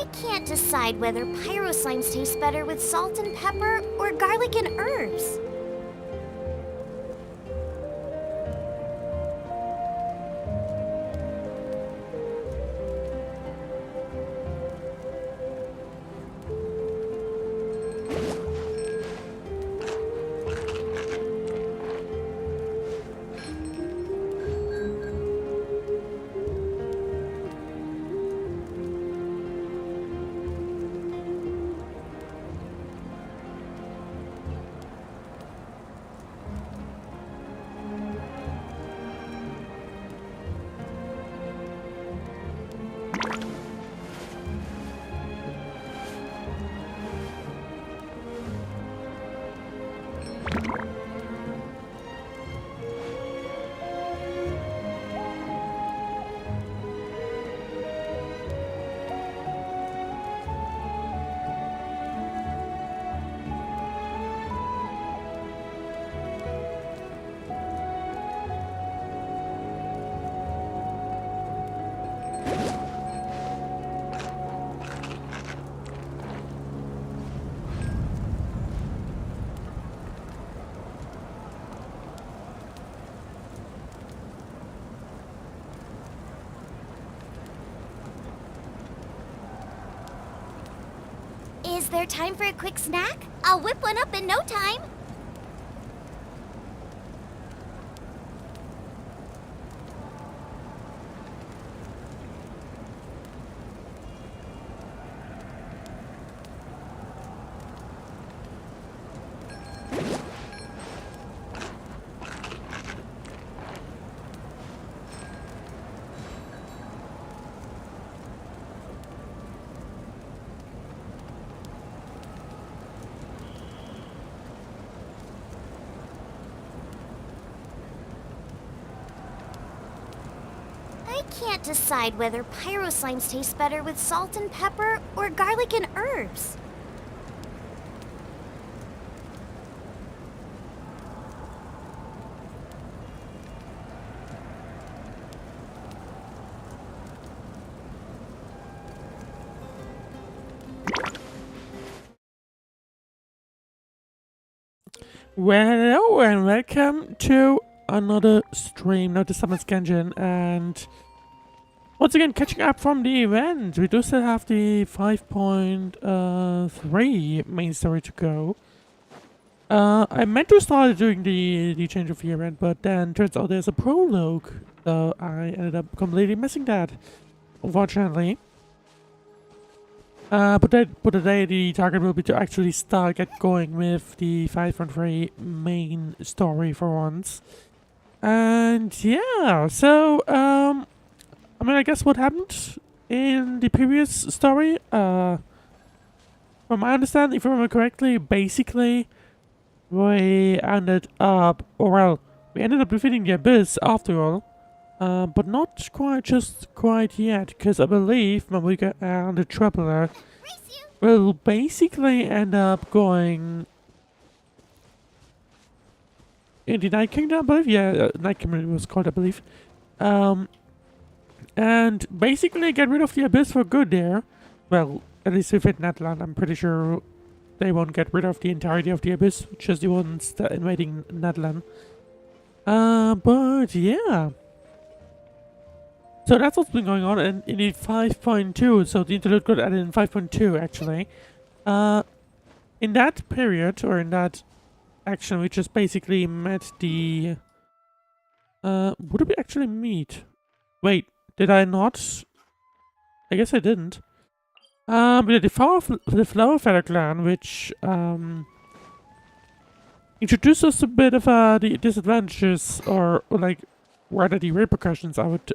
I can't decide whether pyro slimes taste better with salt and pepper or garlic and herbs. Is there time for a quick snack? I'll whip one up in no time. I can't decide whether pyro slimes taste better with salt and pepper or garlic and herbs. Well, hello and welcome to another stream, not the Summer's Genshin, and once again catching up from the event. We do still have the 5.3 main story to go. I meant to start doing the change of the event, but then turns out there's a prologue, so I ended up completely missing that, unfortunately. But today the target will be to actually get going with the 5.3 main story for once. And yeah, so, I mean, I guess what happened in the previous story, from my understanding, if I remember correctly, basically, we ended up defeating the Abyss after all. But not just quite yet, because I believe Mavuika and the Traveller will basically end up going in the Night Kingdom, I believe. Yeah, Night Kingdom was called, I believe. And basically get rid of the Abyss for good there. Well, at least with Natlan, I'm pretty sure they won't get rid of the entirety of the Abyss, just the ones that invading Natlan. But yeah. So that's what's been going on in the 5.2, so the interlude got added in 5.2 actually. In that period, or in that action, we just basically met the... what did we actually meet? Wait, did I not? I guess I didn't. We did the Flower Feather Clan, which introduced us a bit of the disadvantages, or like rather the repercussions, I would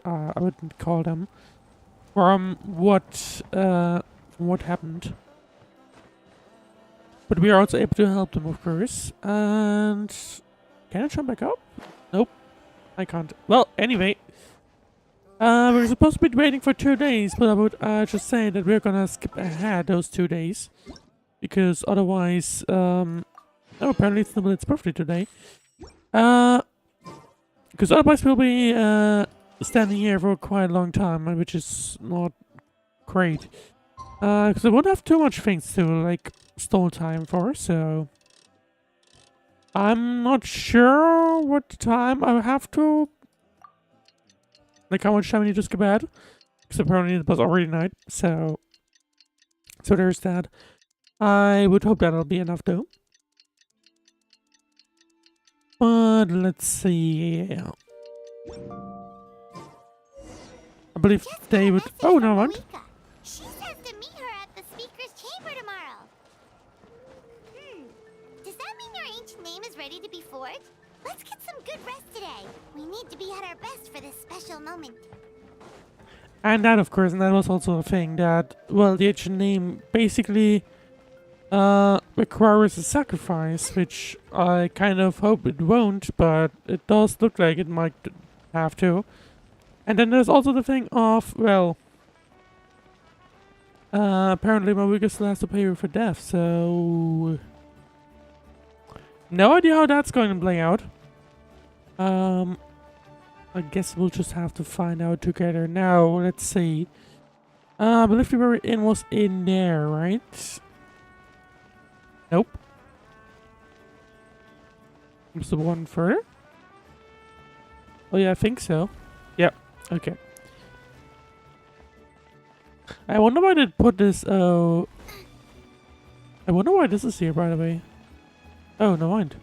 call them, from what happened. But we are also able to help them, of course. And can I jump back up? Nope, I can't. Well, anyway, we're supposed to be waiting for 2 days, but I would just say that we're gonna skip ahead those 2 days, because otherwise, oh, apparently it's its birthday today. Because otherwise we'll be standing here for quite a long time, which is not great. Because I won't have too much things to, like, stall time for, so... I'm not sure what time I have to... Like, how much time I need to skip ahead. Because apparently it was already night, so... So there's that. I would hope that'll be enough, though. But let's see... I believe Just they got a would... message Oh, from no, what? Mavuika. She says to meet her at the speaker's chamber tomorrow. Does that mean your ancient name is ready to be forged? Let's get some good rest today. We need to be at our best for this special moment. And that, of course, and that was also a thing that, well, the ancient name basically requires a sacrifice, which I kind of hope it won't, but it does look like it might have to. And then there's also the thing of, well, apparently Mavuika still has to pay her for death, so... No idea how that's going to play out. I guess we'll just have to find out together. Now, let's see. I believe we were in was in there, right? Nope. Was the one further? Oh yeah, I think so. Yep. Okay. I wonder why they put this. Oh, I wonder why this is here. By the way. Oh, no mind.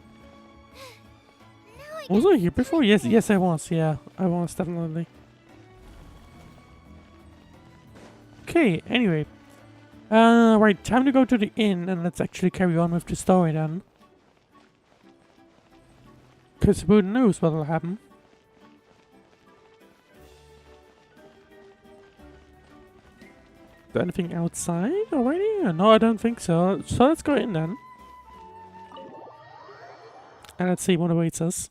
Was I here before? Yes, yes, I was. Yeah, I was definitely. Okay. Anyway. Right. Time to go to the inn and let's actually carry on with the story then. Because who knows what will happen. Is there anything outside already? No, I don't think so. So let's go in then. And let's see what awaits us.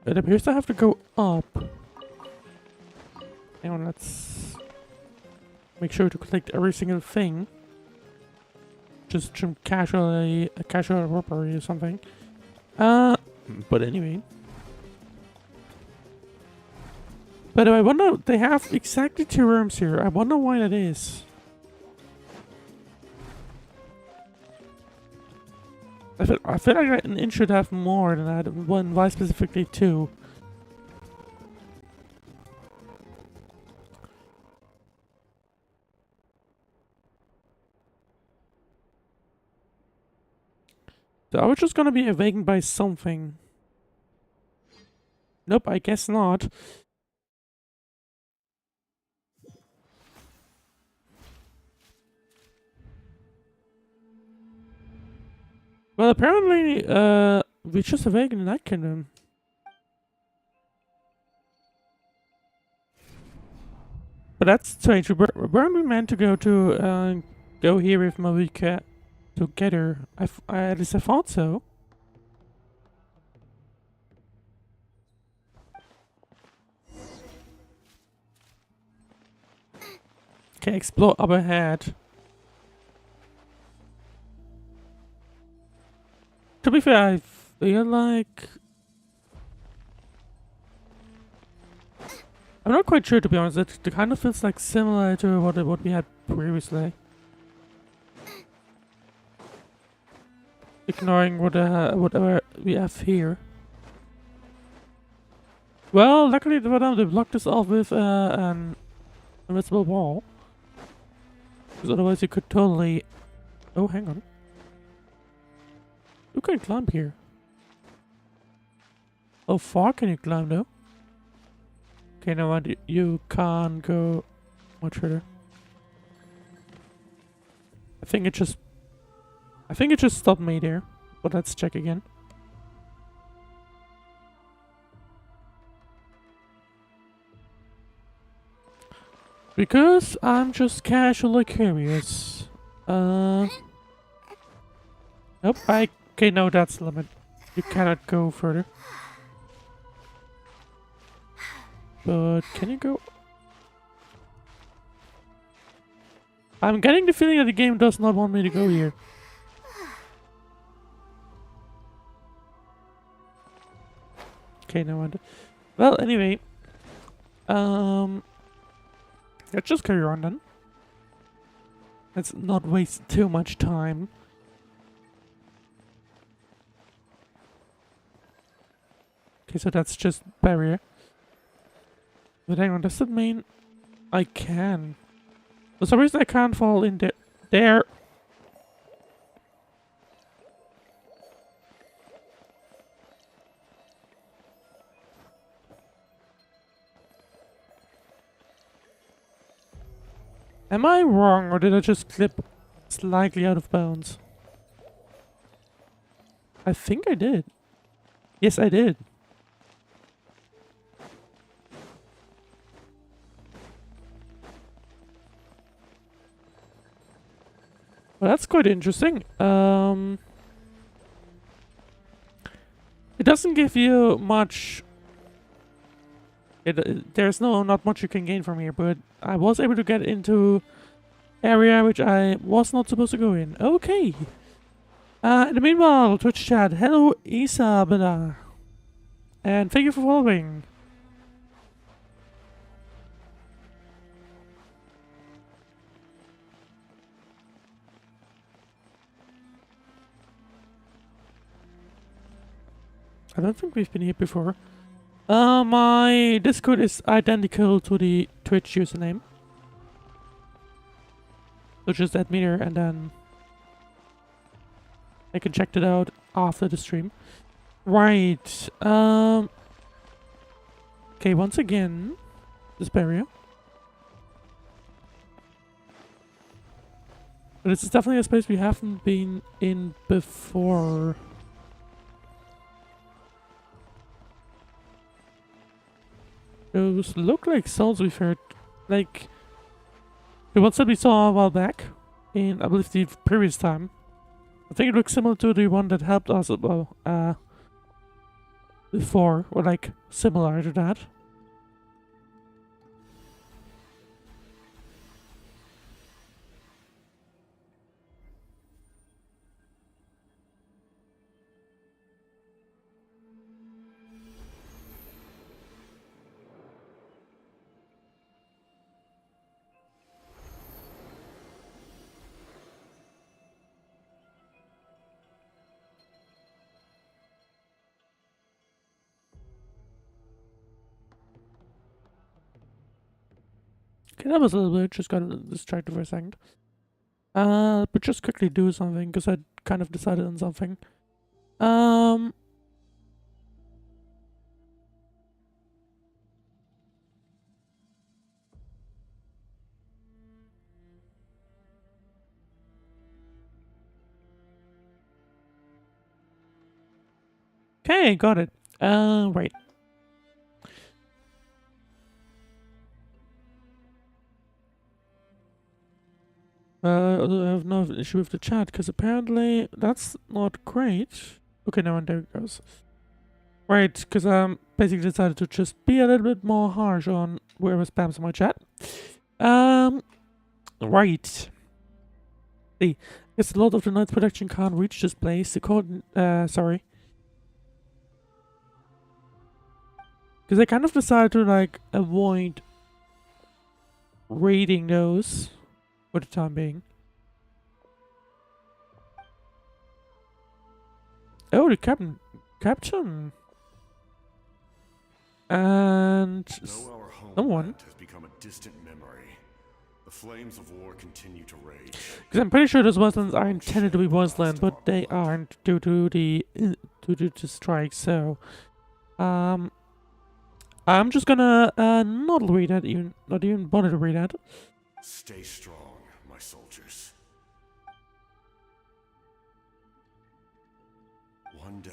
It appears to have to go up. Hang on, let's make sure to collect every single thing. Just some casual robbery or something. But anyway. But I wonder, they have exactly 2 rooms here. I wonder why that is. I feel like an inn should have more than that. One, why specifically 2? So are we just gonna be awakened by something? Nope, I guess not. Well, apparently, we just awakened in that kingdom. But that's strange. Weren't we meant to go here with Mavuika together? At least I thought so. Okay, explore up ahead. To be fair, I feel like... I'm not quite sure, to be honest. It kind of feels like similar to what we had previously. Ignoring whatever we have here. Well, luckily they blocked us off with an invisible wall. Because otherwise you could totally... Oh, hang on. You can climb here. How far can you climb though? Okay, no mind, you can't go much further. I think it just stopped me there. But let's check again. Because I'm just casually curious. Nope, okay, no, that's the limit. You cannot go further. But can you go? I'm getting the feeling that the game does not want me to go here. Okay, no wonder. Well, anyway. Let's just carry on then. Let's not waste too much time. Okay, so that's just barrier. But hang on, does that mean I can? For some reason I can't fall in there. Am I wrong, or did I just clip slightly out of bounds? I think I did. Yes, I did. Well, that's quite interesting. It doesn't give you much. There's not much you can gain from here, but I was able to get into area which I was not supposed to go in. Okay. In the meanwhile, Twitch chat, hello Isabella, and thank you for following. I don't think we've been here before. My Discord is identical to the Twitch username. So just add me there and then I can check it out after the stream. Right. Okay, once again, this barrier. But this is definitely a space we haven't been in before. Those look like souls we've heard. Like the ones that we saw a while back in, I believe, the previous time. I think it looks similar to the one that helped us before, or like similar to that. Okay, that was a little bit, just got distracted for a second. But just quickly do something, because I kind of decided on something. Okay, got it. Right. I have no issue with the chat, because apparently that's not great. Okay, now and there it goes. Right, because basically decided to just be a little bit more harsh on whoever spams my chat. Right. See, guess a lot of the night's production can't reach this place. Sorry. Because I kind of decided to, like, avoid raiding those for the time being. Oh, the captain. And someone has become a distant memory. The flames of war continue to rage. Because I'm pretty sure those wastelands are intended to be wasteland, but they aren't due to the strike. So, I'm just gonna not read that, not even bother to read that. Stay strong, my soldiers. One day,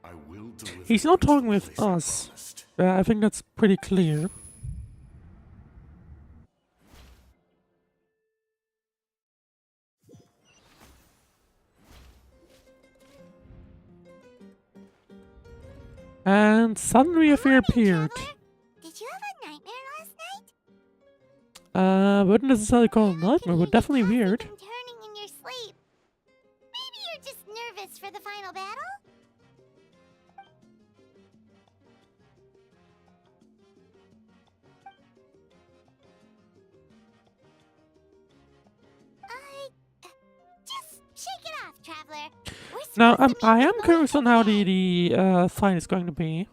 I will deliver. He's not talking with us. I think that's pretty clear. And suddenly a fear appeared. Did you have a nightmare last night? Wouldn't necessarily call it a nightmare, but definitely weird. Turning in your sleep. Maybe you're just nervous for the final battle? Now, supposed to I meet am with curious on Mavuika how today. the fight is going to be.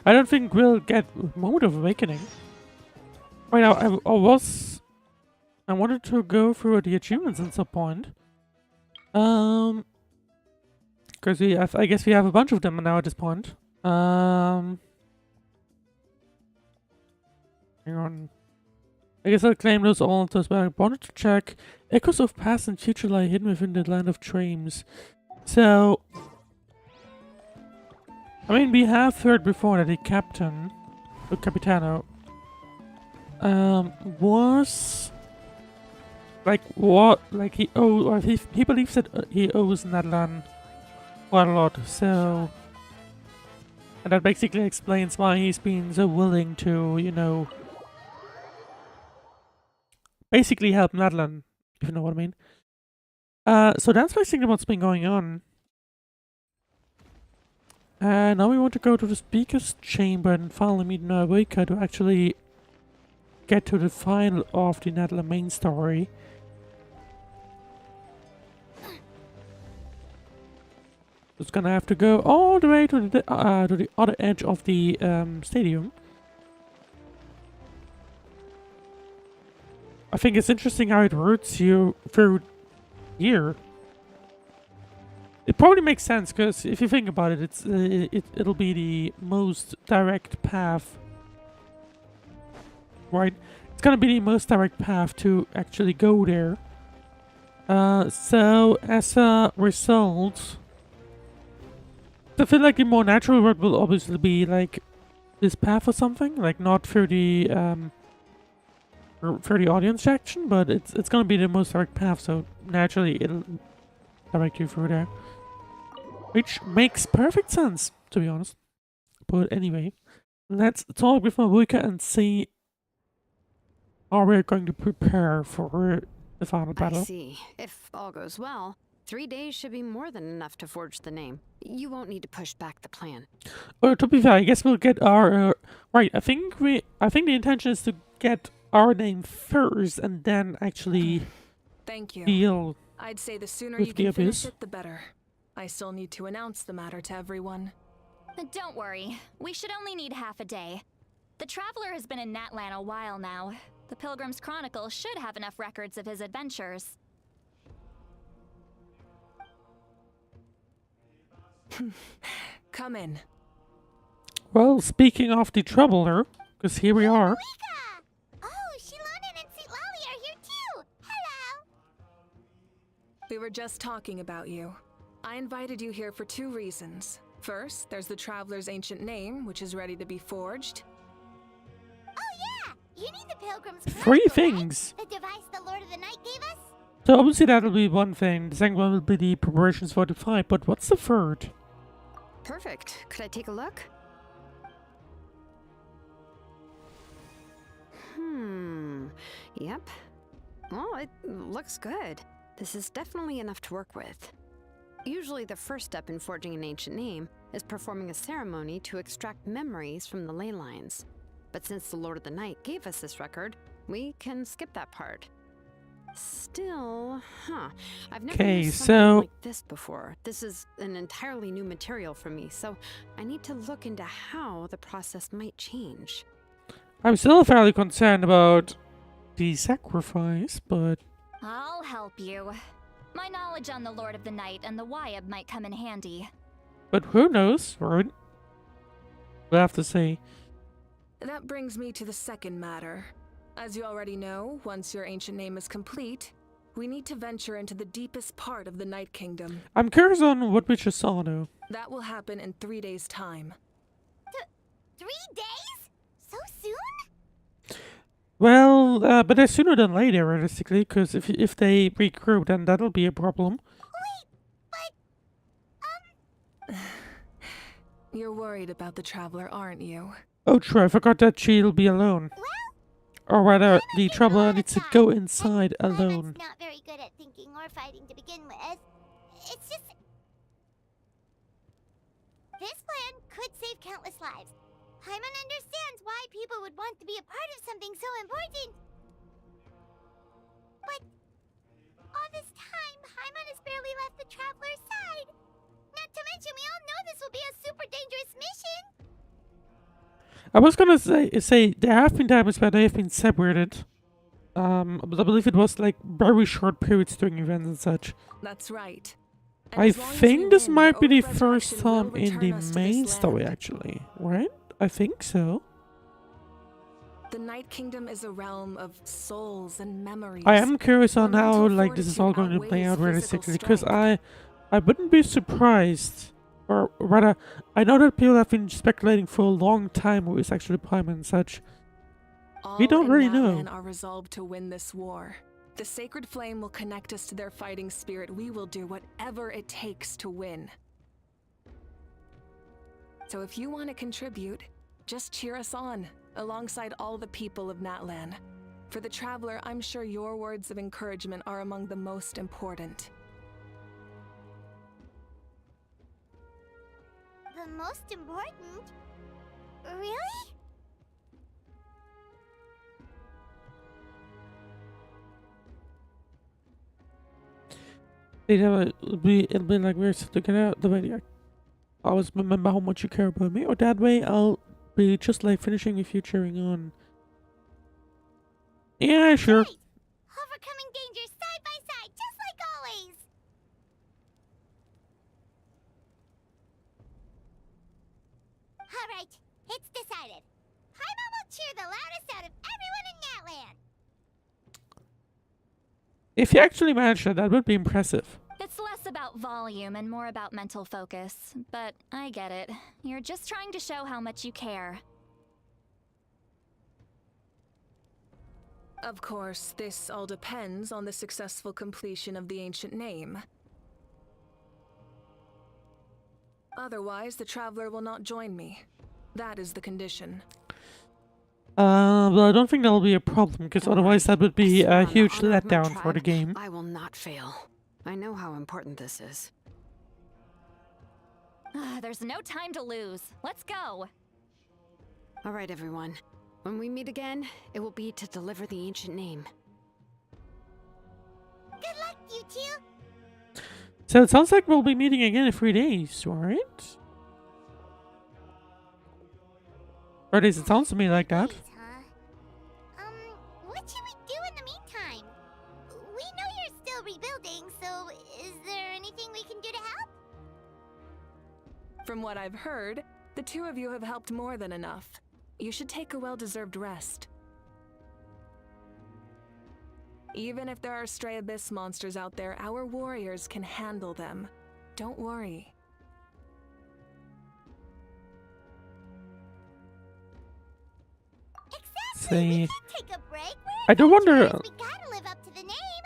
I don't think we'll get Moment of Awakening. Right now, I wanted to go through the achievements at some point. Because I guess we have a bunch of them now at this point. Hang on. I guess I'll claim those all as well. I wanted to check. Echoes of past and future lie hidden within the land of dreams. So, I mean, we have heard before that the captain, the Capitano, was like what? Like or he believes that he owes Natlan quite a lot. So, and that basically explains why he's been so willing to, you know, basically help Natlan, if you know what I mean. So that's basically what's been going on. And now we want to go to the speaker's chamber and finally meet Mavuika to actually get to the final of the Natlan Main Story. It's gonna have to go all the way to the other edge of the stadium. I think it's interesting how it routes you through here. It probably makes sense because if you think about it, it'll be the most direct path, right? It's gonna be the most direct path to actually go there. So as a result, I feel like the more natural route will obviously be like this path or something, like not through the audience section, but it's gonna be the most direct path. So naturally, it'll direct you through there. Which makes perfect sense, to be honest. But anyway, let's talk with Mavuika and see how we're going to prepare for the final battle. I see. If all goes well, 3 days should be more than enough to forge the name. You won't need to push back the plan. To be fair, I guess we'll get our right. I think the intention is to get our name first and then actually Thank you. deal. I'd say the sooner with you the can finish abyss. it, the better. I still need to announce the matter to everyone. Don't worry, we should only need half a day. The Traveller has been in Natlan a while now. The Pilgrim's Chronicle should have enough records of his adventures. Come in. Well, speaking of the Traveller, because here we are. Mavuika! Oh, Shilonen and St. Lally are here too! Hello! We were just talking about you. I invited you here for 2 reasons. First, there's the Traveler's ancient name, which is ready to be forged. Oh yeah! You need the Pilgrim's Chronicle, 3 right? things. The device the Lord of the Night gave us? So obviously that'll be one thing. The second one will be the preparations for the fight. But what's the third? Perfect. Could I take a look? Yep. Well, it looks good. This is definitely enough to work with. Usually the first step in forging an ancient name is performing a ceremony to extract memories from the ley lines. But since the Lord of the Night gave us this record, we can skip that part. Still, I've never Okay, used so- something like this before. This is an entirely new material for me, so I need to look into how the process might change. I'm still fairly concerned about the sacrifice, but I'll help you. My knowledge on the Lord of the Night and the Wyab might come in handy. who knows, right? We'll have to see. That brings me to the second matter. As you already know, once your ancient name is complete, we need to venture into the deepest part of the Night Kingdom. I'm curious on what we just saw, though. That will happen in 3 days' time. 3 days? So soon? Well, but they're sooner than later, realistically, because if they regroup, then that'll be a problem. You're worried about the Traveler, aren't you? Oh, true, I forgot that she'll be alone. Well, Or rather, I'm a the big Traveler lot needs of to go time, inside and alone. Paimon's not very good at thinking or fighting to begin with. It's just... This plan could save countless lives. Paimon understands why people would want to be a part of something so important. But all this time, Paimon has barely left the Traveler's side. Not to mention, we all know this will be a super dangerous mission. I was gonna say there have been times where they have been separated. But I believe it was like very short periods during events and such. That's right. I think this might be the first time in the main story, actually, right? I think so. The Night Kingdom is a realm of souls and memories. I am curious on Where how mental like this is all going to fortitude play out outweighs realistically, physical because strength. I wouldn't be surprised, or rather, I know that people have been speculating for a long time who is actually Paimon and such. We don't All really in know. Natlan are resolved to win this war. The sacred flame will connect us to their fighting spirit. We will do whatever it takes to win. So if you want to contribute, just cheer us on, alongside all the people of Natlan. For the Traveler, I'm sure your words of encouragement are among the most important. The most important? Really? It'll be like we're to get out the way. I always remember how much you care about me, or that way I'll be just like finishing if you cheering on. Yeah, sure. Right. Overcoming dangers side by side, just like always. All right, it's decided. Paimon will cheer the loudest out of everyone in Natlan. If you actually manage that, that would be impressive. It's less about volume and more about mental focus, but I get it. You're just trying to show how much you care. Of course, this all depends on the successful completion of the ancient name. Otherwise, the Traveler will not join me. That is the condition. Well, I don't think that'll be a problem, because Don't otherwise worry. that would I be swear a on the huge honor of my letdown for the tribe, game. I will not fail. I know how important this is. There's no time to lose. Let's go. All right, everyone. When we meet again, it will be to deliver the ancient name. Good luck, you two. So it sounds like we'll be meeting again in 3 days, right? Or at least it sounds to me like that. Days, huh? What should we do in the meantime? We know you're still rebuilding, so is there anything we can do to help? From what I've heard, the two of you have helped more than enough. You should take a well-deserved rest. Even if there are stray abyss monsters out there, our warriors can handle them. Don't worry. Exactly. See, We can't take a break. We're I do wonder. adventurers. We gotta live up to the name.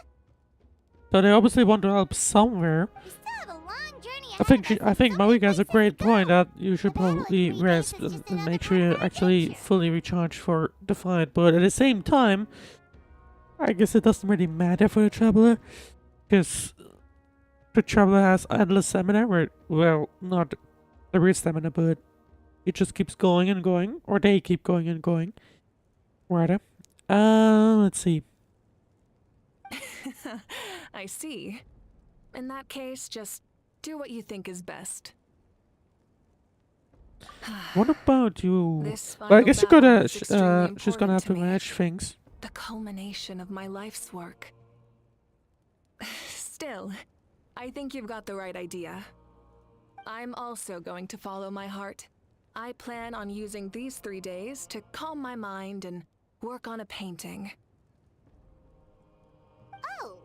So they obviously want to help somewhere. We still have a long journey ahead I think of us I and think so many Mavuika has a places great to point go. that you should The battle in probably 3 days rest is just and another make part sure of you our actually adventure. fully recharge for the fight. But at the same time, I guess it doesn't really matter for the Traveler, because the Traveler has endless stamina. Well, not the real stamina, but it just keeps going and going, or they keep going and going. Rather. Let's see. I see. In that case, just do what you think is best. What about you? This Well, I final guess you battle gotta. is extremely She's gonna important have to me. manage things. The culmination of my life's work. Still, I think you've got the right idea. I'm also going to follow my heart. I plan on using these 3 days to calm my mind and work on a painting. Oh,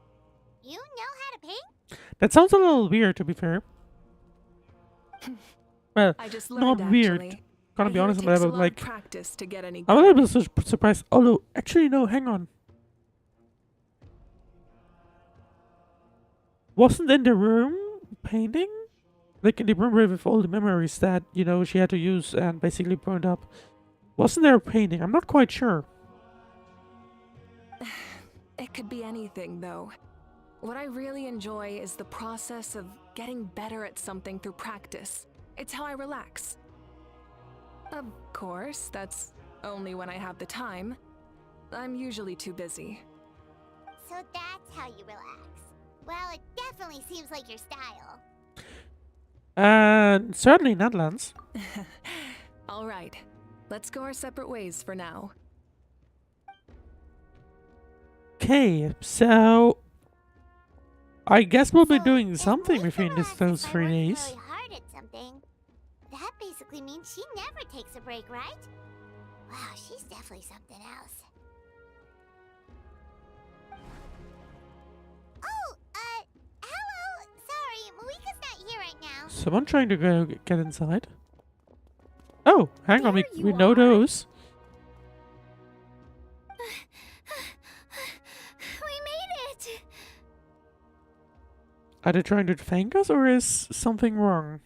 you know how to paint? That sounds a little weird, to be fair. Well, I just not learned weird. actually. Gonna I be hear honest it about takes it, a but lot of like, practice to get any I'm a good. little bit surprised. Although, actually, no, hang on. Wasn't in the room painting? Like in the room with all the memories that, you know, she had to use and basically burned up. Wasn't there a painting? I'm not quite sure. It could be anything, though. What I really enjoy is the process of getting better at something through practice. It's how I relax. Of course, that's only when I have the time. I'm usually too busy. So that's how you relax. Well, it definitely seems like your style. Certainly Netlands. All right, let's go our separate ways for now. Okay, so I guess we'll be So, doing if something Mavuika between relaxes those by 3 working days. really hard at something, that basically means she never takes a break, right? Wow, she's definitely something else. Oh, hello. Sorry, Mavuika's not here right now. Someone trying to go get inside. Oh, hang on, There we you know are. those. We made it. Are they trying to thank us, or is something wrong?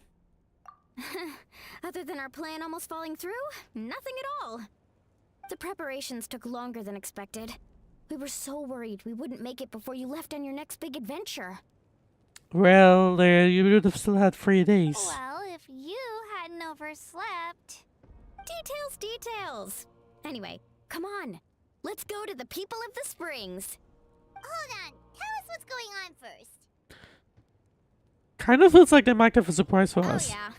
Other than our plan almost falling through, nothing at all. The preparations took longer than expected. We were so worried we wouldn't make it before you left on your next big adventure. Well, you would have still had 3 days. Well, if you hadn't overslept. Details! Anyway, come on. Let's go to the people of the springs. Hold on. Tell us what's going on first. Kind of feels like they might have a surprise for Oh us. yeah.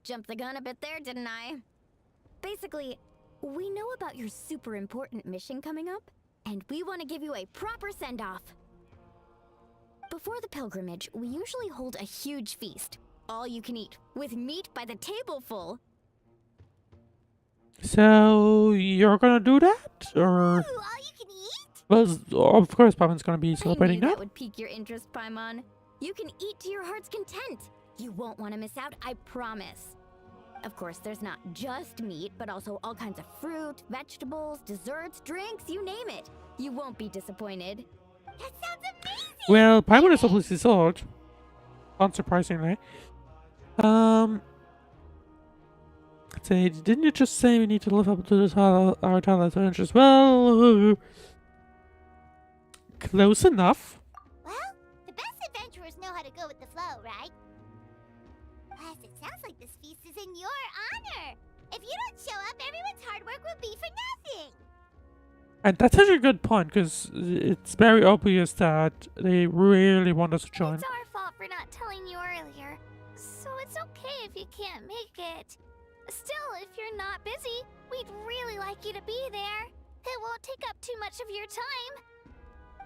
Jumped the gun a bit there, didn't I? Basically, we know about your super important mission coming up, and we want to give you a proper send-off. Before the pilgrimage, we usually hold a huge feast. All you can eat, with meat by the tableful. So, you're gonna do that? Or... Ooh, all you can eat? Well, of course, Paimon's gonna be I celebrating knew that that. would pique your interest, Paimon. You can eat to your heart's content. You won't want to miss out, I promise. Of course, there's not just meat, but also all kinds of fruit, vegetables, desserts, drinks, you name it. You won't be disappointed. That sounds amazing. Well, Paimon is obviously sold. Unsurprisingly. Let's say, didn't you just say we need to live up to our talent as well? Close enough. Well, the best adventurers know how to go with the flow, right? Plus, it sounds like this feast is in your honor. If you don't show up, everyone's hard work will be for nothing. And that's such a good point, because it's very obvious that they really want us to join. It's our fault for not telling you earlier, so it's okay if you can't make it. Still, if you're not busy, we'd really like you to be there. It won't take up too much of your time.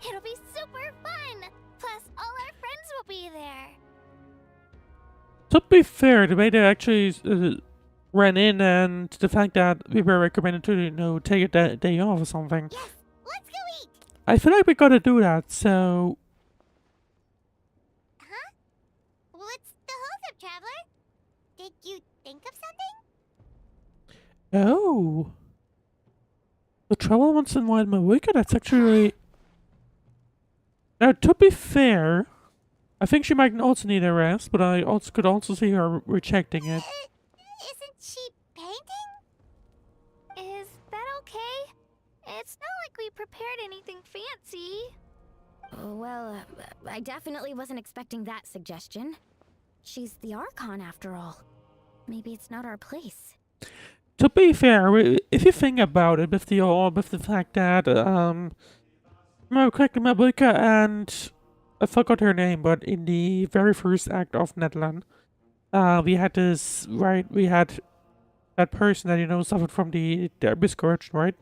It'll be super fun. Plus, all our friends will be there. To be fair, the way they actually ran in and the fact that we were recommended to, you know, take a day off or something. Yes, let's go eat. I feel like we gotta do that, so... Huh? What's the holdup, Traveler? Did you think of something? Oh. The Traveller wants to invite Mavuika, that's actually... Now, to be fair, I think she might also need a rest, but I also could also see her rejecting it. Isn't she painting? Is that okay? It's not like we prepared anything fancy. Well, I definitely wasn't expecting that suggestion. She's the Archon after all. Maybe it's not our place. To be fair, if you think about it, with the fact that Mavuika and I forgot her name, but in the very first act of Natlan, we had that person that, you know, suffered from the miscarriage, right?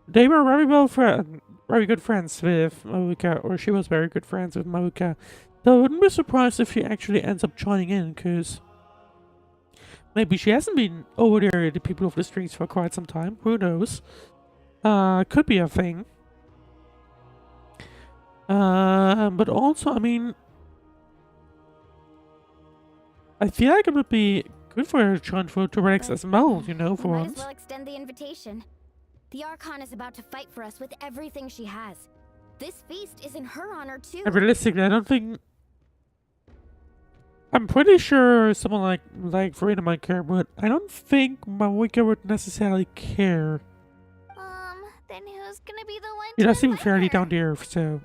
They were very good friends with Mavuika, or she was very good friends with Mavuika. So I wouldn't be surprised if she actually ends up joining in, because maybe she hasn't been over there at the People of the Streets for quite some time. Who knows? Could be a thing. But also, I mean, I feel like it would be good for her to join to relax as well, you know, for Might once. as well extend the invitation. The Archon is about to fight for us with everything she has. This feast is in her honor too. And realistically, I don't think... I'm pretty sure someone like Verena might care, but I don't think Mavuika would necessarily care. Then who's gonna be the one She to does seem invite fairly her? down to earth, so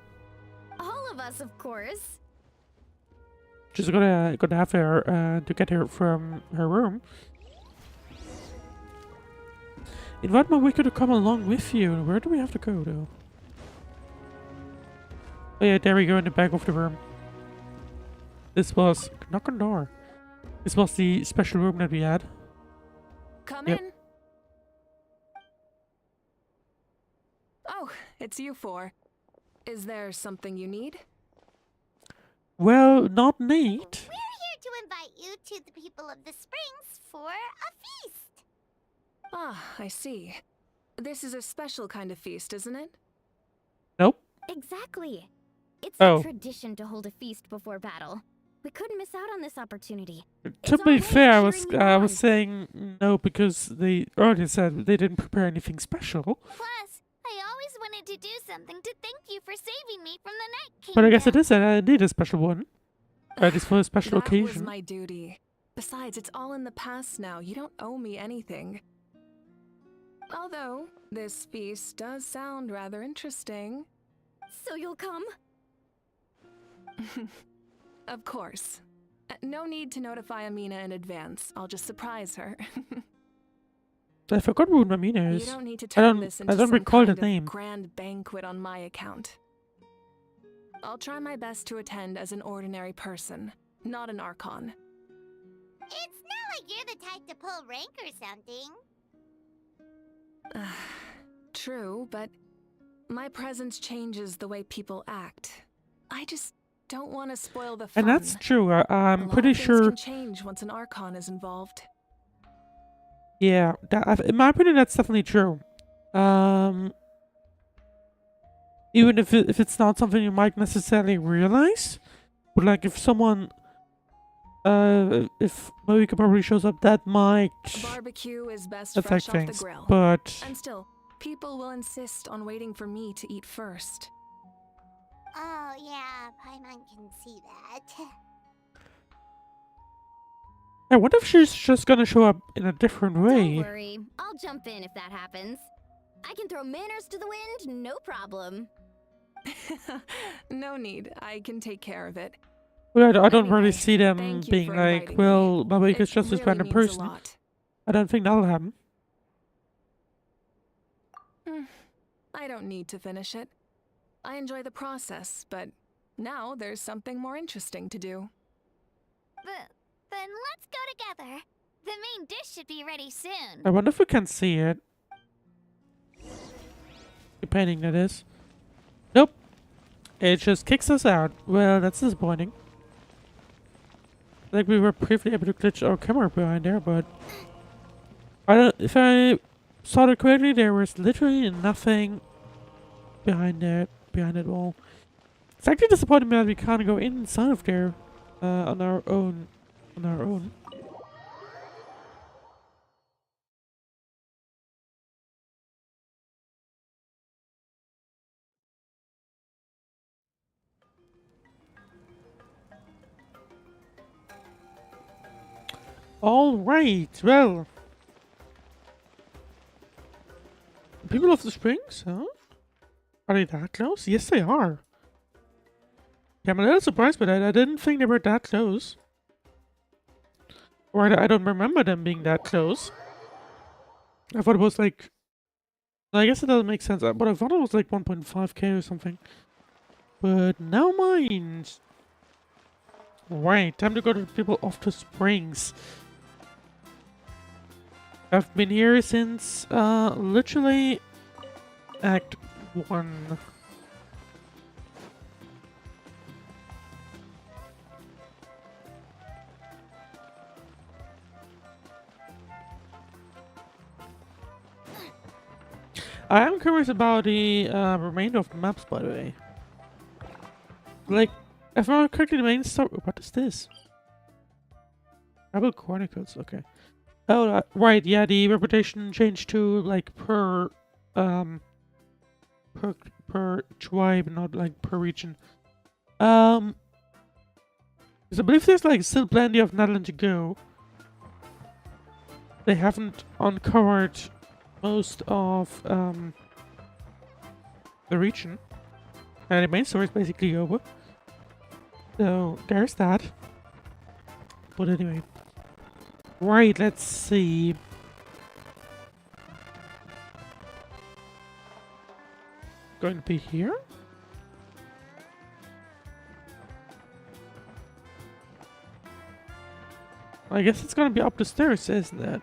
All of us, of course. just gonna have her to get her from her room. Invite Mavuika to come along with you. Where do we have to go, though? Oh yeah, there we go in the back of the room. This was... Knock on door. This was the special room that we had. Come Yep. in. Oh, it's you four. Is there something you need? Well, not neat. We're here to invite you to the people of the Springs for a feast. Ah, I see. This is a special kind of feast, isn't it? Nope. Exactly. It's Oh. a tradition to hold a feast before battle. We couldn't miss out on this opportunity. To It's our be way of fair, cheering you I was on. saying no because they already said they didn't prepare anything special. Plus, I always wanted to do something to thank you for saving me from the Night Kingdom. But I guess it is indeed a special one. It is for a special That was occasion. my duty. Besides, it's all in the past now. You don't owe me anything. Although, this feast does sound rather interesting. So you'll come? Of course. No need to notify Amina in advance. I'll just surprise her. I forgot who Mamina You is. don't need to I turn don't- this I into don't some recall the kind of name. grand banquet on my account. I'll try my best to attend as an ordinary person, not an Archon. It's not like you're the type to pull rank or something. True, but my presence changes the way people act. I just don't want to spoil the fun. And that's true. A I'm lot pretty of things sure. can change once an Archon is involved. Yeah, in my opinion, that's definitely true. Even if it's not something you might necessarily realize, but like if someone, if Mavuika probably shows up, that might Barbecue is best affect fresh off the things. grill. But And still, people will insist on waiting for me to eat first. Oh, yeah, Paimon can see that. I wonder if she's just gonna show up in a different Don't way. worry. I'll jump in if that happens. I can throw manners to the wind, no problem. No need. I can take care of it. Well, I don't Anyway, really see them thank you being for like, inviting well, me. Mavuika's It just this really random means a person. lot. I don't think that'll happen. I don't need to finish it. I enjoy the process, but now there's something more interesting to do. Then let's go together. The main dish should be ready soon. I wonder if we can see it. The painting, that is. Nope. It just kicks us out. Well, that's disappointing. Like we were briefly able to glitch our camera behind there, but I don't. If I saw it correctly, there was literally nothing behind that wall. It's actually disappointing that we can't go inside of there on our own. All right. Well, people of the Springs, huh? Are they that close? Yes, they are. Yeah, I'm a little surprised by that. I didn't think they were that close. Or I don't remember them being that close. I thought it was like... I guess it doesn't make sense, but I thought it was like 1.5k or something. But never mind. Right, time to go to the people of the Springs. I've been here since, literally Act 1. I am curious about the remainder of the maps, by the way. Like, if I remember correctly, the main story. What is this? Rebel Chronicles. Okay. Oh, right. Yeah, the reputation changed to like per tribe, not like per region. Because I believe there's like still plenty of Natlan to go. They haven't uncovered most of the region, and the main story is basically over. So there's that. But anyway, right. Let's see. going to be here? I guess it's gonna be up the stairs, isn't it?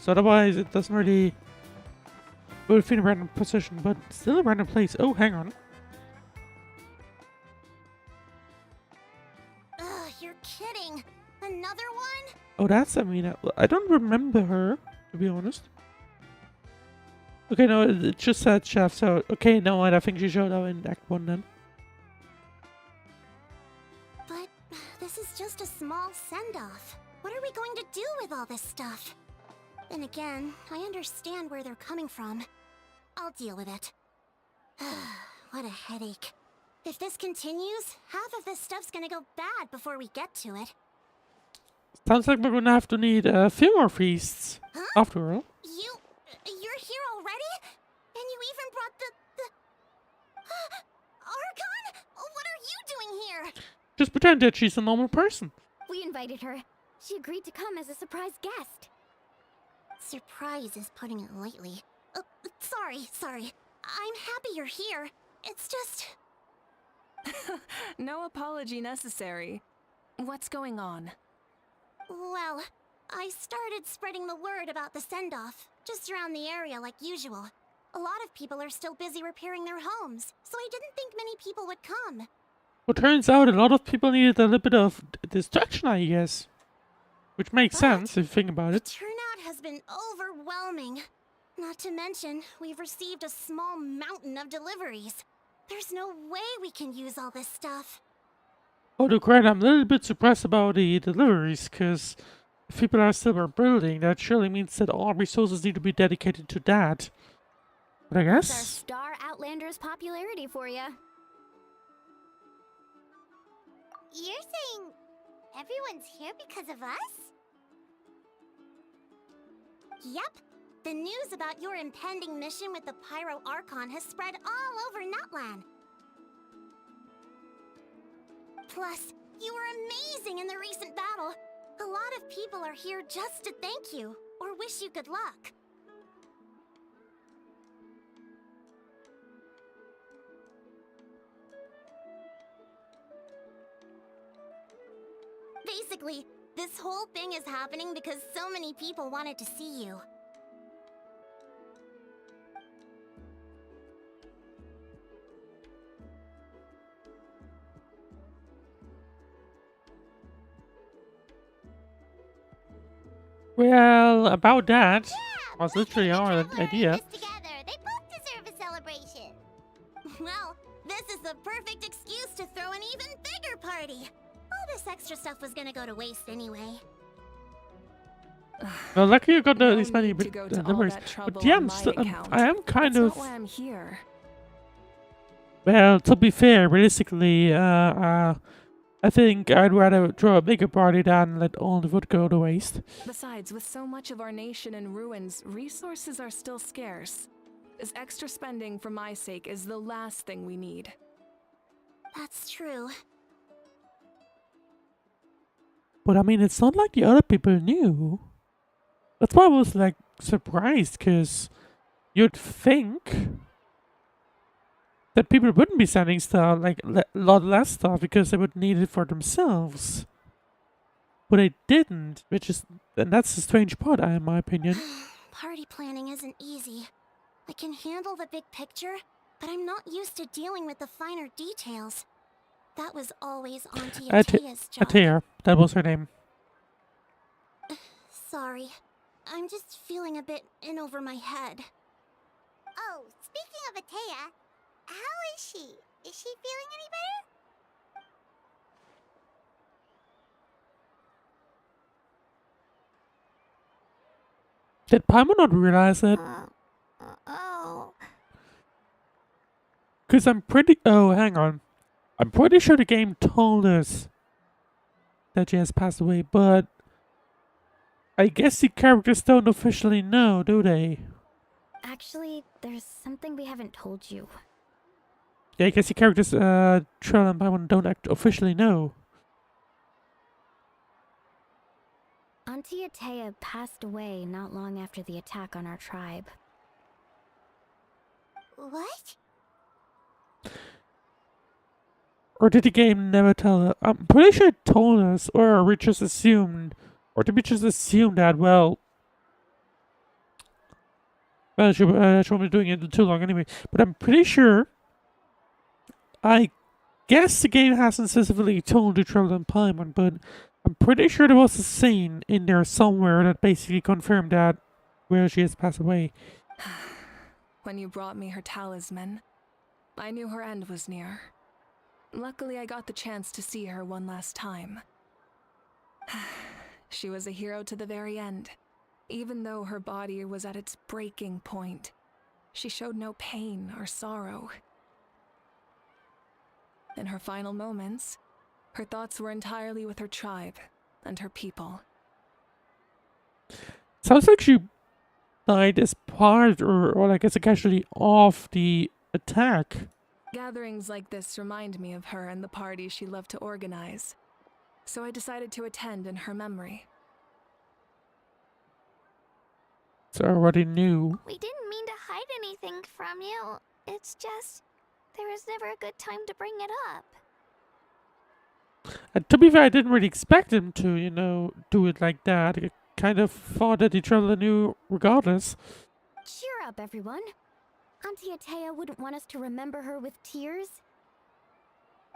So otherwise it doesn't really... Will fit in a random position, but still a random place. Oh, hang on. Ugh, you're kidding. Another one? Oh, that's Amina. Well, I don't remember her, to be honest. Okay, no, it just said chef, so... Okay, no, I think she showed up in Act 1 then. But this is just a small send-off. What are we going to do with all this stuff? Then again, I understand where they're coming from. I'll deal with it. What a headache. If this continues, half of this stuff's gonna go bad before we get to it. Sounds like we're gonna have to need a few more feasts, Huh? after all. You're here already? And you even brought the... Archon? What are you doing here? Just pretend that she's a normal person. We invited her. She agreed to come as a surprise guest. Surprise is putting it lightly. Sorry. I'm happy you're here. It's just... No apology necessary. What's going on? Well, I started spreading the word about the send-off, just around the area like usual. A lot of people are still busy repairing their homes, so I didn't think many people would come. Well, turns out a lot of people needed a little bit of distraction, I guess. Which makes sense if you think about The it. turnout has been overwhelming. Not to mention, we've received a small mountain of deliveries. There's no way we can use all this stuff. Oh, the crap, I'm a little bit surprised about the deliveries, because if people are still rebuilding, that surely means that all resources need to be dedicated to that. But I That's our guess... star Outlander's popularity for you. You're saying everyone's here because of us? Yep. The news about your impending mission with the Pyro Archon has spread all over Natlan. Plus, you were amazing in the recent battle. A lot of people are here just to thank you, or wish you good luck. Basically, this whole thing is happening because so many people wanted to see you. Well, about that, Yeah, was literally our Traveller idea. and this together. They both deserve a celebration. Well, this is the perfect excuse to throw an even bigger party. All this extra stuff was gonna go to waste anyway. Well, lucky you got No these many need to go to all numbers. that trouble But yeah, on my account. I am kind That's of... not why I'm here. Well, to be fair, realistically, I think I'd rather throw a bigger party than let all the wood go to waste. Besides, with so much of our nation in ruins, resources are still scarce. This extra spending for my sake is the last thing we need. That's true. But I mean, it's not like the other people knew. That's why I was like surprised, because you'd think that people wouldn't be sending stuff, like a lot less stuff, because they would need it for themselves. But they didn't, and that's the strange part, in my opinion. Party planning isn't easy. I can handle the big picture, but I'm not used to dealing with the finer details. That was always Auntie Atea's job. Atea, that was her name. Sorry. I'm just feeling a bit in over my head. Oh, speaking of Atea, how is she? Is she feeling any better? Did Paimon not realize it? Oh. Because I'm pretty... Oh, hang on. I'm pretty sure the game told us that she has passed away, but I guess the characters don't officially know, do they? Actually, there's something we haven't told you. Yeah, I guess the characters, Traveller and Mavuika don't officially know. Auntie Atea passed away not long after the attack on our tribe. What? Or did the game never tell us? I'm pretty sure it told us, or we just assumed, or did we just assume that, well, she won't be doing it too long anyway. But I'm pretty sure, I guess the game hasn't specifically told you Traveller and Paimon, but I'm pretty sure there was a scene in there somewhere that basically confirmed that, where she has passed away. When you brought me her talisman, I knew her end was near. Luckily, I got the chance to see her one last time. She was a hero to the very end. Even though her body was at its breaking point, she showed no pain or sorrow. In her final moments, her thoughts were entirely with her tribe and her people. Sounds like she died as part, or like as a casualty of the attack. Gatherings like this remind me of her and the parties she loved to organize, so I decided to attend in her memory. So I already knew. We didn't mean to hide anything from you. It's just, there was never a good time to bring it up. And to be fair, I didn't really expect him to, you know, do it like that. I kind of thought that the Traveller knew regardless. Cheer up, everyone. Auntie Atea wouldn't want us to remember her with tears.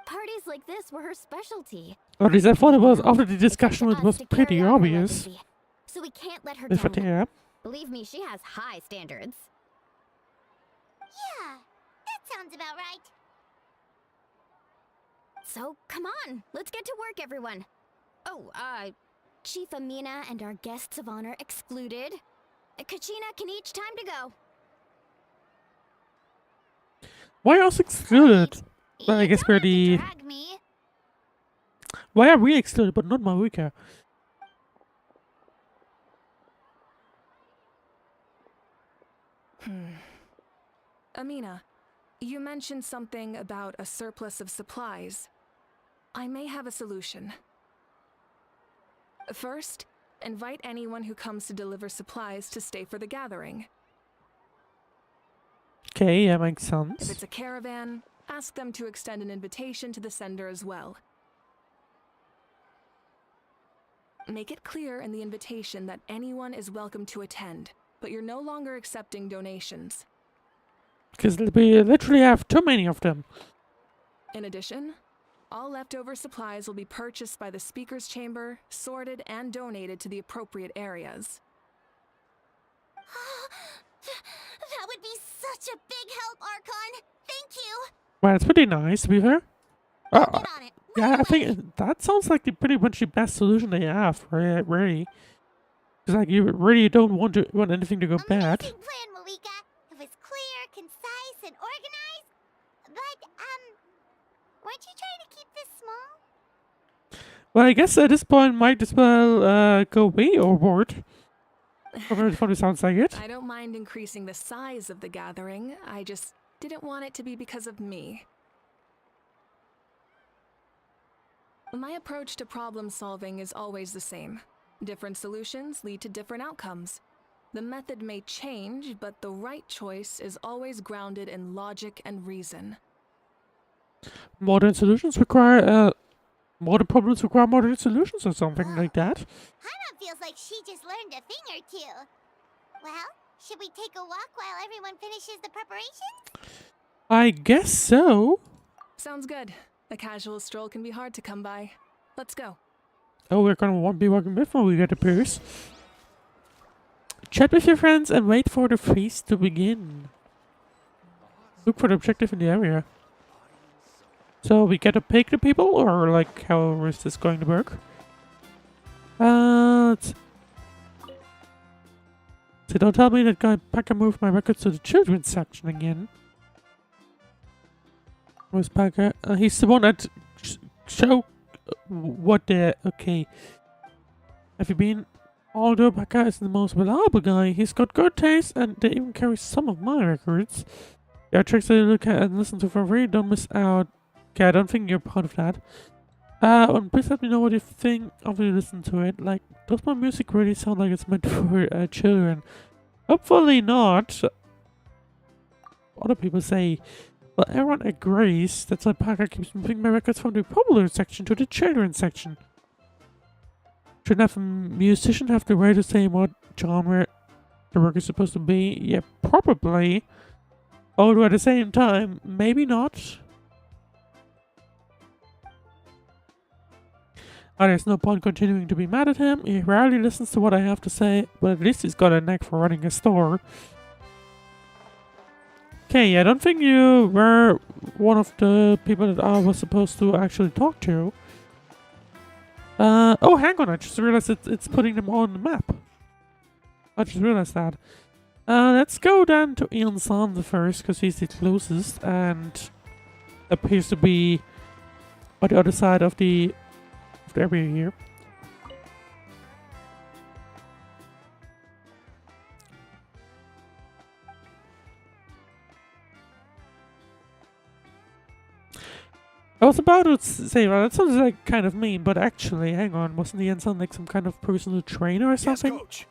Parties like this were her specialty. Or at least I thought it was after the discussion, It's up it to us was to pretty carry on her obvious. legacy, so we can't let her With down. Atea. Believe me, she has high standards. Yeah, that sounds about right. So, come on, let's get to work, everyone. Oh, Chief Amina and our guests of honor excluded. Kachina can each time to go. Why else excluded? Well, I You guess don't we're have to the... drag me. Why are we excluded, but not Mavuika? Amina, you mentioned something about a surplus of supplies. I may have a solution. First, invite anyone who comes to deliver supplies to stay for the gathering. Okay, yeah, makes If sense. it's a caravan, ask them to extend an invitation to the sender as well. Make it clear in the invitation that anyone is welcome to attend, but you're no longer accepting donations. Because we literally have too many of them. In addition, all leftover supplies will be purchased by the speaker's chamber, sorted and donated to the appropriate areas. That would be such a big help, Archon. Thank you. Well, it's pretty nice, to be fair. Get on it. Yeah, right I think away. that sounds like the pretty much the best solution they have, really. Because like you really don't want anything to go bad. Amazing plan, Mavuika. It was clear, concise, and organized. But, weren't you trying to keep this small? Well, I guess at this point might as well go way overboard. From what it sounds like it. I don't mind increasing the size of the gathering, I just didn't want it to be because of me. My approach to problem solving is always the same. Different solutions lead to different outcomes. The method may change, but the right choice is always grounded in logic and reason. Modern solutions require modern problems require modern solutions or something like that. Hana feels like she just learned a thing or two. Well, should we take a walk while everyone finishes the preparations? I guess so. Sounds good. A casual stroll can be hard to come by. Let's go. Oh, we're gonna be walking before we get the purse. Chat with your friends and wait for the feast to begin. Look for the objective in the area. So we get to pick the people, or like how is this going to work? So don't tell me that guy Packer moved my records to the children's section again. Where's Packer? He's the one that show what the okay. Have you been? Although Packer is the most reliable guy, he's got good taste, and they even carry some of my records. Yeah, tricks that you look at and listen to for free. Don't miss out. Okay, I don't think you're part of that. And please let me know what you think after you listen to it. Like, does my music really sound like it's meant for children? Hopefully not. Other people say. Well, everyone agrees that Alpaca keeps moving my records from the popular section to the children's section. Shouldn't have a musician have the right to say what genre the work is supposed to be? Yeah, probably. Although at the same time, maybe not. There's no point continuing to be mad at him. He rarely listens to what I have to say, but at least he's got a knack for running a store. Okay, I don't think you were one of the people that I was supposed to actually talk to. Oh, hang on, I just realized it's putting them on the map. I just realized that. Let's go down to Ian-san first, because he's the closest, and appears to be on the other side of the area here. I was about to say, well, that sounds like kind of mean, but actually, hang on, wasn't Ian-san like some kind of personal trainer or something? Yes, Coach.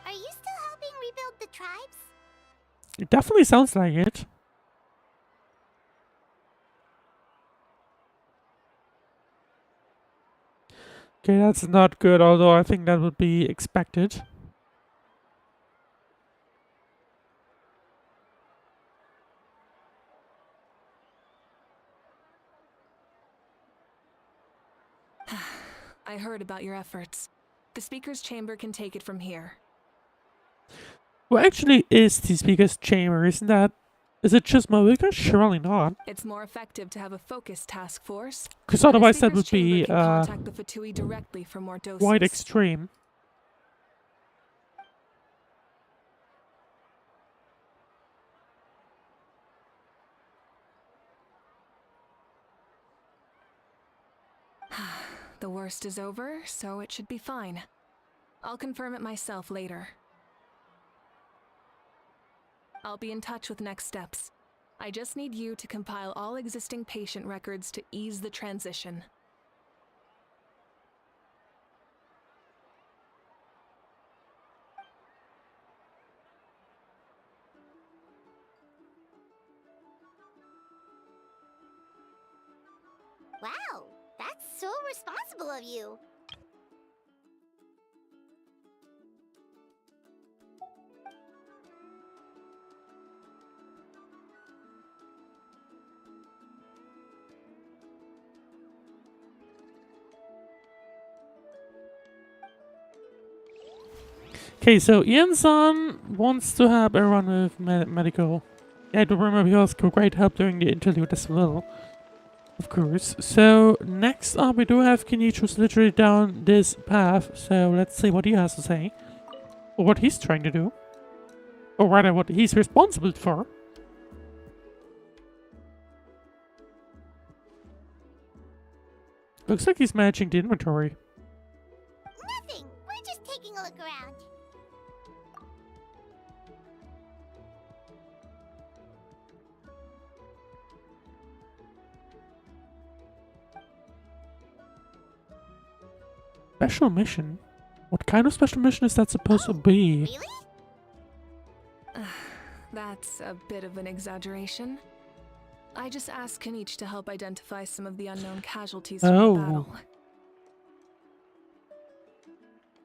Are you still helping rebuild the tribes? It definitely sounds like it. Okay, that's not good, although I think that would be expected. I heard about your efforts. The speaker's chamber can take it from here. Well, actually, is the speaker's chamber, isn't that? Is it just Mavuika? Surely not. It's more effective to have a focused task force. Because The otherwise that speaker's would be chamber can contact the Fatui directly for more doses. quite extreme. The worst is over, so it should be fine. I'll confirm it myself later. I'll be in touch with next steps. I just need you to compile all existing patient records to ease the transition. Wow, that's so responsible of you. Okay, so Ian-san wants to help everyone with medical. Yeah, I do remember he was great help during the interlude as well. Of course. So, next up we do have Kenichi's literally down this path. So, let's see what he has to say. Or what he's trying to do. Or rather, what he's responsible for. Looks like he's managing the inventory. Nothing. We're just taking a look around. Special mission? What kind of special mission is that supposed to be? Really? That's a bit of an exaggeration. I just asked Kenichi to help identify some of the unknown casualties from the battle.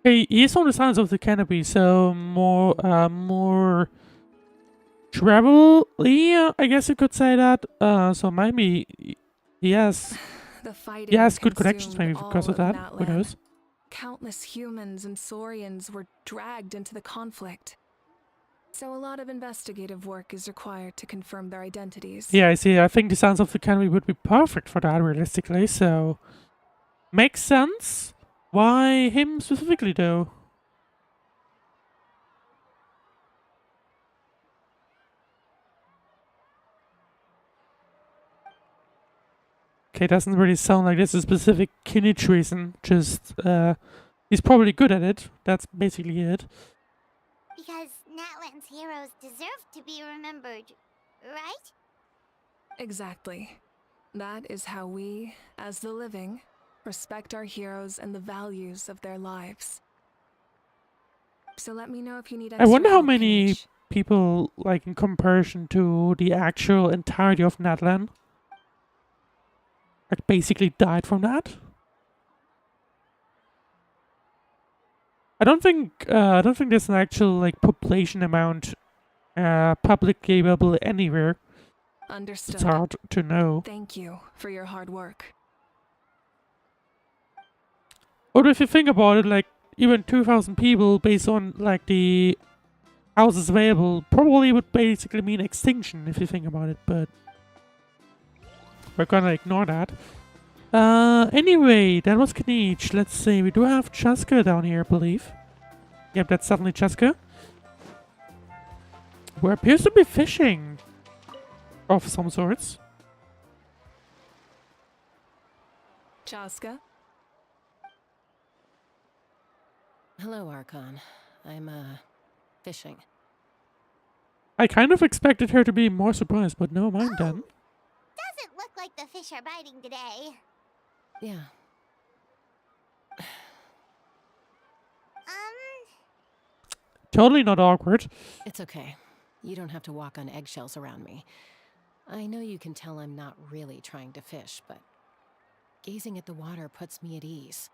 Hey, he's on the sides of the canopy, so more travel. Yeah, I guess you could say that. So maybe he has good connections maybe because of that. Who knows? Countless humans and Saurians were dragged into the conflict. So a lot of investigative work is required to confirm their identities. Yeah, I see. I think the Sounds of the Canopy would be perfect for that, realistically, so... Makes sense. Why him specifically, though? Okay, doesn't really sound like there's a specific Kenichi reason, just, he's probably good at it. That's basically it. Because Natlan's heroes deserve to be remembered, right? Exactly. That is how we, as the living, respect our heroes and the values of their lives. So let me know if you need I extra wonder how help, many Kenichi. people, like, in comparison to the actual entirety of Natlan, like, basically died from that. I don't think there's an actual, like, population amount publicly available anywhere. Understood. It's hard to know. Thank you for your hard work. Or if you think about it, like, even 2,000 people based on, like, the houses available probably would basically mean extinction if you think about it, but we're gonna ignore that. Anyway, that was Kanich. Let's see, we do have Chaska down here, I believe. Yep, that's definitely Chaska. Who appears to be fishing of some sorts. Chaska? Hello, Archon. I'm, fishing. I kind of expected her to be more surprised, but no, mind then. Doesn't look like the fish are biting today. Yeah. Totally not awkward. It's okay. You don't have to walk on eggshells around me. I know you can tell I'm not really trying to fish, but gazing at the water puts me at ease.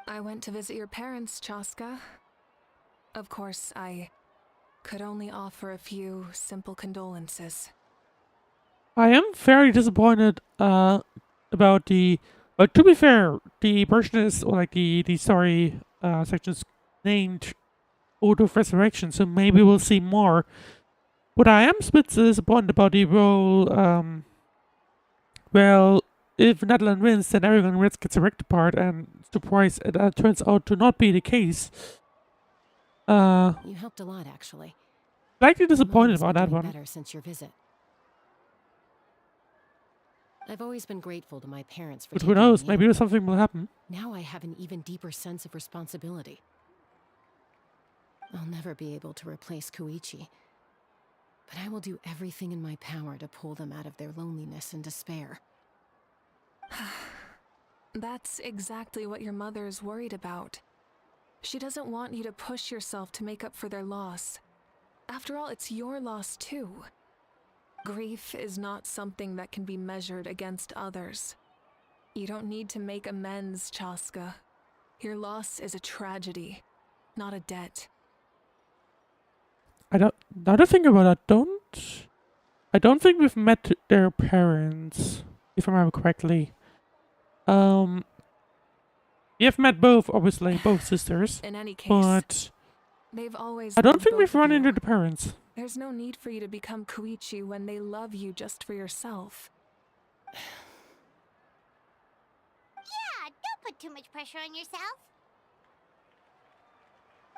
I went to visit your parents, Chaska. Of course, I could only offer a few simple condolences. I am very disappointed about the... But to be fair, the version is, or like the story section is named Ode of Resurrection, so maybe we'll see more. But I am a bit disappointed about the role, well, if Natlan wins, then everyone gets a ripped apart, and surprise, that turns out to not be the case. You helped a lot, actually. Slightly disappointed Mother's about that been doing one. better since your visit. I've always been grateful to my parents for But who taking knows, me maybe in, something will happen. Now I have an even deeper sense of responsibility. I'll never be able to replace Koichi, but I will do everything in my power to pull them out of their loneliness and despair. That's exactly what your mother's worried about. She doesn't want you to push yourself to make up for their loss. After all, it's your loss too. Grief is not something that can be measured against others. You don't need to make amends, Chaska. Your loss is a tragedy, not a debt. Now that I think about it, I don't think we've met their parents, if I remember correctly. We have met both, obviously, both sisters, In any case, but they've always I don't loved think we've both of run you. into the parents. There's no need for you to become Koichi when they love you just for yourself. Yeah, don't put too much pressure on yourself.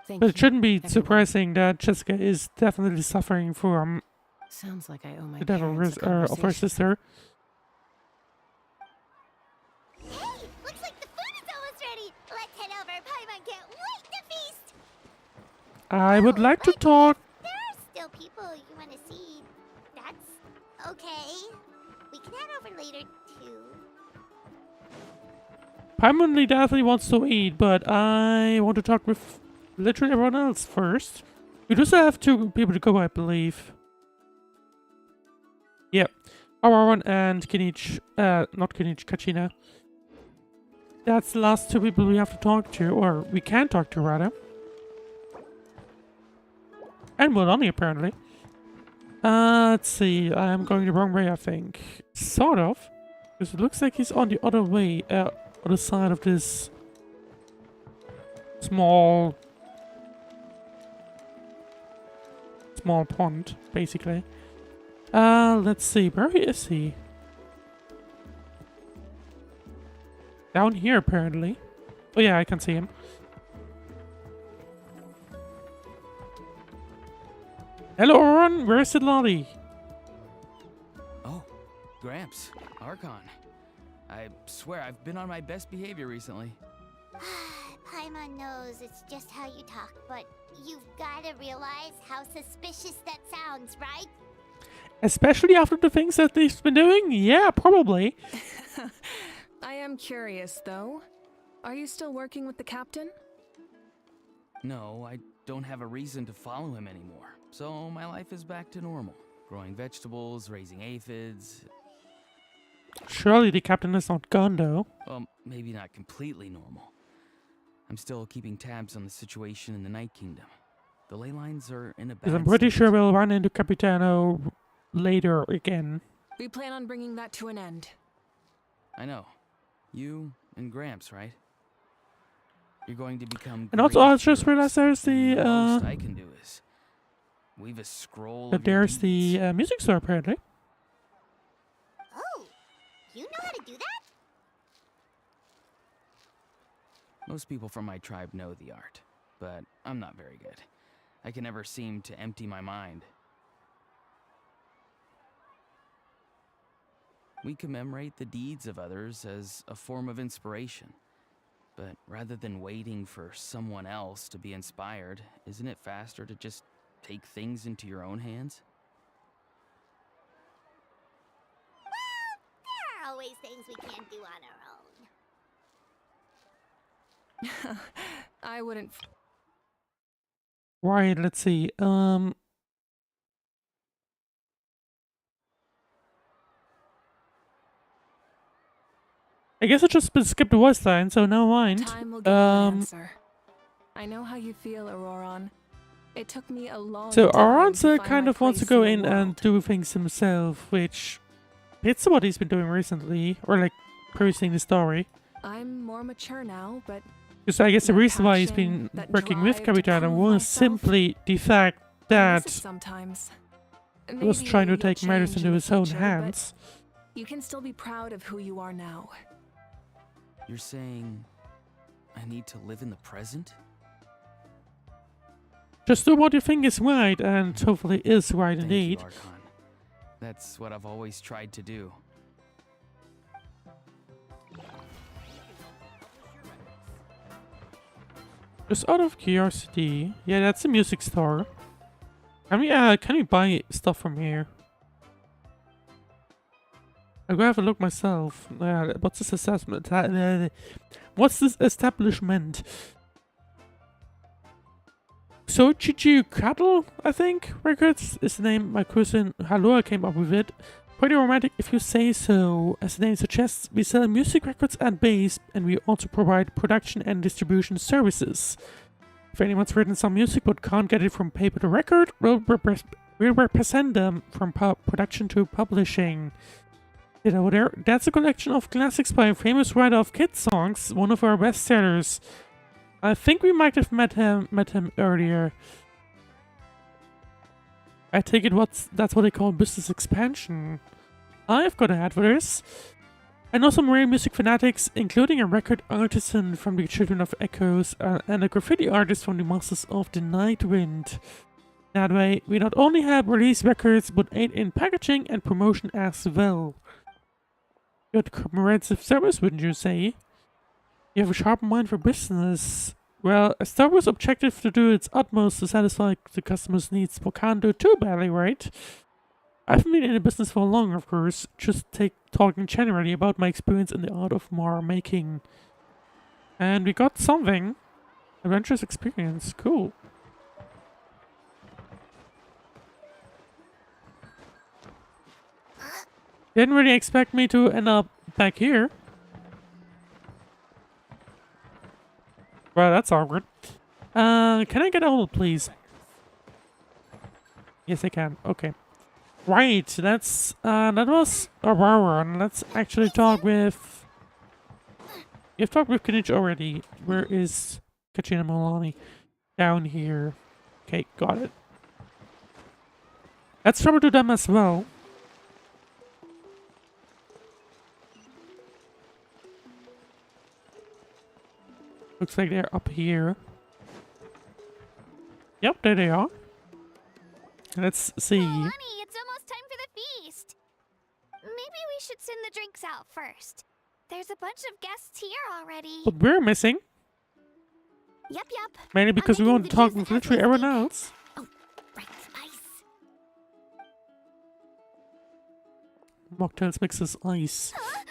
Thank But you, it shouldn't be everyone. surprising that Jessica is definitely suffering from Sounds like I owe my the death parents a of her conversation. sister. Hey, looks like the food is almost ready. Let's head over. Paimon can't wait to feast. I would Oh, like to but talk. if there are still people you want to see, that's okay. We can head over later too. Primarily definitely wants to eat, but I want to talk with literally everyone else first. We just have 2 people to go, I believe. Yep. Auroran and Kinich, not Kinich, Kachina. That's the last 2 people we have to talk to, or we can talk to, rather. And Mulani, apparently. Let's see, I'm going the wrong way, I think. Sort of. Because it looks like he's on the other way, other side of this small pond, basically. Let's see, where is he? Down here, apparently. Oh yeah, I can see him. Hello, Oran, where's the lolly? Oh, Gramps, Archon. I swear I've been on my best behavior recently. Paimon knows it's just how you talk, but you've got to realize how suspicious that sounds, right? Especially after the things that they've been doing? Yeah, probably. I am curious, though. Are you still working with the captain? No, I don't have a reason to follow him anymore. so my life is back to normal. Growing vegetables, raising aphids. Surely the captain is not gone, though. Well, maybe not completely normal. I'm still keeping tabs on the situation in the Night Kingdom. The ley lines are in a bad Because I'm pretty state. sure we'll run into Capitano later again. We plan on bringing that to an end. I know. You and Gramps, right? You're going to become. And also, great I just heroes, realized there's and the, most I can do is weave a scroll. that of your there's deeds. the music store, apparently. Oh, you know how to do that? Most people from my tribe know the art, but I'm not very good. I can never seem to empty my mind. We commemorate the deeds of others as a form of inspiration. But rather than waiting for someone else to be inspired, isn't it faster to just take things into your own hands? There are always things we can't do on our own. I wouldn't. Right, let's see. I guess I just skipped the voice line, so never mind. Time will give you an answer. I know how you feel, Auroron. It took me a long So time Auron's to find kind my of wants to place go in in the and world. do things himself, which it's what he's been doing recently, or like producing the story. I'm more mature now, but Because I guess the that reason why he's been passion, that working with drive to Capitano prove was myself, simply the fact I miss it that sometimes. he was Maybe trying to you'll take matters change into in the his own future, but hands. You can still be proud of who you are now. You're saying I need to live in the present? Just do what you think is right, and hopefully is right Thank indeed. you, Archon. That's what I've always tried to do. Just out of curiosity, yeah, that's a music store. Can we buy stuff from here? I'll go have a look myself. What's this assessment? What's this establishment? So Chichu Cattle, I think, records is the name. My cousin Halua came up with it. Pretty romantic if you say so. As the name suggests, we sell music records and bass, and we also provide production and distribution services. If anyone's written some music but can't get it from paper to record, we'll represent them from production to publishing. You know, that's a collection of classics by a famous writer of kids songs, one of our best sellers. I think we might have met him earlier. I take it that's what they call business expansion. I've got an ad for this. I know some rare music fanatics, including a record artisan from the Children of Echoes and a graffiti artist from the Masters of the Night Wind. That way, we not only have release records, but aid in packaging and promotion as well. Good comprehensive service, wouldn't you say? You have a sharp mind for business. Well, a store was objective to do its utmost to satisfy the customer's needs, but can't do too badly, right? I haven't been in the business for long, of course, just talking generally about my experience in the art of mar making. And we got something. Adventurous experience, cool. Didn't really expect me to end up back here. Well, that's awkward. Can I get a hold, please? Yes, I can. Okay. Right, that's, that was Aurora, and let's actually talk with... You've talked with Kenichi already. Where is Kachina Milani? Down here. Okay, got it. Let's travel to them as well. Looks like they're up here. Yep, there they are. Let's see. Oh, honey, it's almost time for the feast. Maybe we should send the drinks out first. There's a bunch of guests here already. But we're missing. Yep. Mainly because we making won't the talk juice with as literally we everyone speak. else. Oh, right, ice. Mocktails mixes ice. Huh?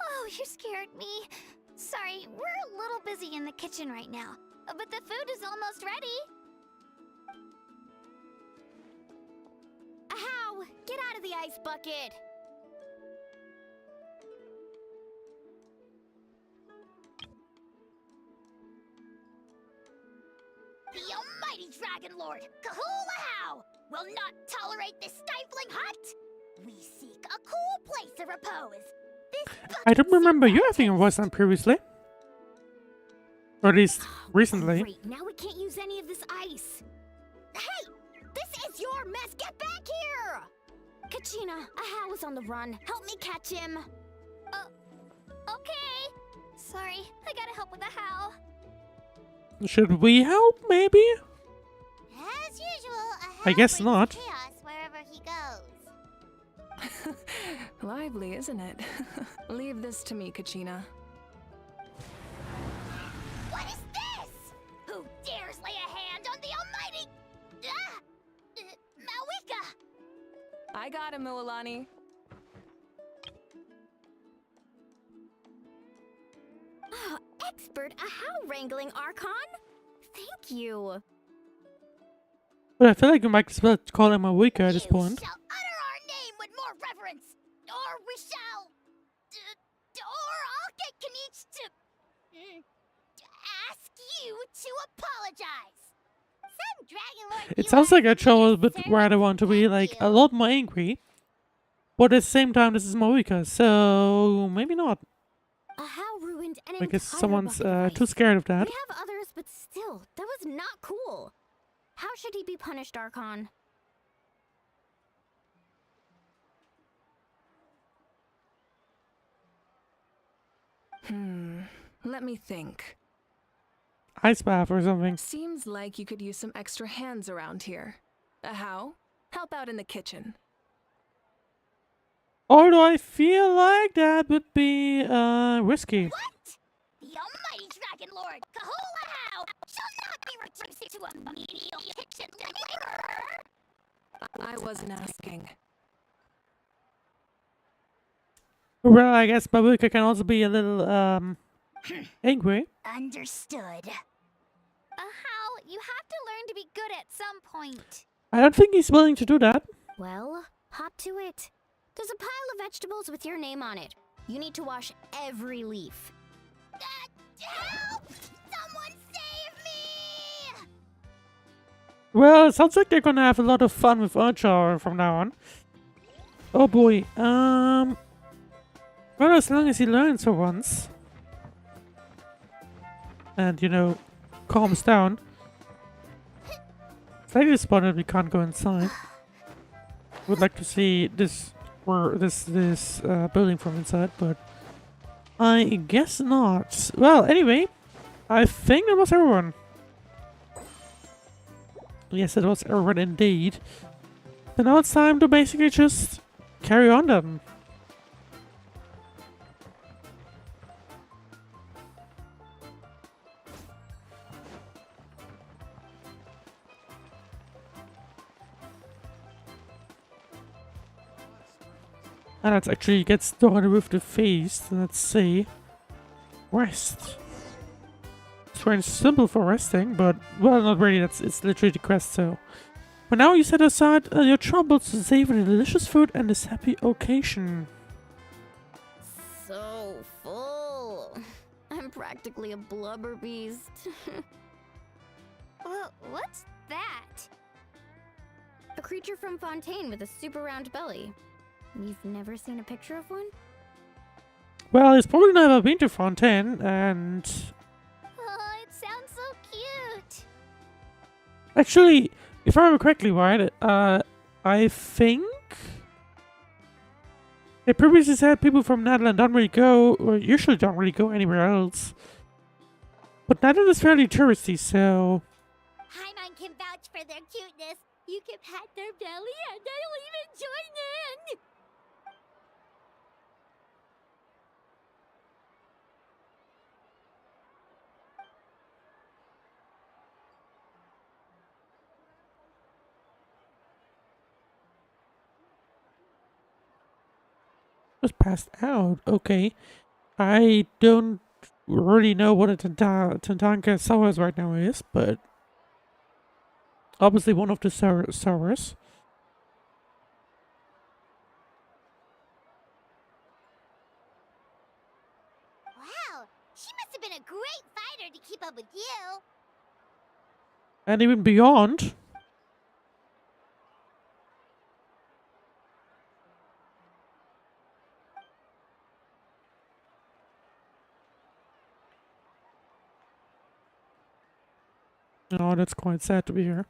Oh, you scared me. Sorry, we're a little busy in the kitchen right now. But the food is almost ready. Ahow! Get out of the ice bucket! The almighty Dragon Lord, Kahulahau, will not tolerate this stifling hut. We seek a cool place of repose. This I don't bucket remember you seems having a voice on previously. Or at least recently. Great, now we can't use any of this ice. Hey! This is your mess! Get back here! Kachina, Ahow is on the run. Help me catch him. okay. Sorry, I gotta help with the how. Should we help, maybe? As usual, I guess not. Chaos wherever he goes. Lively, isn't it? Leave this to me, Kachina. What is this? Who dares lay a hand on the almighty Mavuika? I got him, Mualani. Oh, expert Ahow wrangling, Archon? Thank you. But I feel like we might as well call him a Mavuika at this point. You shall utter our name with more reverence, or we shall, or I'll get Kanich to ask you to apologize. Some Dragon Lord. It sounds like a troll would rather want to be like a lot more angry. But at the same time, this is Mavuika, so maybe not. Ahow ruined an I guess entire someone's bucket of too ice. scared of that. We have others, but still, that was not cool. How should he be punished, Archon? Let me think. Ice bath or something. Seems like you could use some extra hands around here. How? Help out in the kitchen. Although I feel like that would be risky. What? The almighty Dragon Lord, Kahulahau, shall not be reduced to a menial kitchen laborer. I wasn't asking. Well, I guess Mavuika can also be a little angry. Understood. How? You have to learn to be good at some point. I don't think he's willing to do that. Well, hop to it. There's a pile of vegetables with your name on it. You need to wash every leaf. Help! Someone save me! Well, it sounds like they're gonna have a lot of fun with Urchar from now on. Oh boy. Well, as long as he learns for once. And, you know, calms down. Slightly disappointed we can't go inside. Would like to see this building from inside, but I guess not. Well, anyway, I think that was everyone. Yes, it was everyone indeed. And now it's time to basically just carry on then. And let's actually get started with the feast. Let's see. Rest. It's very simple for resting, but, well, not really. It's literally the quest, so. But now you set aside your troubles to savor the delicious food and this happy occasion. So full. I'm practically a blubber beast. What's that? A creature from Fontaine with a super round belly. You've never seen a picture of one? Well, he's probably never been to Fontaine, and... Oh, it sounds so cute. Actually, if I remember correctly, right, I think... They previously said people from Natlan don't really go, or usually don't really go anywhere else. But Natlan is fairly touristy, so... Hyman can vouch for their cuteness. You can pat their belly and they'll even join in. Was passed out. Okay. I don't really know what a Tatanka Saurus right now is, but obviously one of the Saurus. She must have been a great fighter to keep up with you. And even beyond. Oh, that's quite sad to be here.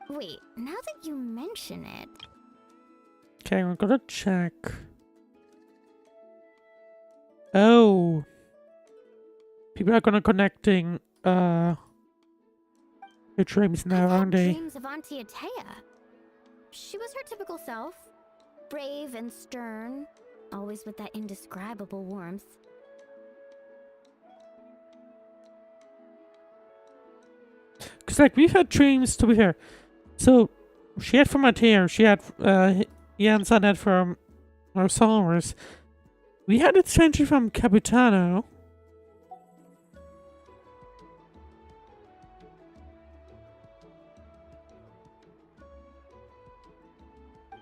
Wait, now that you mention it, Okay, we're gonna check. Oh. People are gonna connecting your dreams now, I've had aren't they? dreams of Auntie Atea. She was her typical self, brave and stern, always with that indescribable warmth. Cause like we've had dreams, to be fair. So she had from Atea, she had Jansen had from Osiris. We had it strangely from Capitano.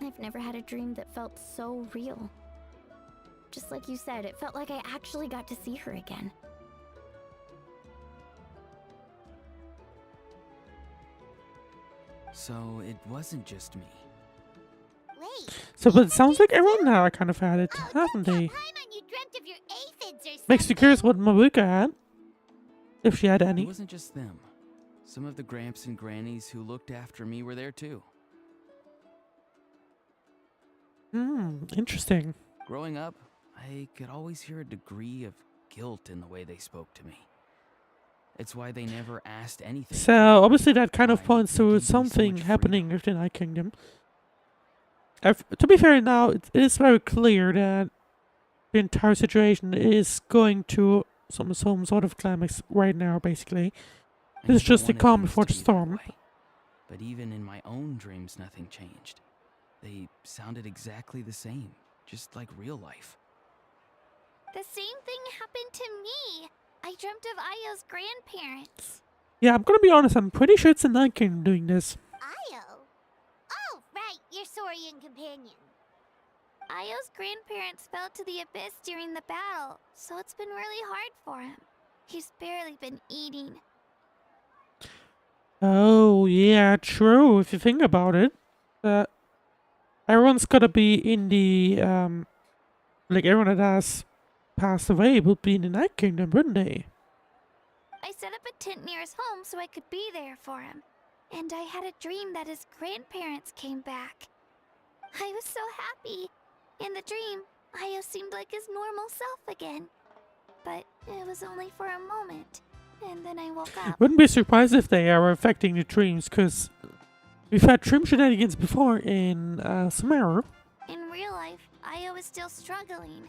I've never had a dream that felt so real. Just like you said, it felt like I actually got to see her again. So it wasn't just me. Wait. So, but it sounds like everyone now kind of had it, Oh, haven't they? Paimon, you dreamt of your aphids or something. Makes me curious what Mavuika had. If she had It any. wasn't just them. Some of the gramps and grannies who looked after me were there too. Interesting. Growing up, I could always hear a degree of guilt in the way they spoke to me. It's why they never asked anything. So, obviously that kind of Why points they gave to me so something much happening within Night Kingdom. To be fair now, it is very clear that the entire situation is going to some sort of climax right now, basically. I This is never just the wanted calm things before to the be that storm. way. But even in my own dreams, nothing changed. They sounded exactly the same, just like real life. The same thing happened to me. I dreamt of Ayo's grandparents. Yeah, I'm gonna be honest, I'm pretty sure it's the Night Kingdom doing this. Ayo? Oh, right, your Saurian companion. Ayo's grandparents fell to the abyss during the battle, so it's been really hard for him. He's barely been eating. Oh, yeah, true, if you think about it. Everyone's gotta be in the, like everyone that has passed away would be in the Night Kingdom, wouldn't they? I set up a tent near his home so I could be there for him. And I had a dream that his grandparents came back. I was so happy. In the dream, Ayo seemed like his normal self again. But it was only for a moment. And then I woke up. Wouldn't be surprised if they are affecting the dreams, because we've had dream shenanigans before in Sumeru. In real life, Ayo is still struggling.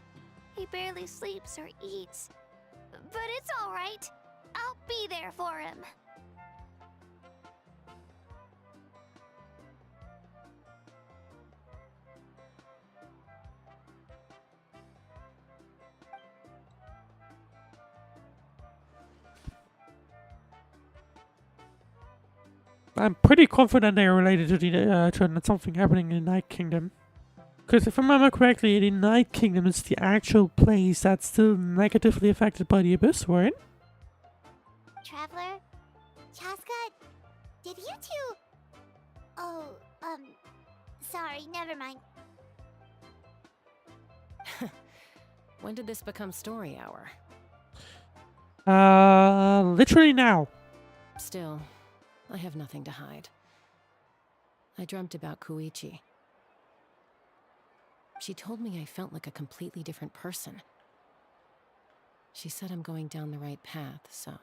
He barely sleeps or eats. But it's alright. I'll be there for him. I'm pretty confident they are related to the to something happening in the Night Kingdom. Because if I remember correctly, the Night Kingdom is the actual place that's still negatively affected by the Abyss, right? Traveler? Chaska? Did you two... Oh, sorry, never mind. When did this become story hour? Literally now. Still, I have nothing to hide. I dreamt about Koichi. She told me I felt like a completely different person. She said I'm going down the right path, so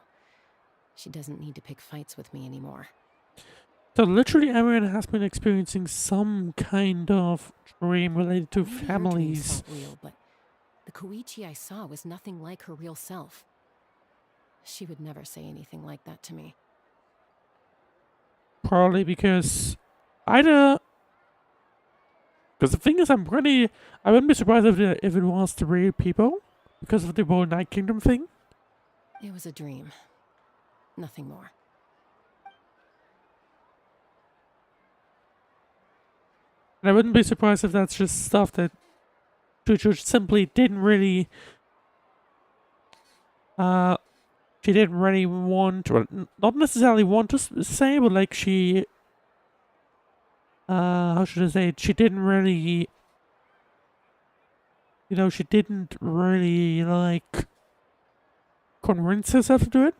she doesn't need to pick fights with me anymore. So literally everyone has been experiencing some kind of dream related to Maybe her dreams families. felt real, but The Koichi I saw was nothing like her real self. She would never say anything like that to me. Probably because either. Because the thing is, I wouldn't be surprised if it was the real people because of the whole Night Kingdom thing. It was a dream. Nothing more. And I wouldn't be surprised if that's just stuff that Chuchu simply didn't really, she didn't really want, or not necessarily want to say, but like she, how should I say it? She didn't really, she didn't really like convince herself to do it.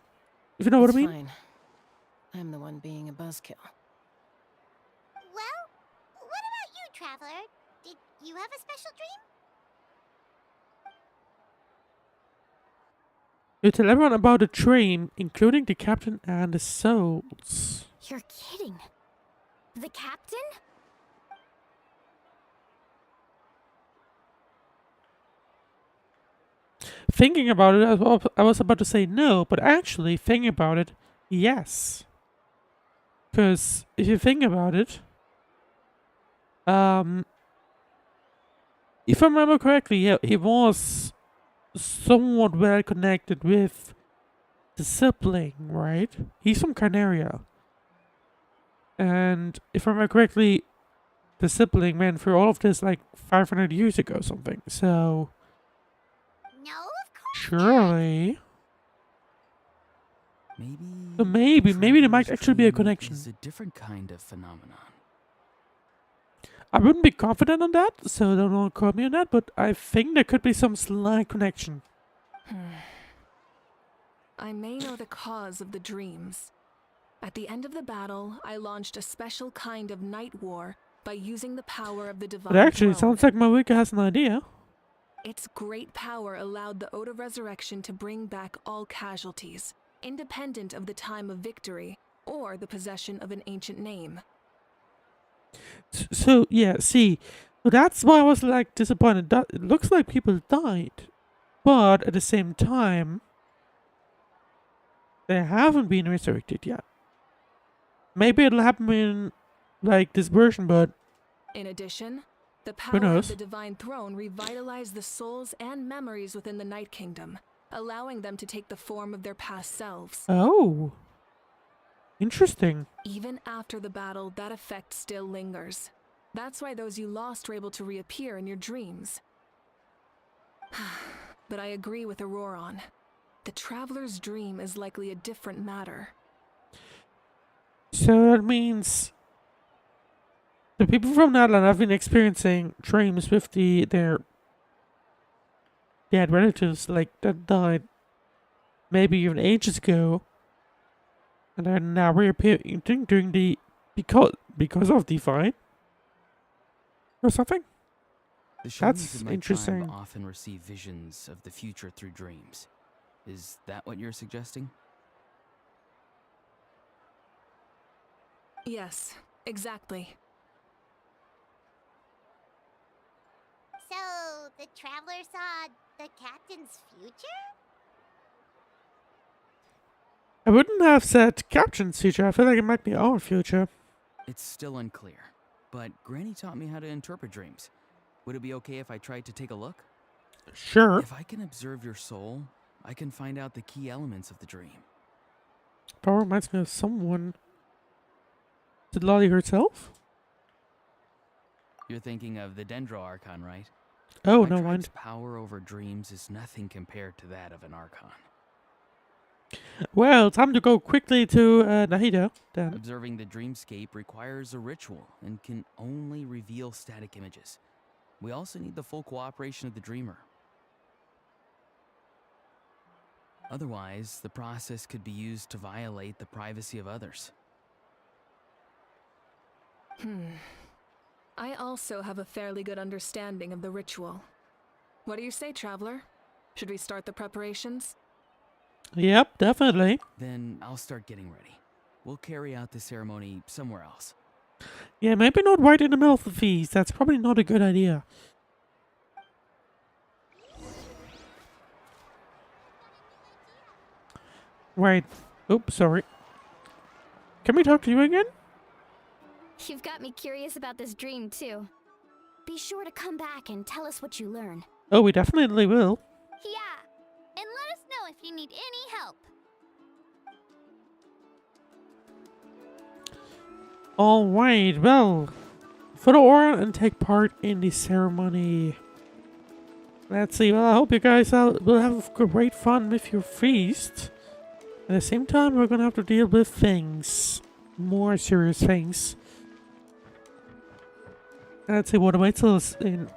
If you know what I mean. Fine. I'm the one being a buzzkill. Well, what about you, Traveler? Did you have a special dream? You tell everyone about the dream, including the captain and the souls. You're kidding. The captain? Thinking about it, I was about to say no, but actually, thinking about it, yes. Because if you think about it, if I remember correctly, yeah, he was somewhat well connected with the sibling, right? He's from Carnaria. And if I remember correctly, the sibling went through all of this like 500 years ago or something. So, No, of course surely. Maybe Maybe there might Traveller's actually be a dream connection. is a different kind of phenomenon. I wouldn't be confident on that, so don't quote me on that, but I think there could be some slight connection. I may know the cause of the dreams. At the end of the battle, I launched a special kind of night war by using the power of the divine But actually, it throne. sounds like Mavuika has an idea. Its great power allowed the Ode of Resurrection to bring back all casualties, independent of the time of victory or the possession of an ancient name. So yeah, see, so that's why I was like disappointed. That it looks like people died, but at the same time, they haven't been resurrected yet. Maybe it'll happen in like this version, but In addition, the Who power of knows? the divine throne revitalized the souls and memories within the Night Kingdom, allowing them to take the form of their past selves. oh, interesting. Even after the battle, that effect still lingers. That's why those you lost were able to reappear in your dreams. But I agree with Auroron. The Traveler's dream is likely a different matter. So that means the people from Natlan have been experiencing dreams with their dead relatives, like that died maybe even ages ago, and are now reappearing during the because of the fight or something. The Shinies That's in my interesting. tribe often receive visions of the future through dreams. Is that what you're suggesting? Yes, exactly. So, the Traveler saw the captain's future? I wouldn't have said Captain's future. I feel like it might be our future. It's still unclear, but Granny taught me how to interpret dreams. Would it be okay if I tried to take a look? Sure. If I can observe your soul, I can find out the key elements of the dream. Power reminds me of someone. Did Lolly herself? You're thinking of the Dendro Archon, right? Oh, My no, tribe's mind. power over dreams is nothing compared to that of an Archon. Well, time to go quickly to Nahida, then. Observing the dreamscape requires a ritual and can only reveal static images. We also need the full cooperation of the dreamer. Otherwise, the process could be used to violate the privacy of others. I also have a fairly good understanding of the ritual. What do you say, Traveler? Should we start the preparations? Yep, definitely. Then I'll start getting ready. We'll carry out the ceremony somewhere else. Yeah, maybe not right in the middle of the feast. That's probably not a good idea. Right. Oops, sorry. Can we talk to you again? You've got me curious about this dream, too. Be sure to come back and tell us what you learn. Oh, we definitely will. Yeah. And let us know if you need any help. Alright, well. Follow Aura and take part in the ceremony. Let's see, well, I hope you guys will have great fun with your feast. At the same time, we're gonna have to deal with things. More serious things. Let's see what awaits us in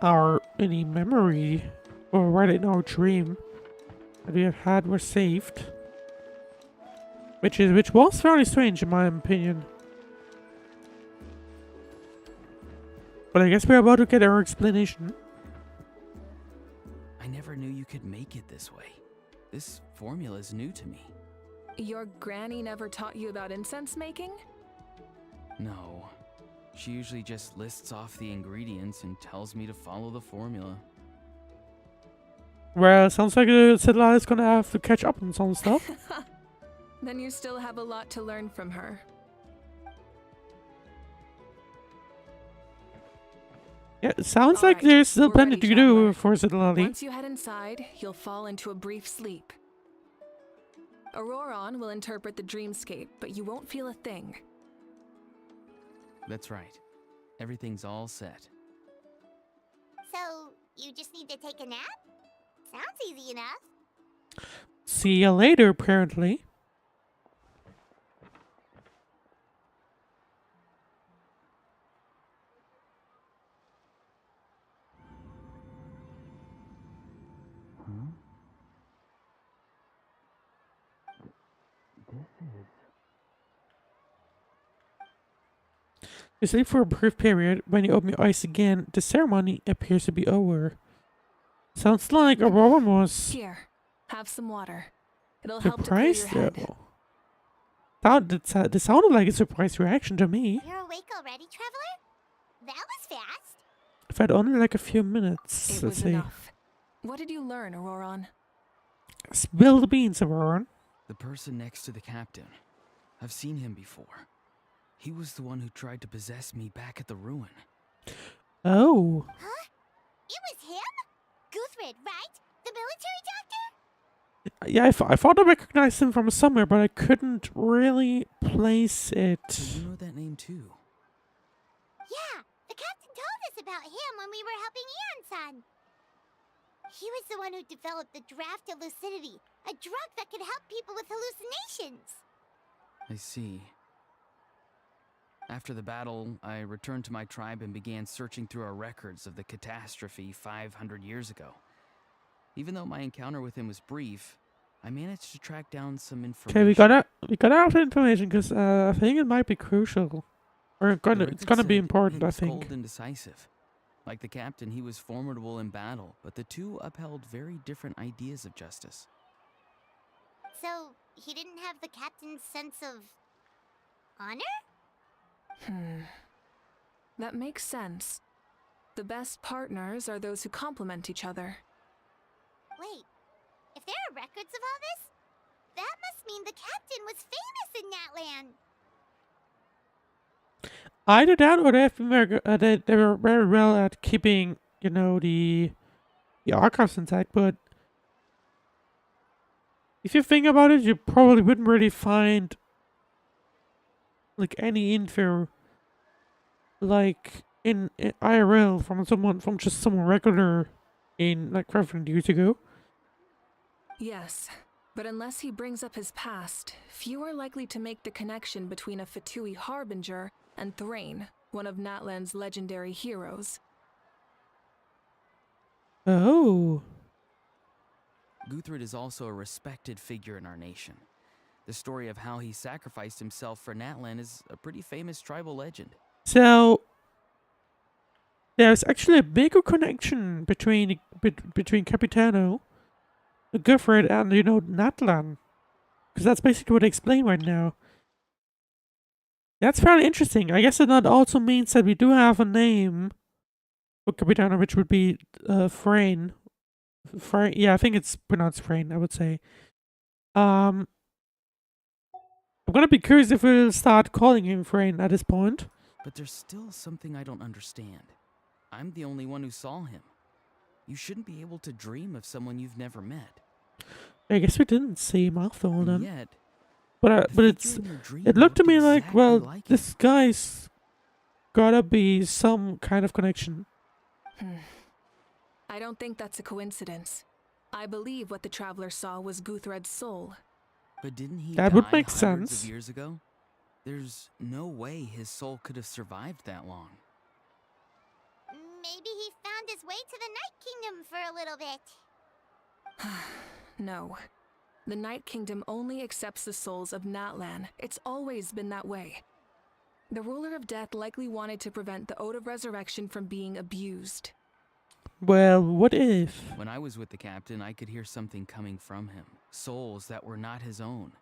any memory, or right in our dream that we have had received. Which was fairly strange in my opinion. But I guess we're about to get our explanation. I never knew you could make it this way. This formula is new to me. Your granny never taught you about incense making? No. She usually just lists off the ingredients and tells me to follow the formula. Well, sounds like Sidla is gonna have to catch up on some stuff. Then you still have a lot to learn from her. Yeah, it sounds like Alright, there's still we're plenty ready, to do Traveler. for Sidlali. Once you head inside, you'll fall into a brief sleep. Auroron will interpret the dreamscape, but you won't feel a thing. That's right. Everything's all set. So, you just need to take a nap? Sounds easy enough. See you later, apparently. You sleep for a brief period. When you open your eyes again, the ceremony appears to be over. Sounds like Aurora was Here, have some water. It'll help to clear your surprised head. though. This sounded like a surprise reaction to me. You're awake already, Traveler? That was fast. I've had only like a few minutes. It Let's was see. enough. What did you learn, Auroron? Spill the beans, Aurora. The person next to the captain. I've seen him before. He was the one who tried to possess me back at the ruin. Oh. Huh? It was him? Guthrid, right? The military doctor? Yeah, I thought I recognized him from somewhere, but I couldn't really place it. You know that name too? Yeah, the captain told us about him when we were helping Eon-san. He was the one who developed the draft of lucidity, a drug that could help people with hallucinations. I see. After the battle, I returned to my tribe and began searching through our records of the catastrophe 500 years ago. Even though my encounter with him was brief, I managed to track down some information. Okay, we got out of information because I think it might be crucial, or The it's gonna record be said important. he I was think. cold and decisive. Like the captain, he was formidable in battle, but the two upheld very different ideas of justice. So, he didn't have the captain's sense of honor? That makes sense. The best partners are those who complement each other. Wait, if there are records of all this, that must mean the captain was famous in Natlan. Either that, or they were very well at keeping, the archives intact. But if you think about it, you probably wouldn't really find like any info, like in IRL from just someone regular in like 500 years ago. Yes, but unless he brings up his past, few are likely to make the connection between a Fatui harbinger and Thrain, one of Natlan's legendary heroes. Oh. Guthrid is also a respected figure in our nation. The story of how he sacrificed himself for Natlan is a pretty famous tribal legend. So there's actually a bigger connection between Capitano, Guthrid, and Natlan, because that's basically what I explained right now. That's fairly interesting. I guess that also means that we do have a name for Capitano, which would be Frayne. Yeah, I think it's pronounced Frayne, I would say. I'm gonna be curious if we'll start calling him Frayne at this point. But there's still something I don't understand. I'm the only one who saw him. You shouldn't be able to dream of someone you've never met. I guess we didn't see him after all And then. yet, But the it's figure in your dream it looked to looked me like, exactly well, like him. this guy's gotta be some kind of connection. I don't think that's a coincidence. I believe what the Traveler saw was Guthred's soul. But didn't he That would die make hundreds sense. of years ago? There's no way his soul could have survived that long. Maybe he found his way to the Night Kingdom for a little bit. No. The Night Kingdom only accepts the souls of Natlan. It's always been that way. The Ruler of Death likely wanted to prevent the Ode of Resurrection from being abused. Well, what if? When I was with the captain, I could hear something coming from him. Souls that were not his own.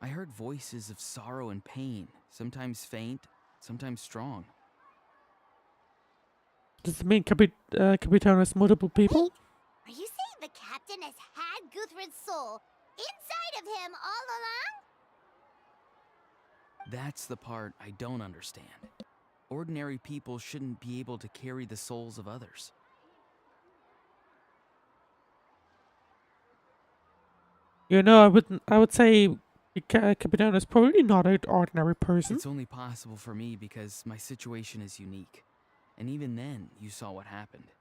I heard voices of sorrow and pain, sometimes faint, sometimes strong. Does it mean Capitan has multiple people? Wait, are you saying the captain has had Guthred's soul inside of him all along? That's the part I don't understand. Ordinary people shouldn't be able to carry the souls of others. You know, I would say Capitan is probably not an ordinary person. It's only possible for me because my situation is unique. And even then, you saw what happened.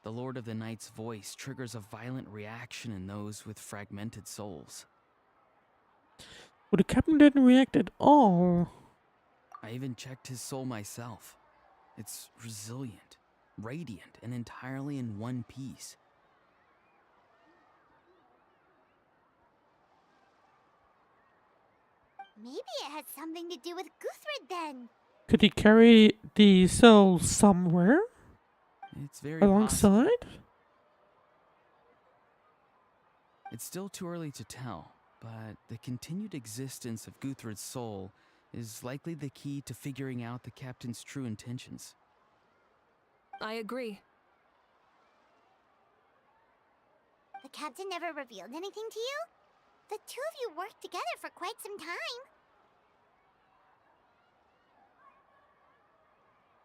The Lord of the Night's voice triggers a violent reaction in those with fragmented souls. Well, the captain didn't react at all. I even checked his soul myself. It's resilient, radiant, and entirely in one piece. Maybe it has something to do with Guthred then. Could he carry the soul somewhere It's very possible. alongside? It's still too early to tell, but the continued existence of Guthred's soul is likely the key to figuring out the captain's true intentions. I agree. The captain never revealed anything to you? The two of you worked together for quite some time.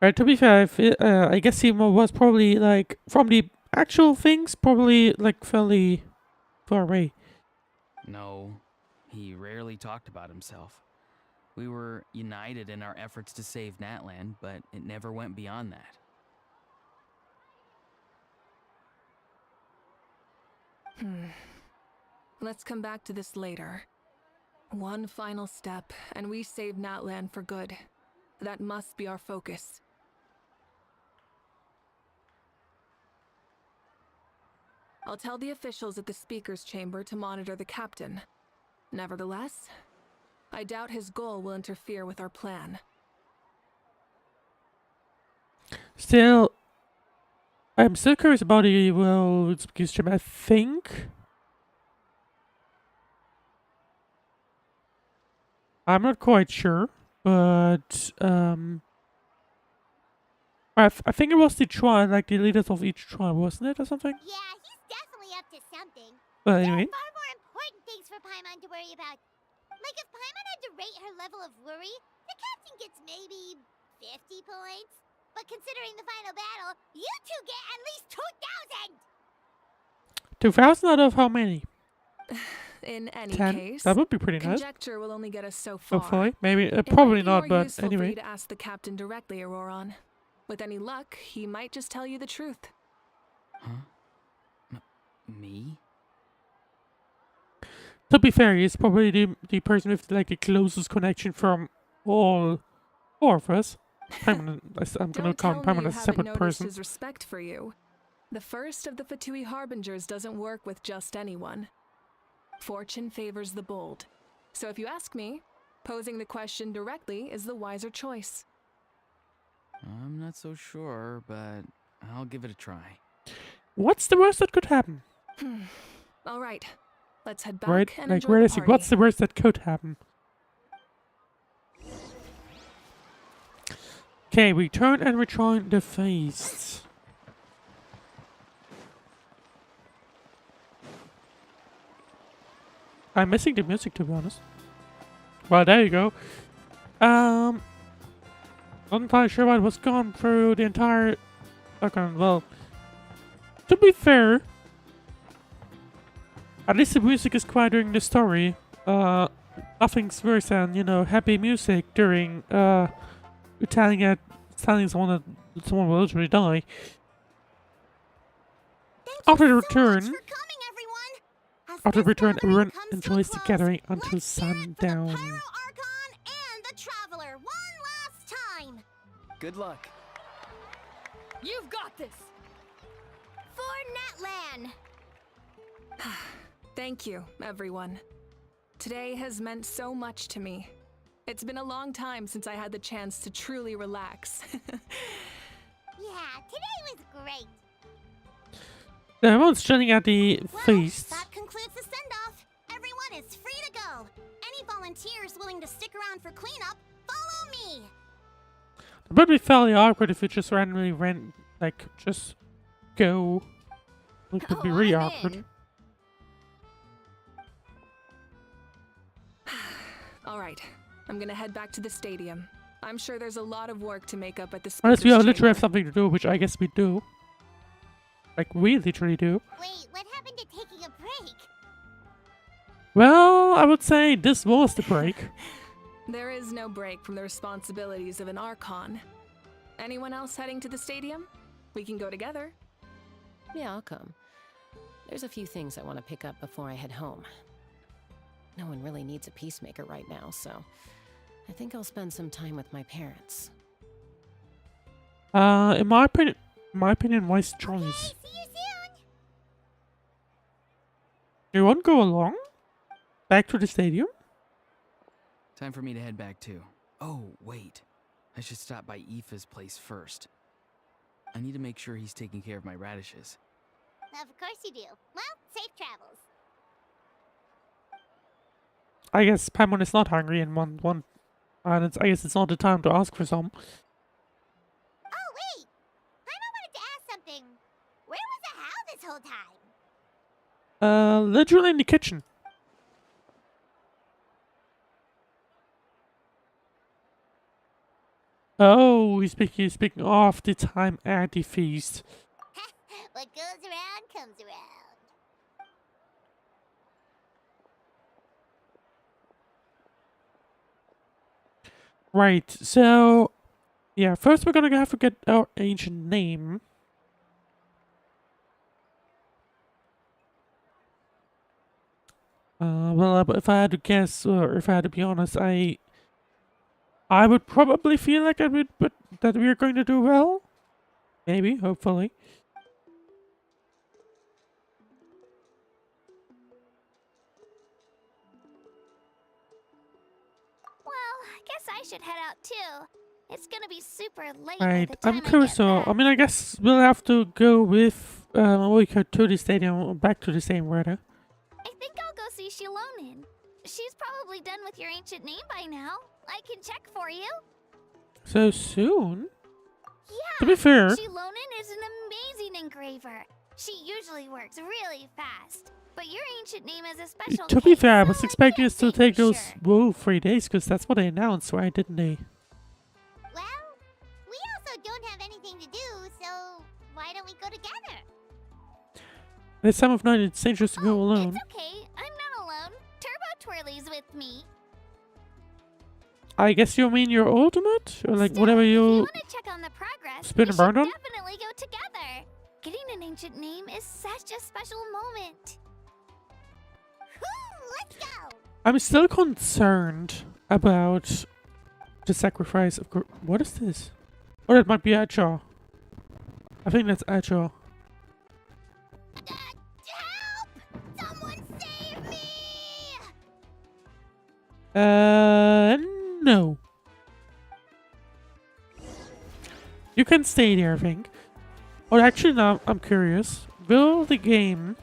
Right, to be fair, I guess he was probably, like, from the actual things, probably, like, fairly far away. No, he rarely talked about himself. We were united in our efforts to save Natlan, but it never went beyond that. Let's come back to this later. One final step, and we save Natlan for good. That must be our focus. I'll tell the officials at the speaker's chamber to monitor the captain. Nevertheless, I doubt his goal will interfere with our plan. Still, I'm still curious about the, well, it's because Jim, I think. I'm not quite sure, but, I think it was the tribe, like the leaders of each tribe, wasn't it, or something? Yeah, he's definitely up to something. Well, There anyway. are far more important things for Paimon to worry about. Like if Paimon had to rate her level of worry, the captain gets maybe 50 points. But considering the final battle, you two get at least 2,000! 2,000 out of how many? In any 10? case, That would be pretty nice. conjecture will only get us so far. Hopefully. Maybe, It probably might be not, more but useful for anyway. you to ask the captain directly, Auroron. With any luck, he might just tell you the truth. Huh? Me? To be fair, he's probably the person with, like, the closest connection from all four of us. I'm gonna count Paimon as a separate person. His respect for you. The first of the Fatui Harbingers doesn't work with just anyone. Fortune favors the bold. So if you ask me, posing the question directly is the wiser choice. I'm not so sure, but I'll give it a try. What's the worst that could happen? All right, let's head back Right? and Like, enjoy the realistic, party. what's the worst that could happen? Okay, return and rejoin the feast. I'm missing the music, to be honest. Well, there you go. Not entirely sure what was gone through the entire... Okay, well... To be fair... At least the music is quiet during the story. Nothing's worse than, you know, happy music during, telling someone that someone will literally die. After the return... After the return, everyone enjoys the gathering until sundown. And the Traveler one last time. Good luck. You've got this! For Natlan. Thank you, everyone. Today has meant so much to me. It's been a long time since I had the chance to truly relax. Yeah, today was great. Everyone's chatting at the feast. That concludes the send-off. Everyone is free to go. Any volunteers willing to stick around for cleanup, follow me. It would be fairly awkward if you just randomly just go. It would be really I'm awkward. in. All right, I'm gonna head back to the stadium. I'm sure there's a lot of work to make up at the Unless we speaker's literally have chamber. something to do, which I guess we do. Like, we literally do. Wait, what happened to taking a break? Well, I would say this was the break. There is no break from the responsibilities of an Archon. Anyone else heading to the stadium? We can go together. Yeah, I'll come. There's a few things I want to pick up before I head home. No one really needs a peacemaker right now, so I think I'll spend some time with my parents. In my opinion, wise choice. Okay, see you soon. You won't go along? Back to the stadium? Time for me to head back too. Oh, wait. I should stop by Aoife's place first. I need to make sure he's taking care of my radishes. Of course you do. Well, safe travels. I guess Paimon is not hungry and and I guess it's not the time to ask for some. Oh, wait! I wanted to ask something. Where was the How this whole time? Literally in the kitchen. Oh, he's speaking of the time at the feast. What goes around comes around. Right, so... Yeah, first we're gonna have to get our ancient name. Well, if I had to guess, or if I had to be honest, I would probably feel like that we are going to do well. Maybe, hopefully. Well, I guess I should head out too. It's gonna be super late by Right, the time I'm I curious get though. back. I mean, I guess we'll have to go with Mavuika to the stadium, or back to the stadium rather. I think I'll go see Shilonin. She's probably done with your ancient name by now. I can check for you. So soon? Yeah. To be fair, Shilonin is an amazing engraver. She usually works really fast. But your ancient name is a special to be case, fair, I so was expecting can't us to say take for those sure. 3 days, because that's what they announced, right? Didn't they? Well, we also don't have anything to do, so why don't we go together? This time of night, it's dangerous to go alone. It's okay. I'm not alone. Turbo Twirly's with me. I guess you mean your ultimate? Or like Still, whatever if you you... want to check on the progress, spin we around should on? definitely go together. Getting an ancient name is such a special moment. Woo, let's go. I'm still concerned about the sacrifice of... What is this? Oh, that might be Acha. I think that's Acha. Help! Someone save me! No. You can stay there, I think. Oh, actually, no, I'm curious. Will the game...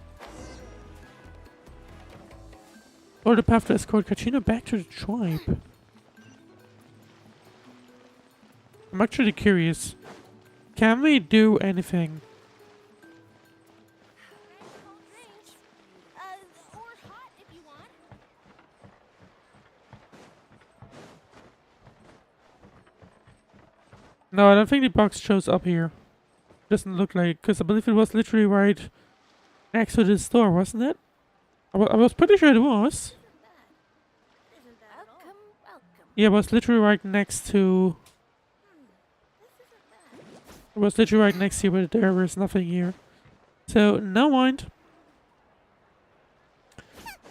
or the path to escort Kachina back to the tribe? I'm actually curious. Can we do anything? No, I don't think the box shows up here. Doesn't look like, because I believe it was literally right next to the store, wasn't it? I was pretty sure it was. Yeah, it was literally right next to... It was literally right next to you, but there was nothing here. So, no mind.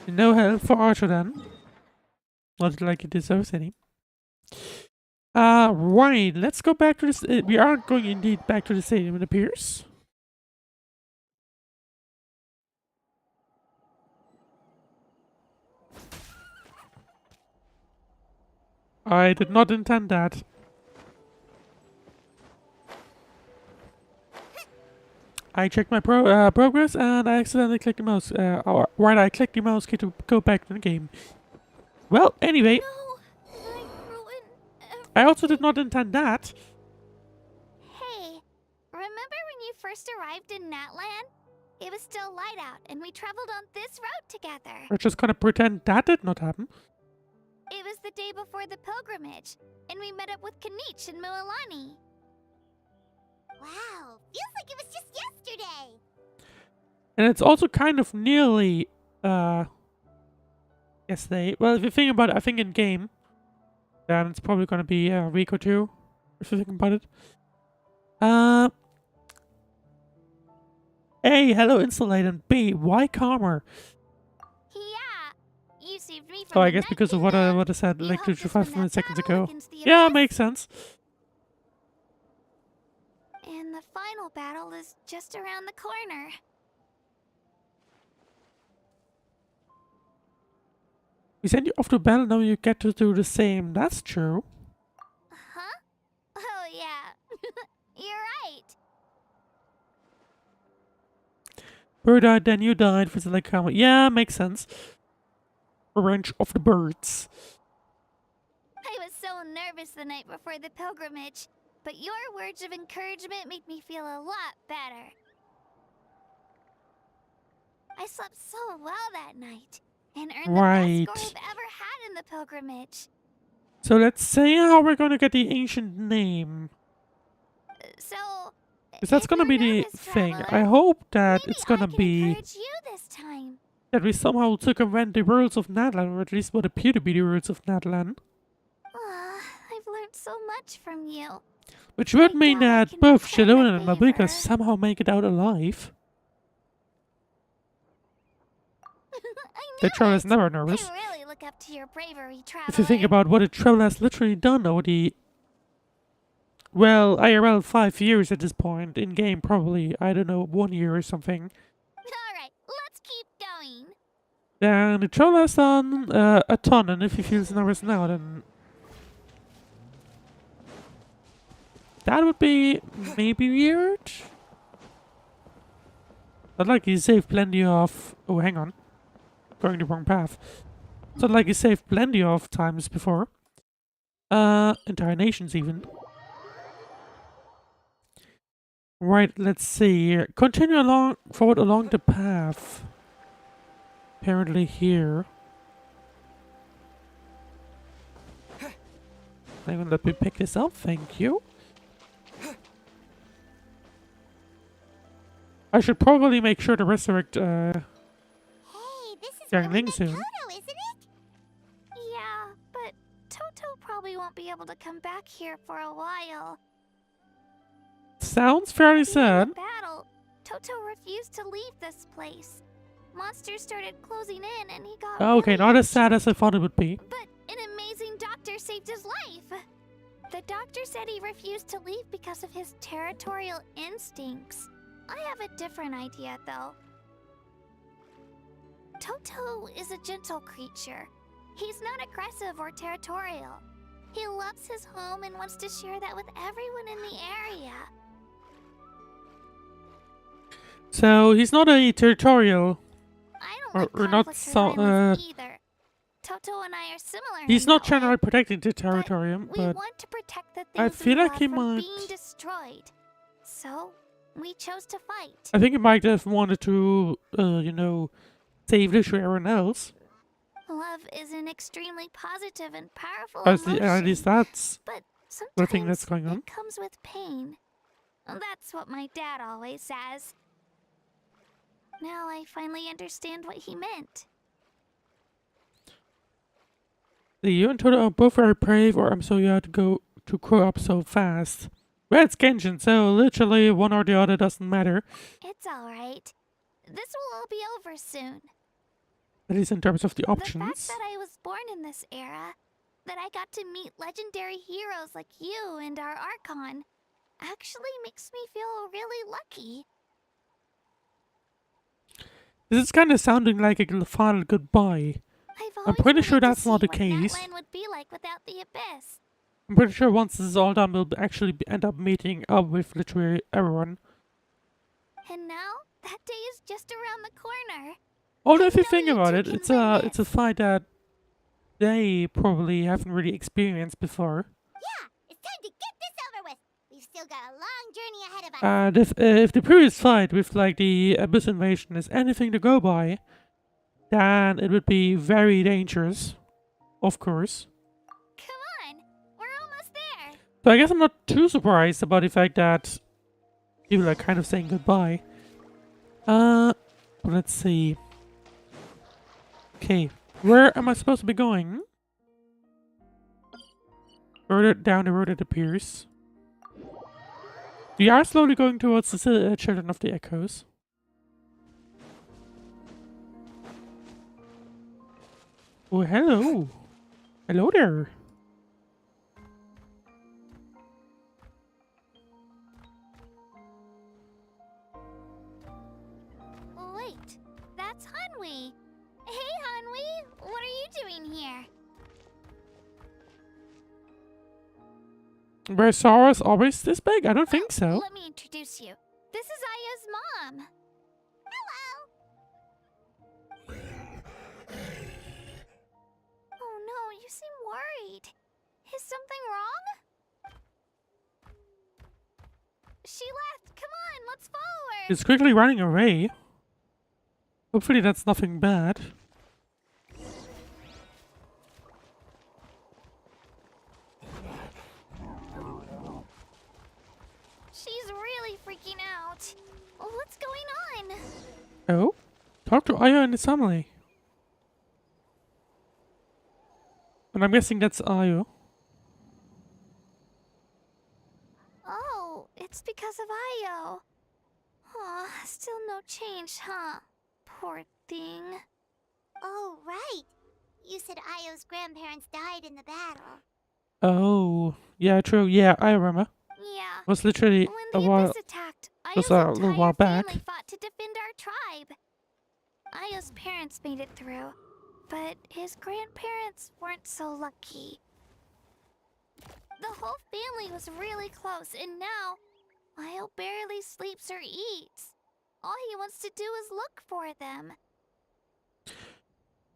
No help for Archer then. Not like it deserves any. Right, let's go back to this. We are going indeed back to the stadium, it appears. I did not intend that. I checked my progress and I accidentally clicked the mouse. Or right, I clicked the mouse key to go back to the game. Well, anyway. No, I ruined I also did not intend that. Hey, remember when you first arrived in Natlan? It was still light out, and we traveled on this road together. We're just gonna pretend that did not happen. It was the day before the pilgrimage, and we met up with Kanich and Mililani. Wow, feels like it was just yesterday. And it's also kind of nearly, yesterday. Well, if you think about it, I think in game, then it's probably gonna be a week or two, if you think about it. A, hello Installate, and B, why Karma? Yeah, you saved me from So I the guess because of what I said You like helped us 5 win that seconds battle ago. against the Yeah, Abyss. makes sense. And the final battle is just around the corner. We send you off to battle, now you get to do the same. That's true. Huh? Oh yeah, you're right. Bird died, then you died. For like Karma. Yeah, makes sense. Revenge of the birds. I was so nervous the night before the pilgrimage, but your words of encouragement made me feel a lot better. I slept so well that night, and earned Right. the best score I've ever had in the pilgrimage. So let's say how we're gonna get the ancient name. So, Because that's if gonna you're be the nervous, thing. Traveler, I hope that maybe it's gonna I can be encourage you this time. that we somehow circumvent the rules of Natlan, or at least what appear to be the rules of Natlan. I've learned so much from you. Which would I mean doubt I that can both return the Shalona and Mavuika favor. somehow make it out alive. I The knew Traveler's it. never nervous. I really look up to your bravery, Traveler. If you think about what the Traveler has literally done over the... Well, IRL 5 years at this point. In game, probably, I don't know, 1 year or something. Alright, let's keep going. Then the Traveler has done a ton, and if he feels nervous now, then... That would be maybe weird. Not like he saved plenty of... Oh, hang on. Going the wrong path. It's not like he saved plenty of times before. Entire nations even. Right, let's see. Continue forward along the path. Apparently here. Hang on, let me pick this up, thank you. I should probably make sure to resurrect, Hey, this is Young really Ling nice soon. Toto, isn't it? Yeah, but Toto probably won't be able to come back here for a while. Sounds fairly At the end sad. of the battle, Toto refused to leave this place. Monsters started closing in and he got Okay, really not as sad anxious. as I thought it would be. But an amazing doctor saved his life. The doctor said he refused to leave because of his territorial instincts. I have a different idea, though. Toto is a gentle creature. He's not aggressive or territorial. He loves his home and wants to share that with everyone in the area. So he's not a territorial. I don't Or- like or not conflict so- or violence either. Toto and I are similar. He's in not that way. generally protecting the territorium, We but want to protect the things I feel we like love he from might- being destroyed. So we chose to fight. I think he might have wanted to, you know, save this for everyone else. Love is an extremely positive and powerful At emotion. least that's But the thing that's Sometimes going on. it comes with pain. That's what my dad always says. Now I finally understand what he meant. You and Toto are both very brave, or I'm sorry you had to go to grow up so fast. Well, it's Genshin, so literally one or the other doesn't matter. It's alright. This will all be over soon. At least in terms of the The fact options. that I was born in this era, that I got to meet legendary heroes like you and our Archon, actually makes me feel really lucky. This is kind of sounding like a final goodbye. I'm pretty sure that's not the case. Natlan would be like without the abyss. I'm pretty sure once this is all done, we'll actually end up meeting up with literally everyone. And now that day is just around the corner. Although if you know think you about two it, can it's win a this. fight that they probably haven't really experienced before. Yeah, it's time to get this over with. We've still got a long journey ahead of us. And if the previous fight with like the Abyss invasion is anything to go by, then it would be very dangerous, of course. Come on, we're almost there. So I guess I'm not too surprised about the fact that people are kind of saying goodbye. Let's see. Okay, where am I supposed to be going? Further down the road it appears. We are slowly going towards the Children of the Echoes. Oh, hello. Hello there. Wait, that's Hanwi. Hey, Hanwi, what are you doing here? Were Sora's always this big? I don't think so. Let me introduce you. This is Aya's mom. Hello. Oh no, you seem worried. Is something wrong? She left. Come on, let's follow her. He's quickly running away. Hopefully that's nothing bad. She's really freaking out. What's going on? Oh? Talk to Aya and his family. And I'm guessing that's Ayo. Oh, it's because of Ayo. Aw, still no change, huh? Poor thing. Oh, right. You said Ayo's grandparents died in the battle. Oh, yeah, true. Yeah, I remember. Yeah. It was literally When a the while. Abyss attacked, was Ayo's a little entire while back. family fought to defend our tribe. Ayo's parents made it through, but his grandparents weren't so lucky. The whole family was really close, and now Ayo barely sleeps or eats. All he wants to do is look for them.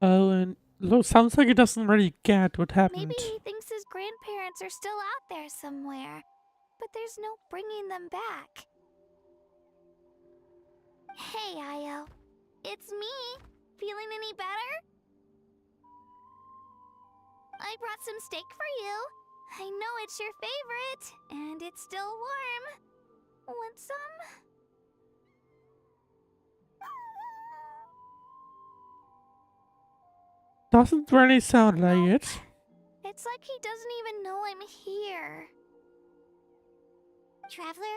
Oh, and sounds like he doesn't really get what happened. Maybe he thinks his grandparents are still out there somewhere, but there's no bringing them back. Hey, Ayo. It's me. Feeling any better? I brought some steak for you. I know it's your favorite, and it's still warm. Want some? Doesn't really sound like Nope. it. It's like he doesn't even know I'm here. Traveler,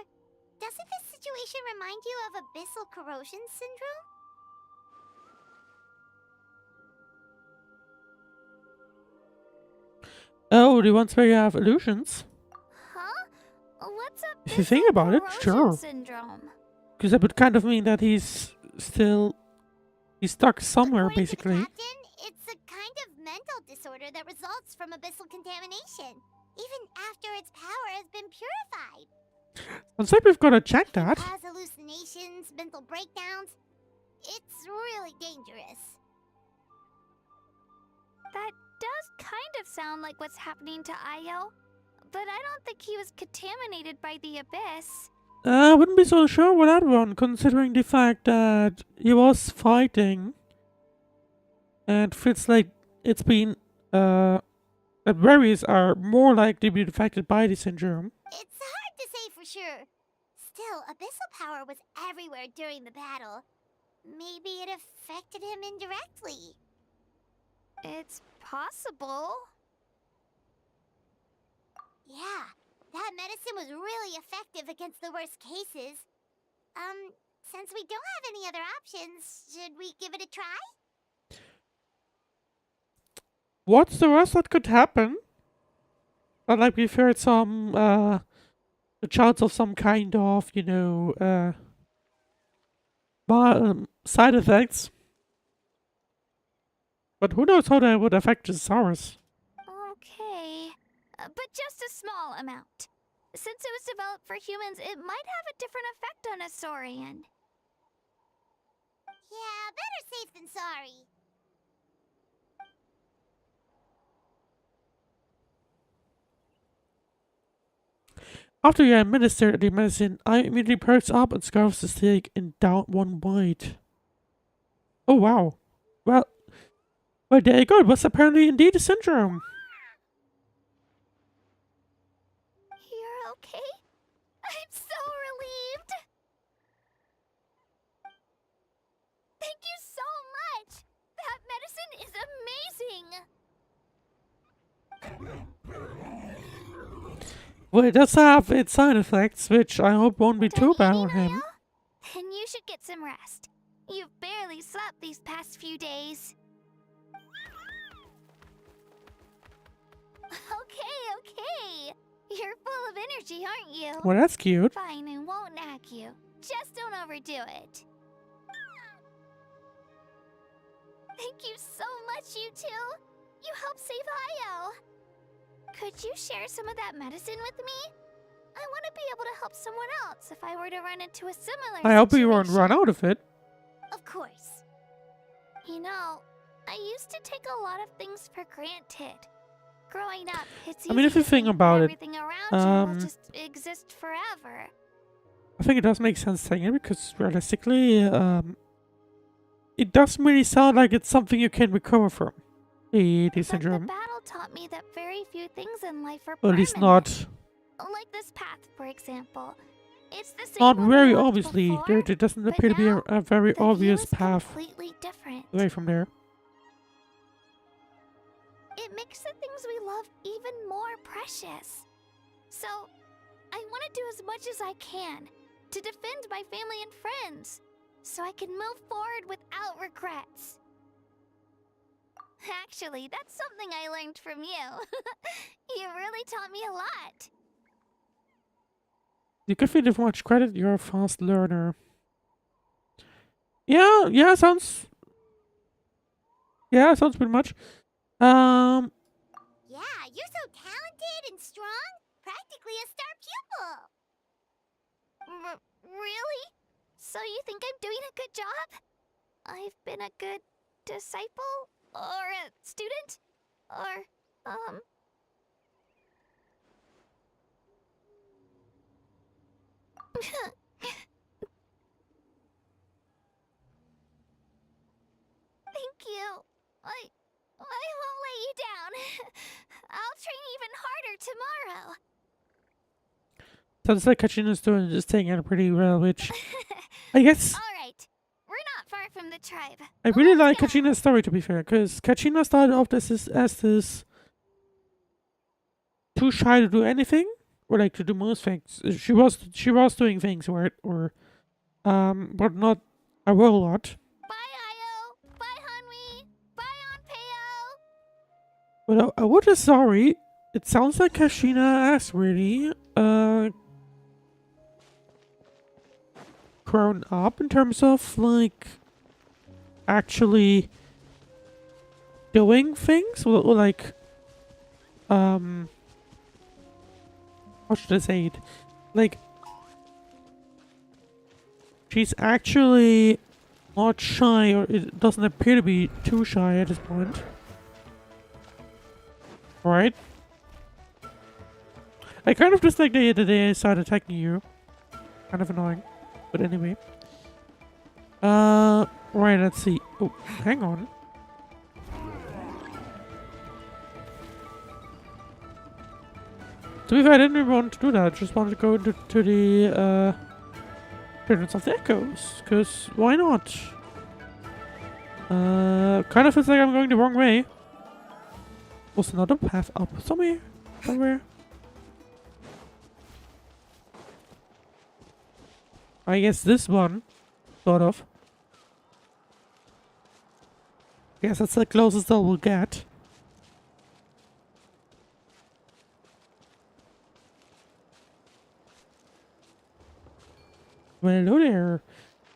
doesn't this situation remind you of abyssal corrosion syndrome? Oh, the ones where you have illusions. Huh? What's up? If you think about it, sure. Syndrome. Because that would kind of mean that he's stuck somewhere, According basically. to the captain, it's a kind of mental disorder that results from abyssal contamination, even after its power has been purified. Sounds like we've got to check It can that. cause hallucinations, mental breakdowns. It's really dangerous. That does kind of sound like what's happening to Ayo, but I don't think he was contaminated by the abyss. I wouldn't be so sure with that one, considering the fact that he was fighting. And feels like it's been that berries are more likely to be affected by the syndrome. It's hard to say for sure. Still, abyssal power was everywhere during the battle. Maybe it affected him indirectly. It's possible. Yeah, that medicine was really effective against the worst cases. Since we don't have any other options, should we give it a try? What's the worst that could happen? Not like we've heard some, the chance of some kind of, you know, side effects. But who knows how that would affect the Saurus? Okay. But just a small amount. Since it was developed for humans, it might have a different effect on a Saurian. Yeah, better safe than sorry. After you administer the medicine, I immediately perks up and scarfs the stick in down one bite. Oh wow. Well, there you go. It was apparently indeed a syndrome. You're okay? I'm so relieved! Thank you so much! That medicine is amazing! Well, it does have its side effects, which I hope won't be too bad on him. Then you should get some rest. You've barely slept these past few days. Okay. You're full of energy, aren't you? Well, that's cute. Fine, I won't nag you. Just don't overdo it. Thank you so much, you two. You helped save Io. Could you share some of that medicine with me? I want to be able to help someone else if I were to run into a similar I hope you won't situation. run out of it. Of course. You know, I used to take a lot of things for granted. Growing up, it's I mean, if you think about it, everything around you will just exist forever. I think it does make sense saying it because realistically, it doesn't really sound like it's something you can recover from. The But syndrome. the battle taught me that very few things in life are Or at least permanent. not. Like this path, for example. It's the same Not one we very walked obviously. before, There doesn't but appear to be now a very the view obvious is path completely different. away from there. It makes the things we love even more precious. So, I want to do as much as I can to defend my family and friends, so I can move forward without regrets. Actually, that's something I learned from you. You really taught me a lot. You give me too much credit, you're a fast learner. Yeah, sounds pretty much. Yeah, you're so talented and strong. Practically a star pupil. Really? So you think I'm doing a good job? I've been a good disciple? Or a student? Or, Thank you. I won't let you down. I'll train even harder tomorrow. Sounds like Kachina's doing this thing out pretty well, which I guess Alright, we're not far from the tribe. I really like Let's go. Kachina's story, to be fair, because Kachina started off as this too shy to do anything, or like to do most things. She was doing things but not a whole lot. Bye, Io. Bye, Hanwi. Bye, Onpeo. But I would just sorry. It sounds like Kachina has really grown up in terms of like actually doing things, or like how should I say it? Like she's actually not shy, or it doesn't appear to be too shy at this point. Right? I kind of dislike the day I started attacking you. Kind of annoying. But anyway. Right, let's see. Oh, hang on. To be fair, I didn't even want to do that. I just wanted to go to the Pyramids of the Echoes. Because why not? Kind of feels like I'm going the wrong way. Was another path up somewhere? I guess this one, sort of. Yes, that's the closest I will get. Well, hello there.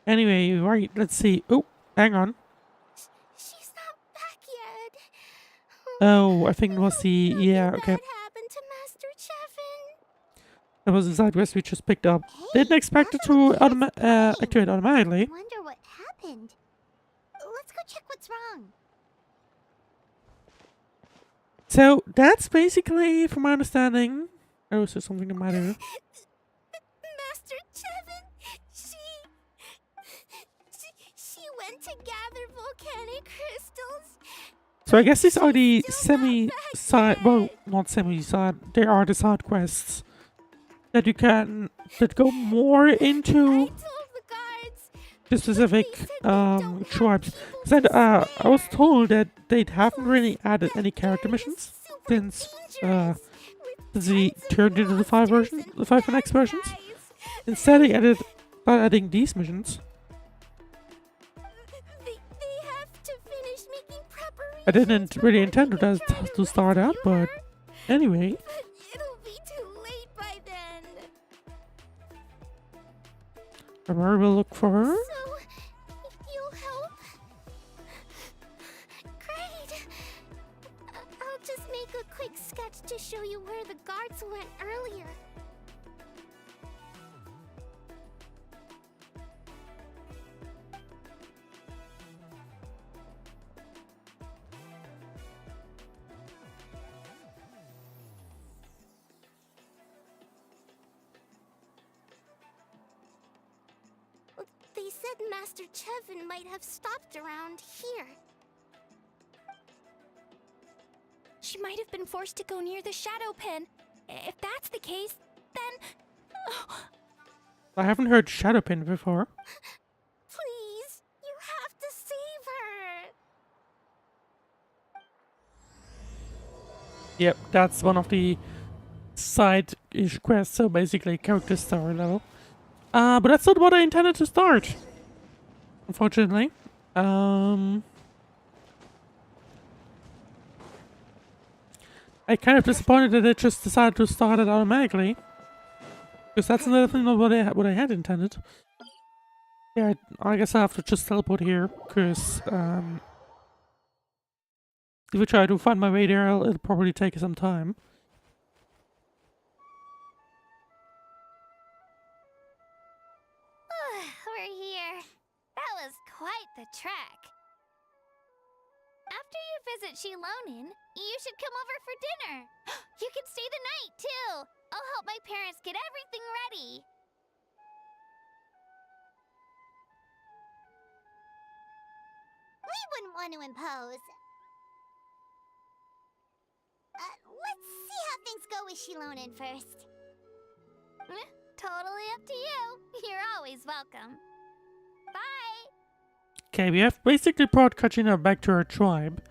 Anyway, right, let's see. Oh, hang on. She's not back yet. Oh, I think it was the... yeah, okay. What happened to Master Chevin? That was the side quest we just picked up. Hey, Didn't expect it to activate automatically. Wonder what happened. Let's go check what's wrong. So, that's basically, from my understanding... oh, is there something the matter? Master Chevin, she went to gather volcanic crystals. So I guess these are the semi-side... well, not semi-side. They are the side quests. That you can... that go more I into told the guards. the specific tribes. Said, I was told that they haven't really added any character missions since they turned into the 5 version, the 5.x versions. Instead, they started adding these missions. They have to finish making preparations. I didn't really intend to start out, but anyway. But it'll be too late by then. Remember, we'll look for her. So, you'll help? Great. I'll just make a quick sketch to show you where the guards went earlier. They said Master Chevin might have stopped around here. She might have been forced to go near the shadow pen. If that's the case, then... I haven't heard Shadowpin before. Please, you have to save her. Yep, that's one of the side-ish quests, so basically character story level. But that's not what I intended to start. Unfortunately. I kind of disappointed that it just decided to start it automatically. Because that's another thing of what I had intended. Yeah, I guess I have to just teleport here, because if I try to find my way there, it'll probably take some time. We're here. That was quite the trek. After you visit Shilonin, you should come over for dinner. You can stay the night, too. I'll help my parents get everything ready. We wouldn't want to impose. Let's see how things go with Shilonin first. Totally up to you. You're always welcome. Bye. Okay, we have basically brought Kachina back to her tribe.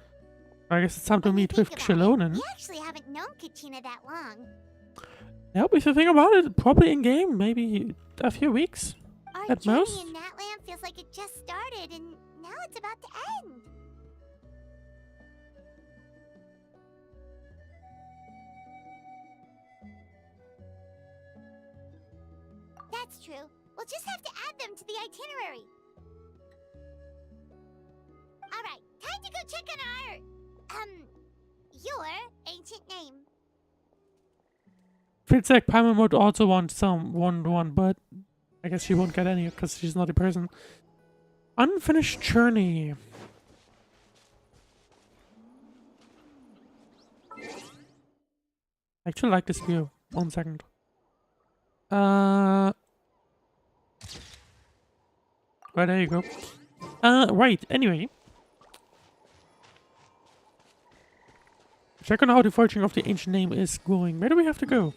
I guess it's time to When you meet with think about it, Shilonin. We actually haven't known Kachina that long. Yep, if you think about it, probably in game, maybe a few weeks. Our At journey most? in Natlan feels like it just started, and now it's about to end. That's true. We'll just have to add them to the itinerary. Alright, time to go check on your ancient name. Feels like Paimon would also want one, but I guess she won't get any because she's not a person. Unfinished journey. I actually like this view. 1 second. Right, there you go. Right, anyway. Check on how the forging of the ancient name is going. Where do we have to go?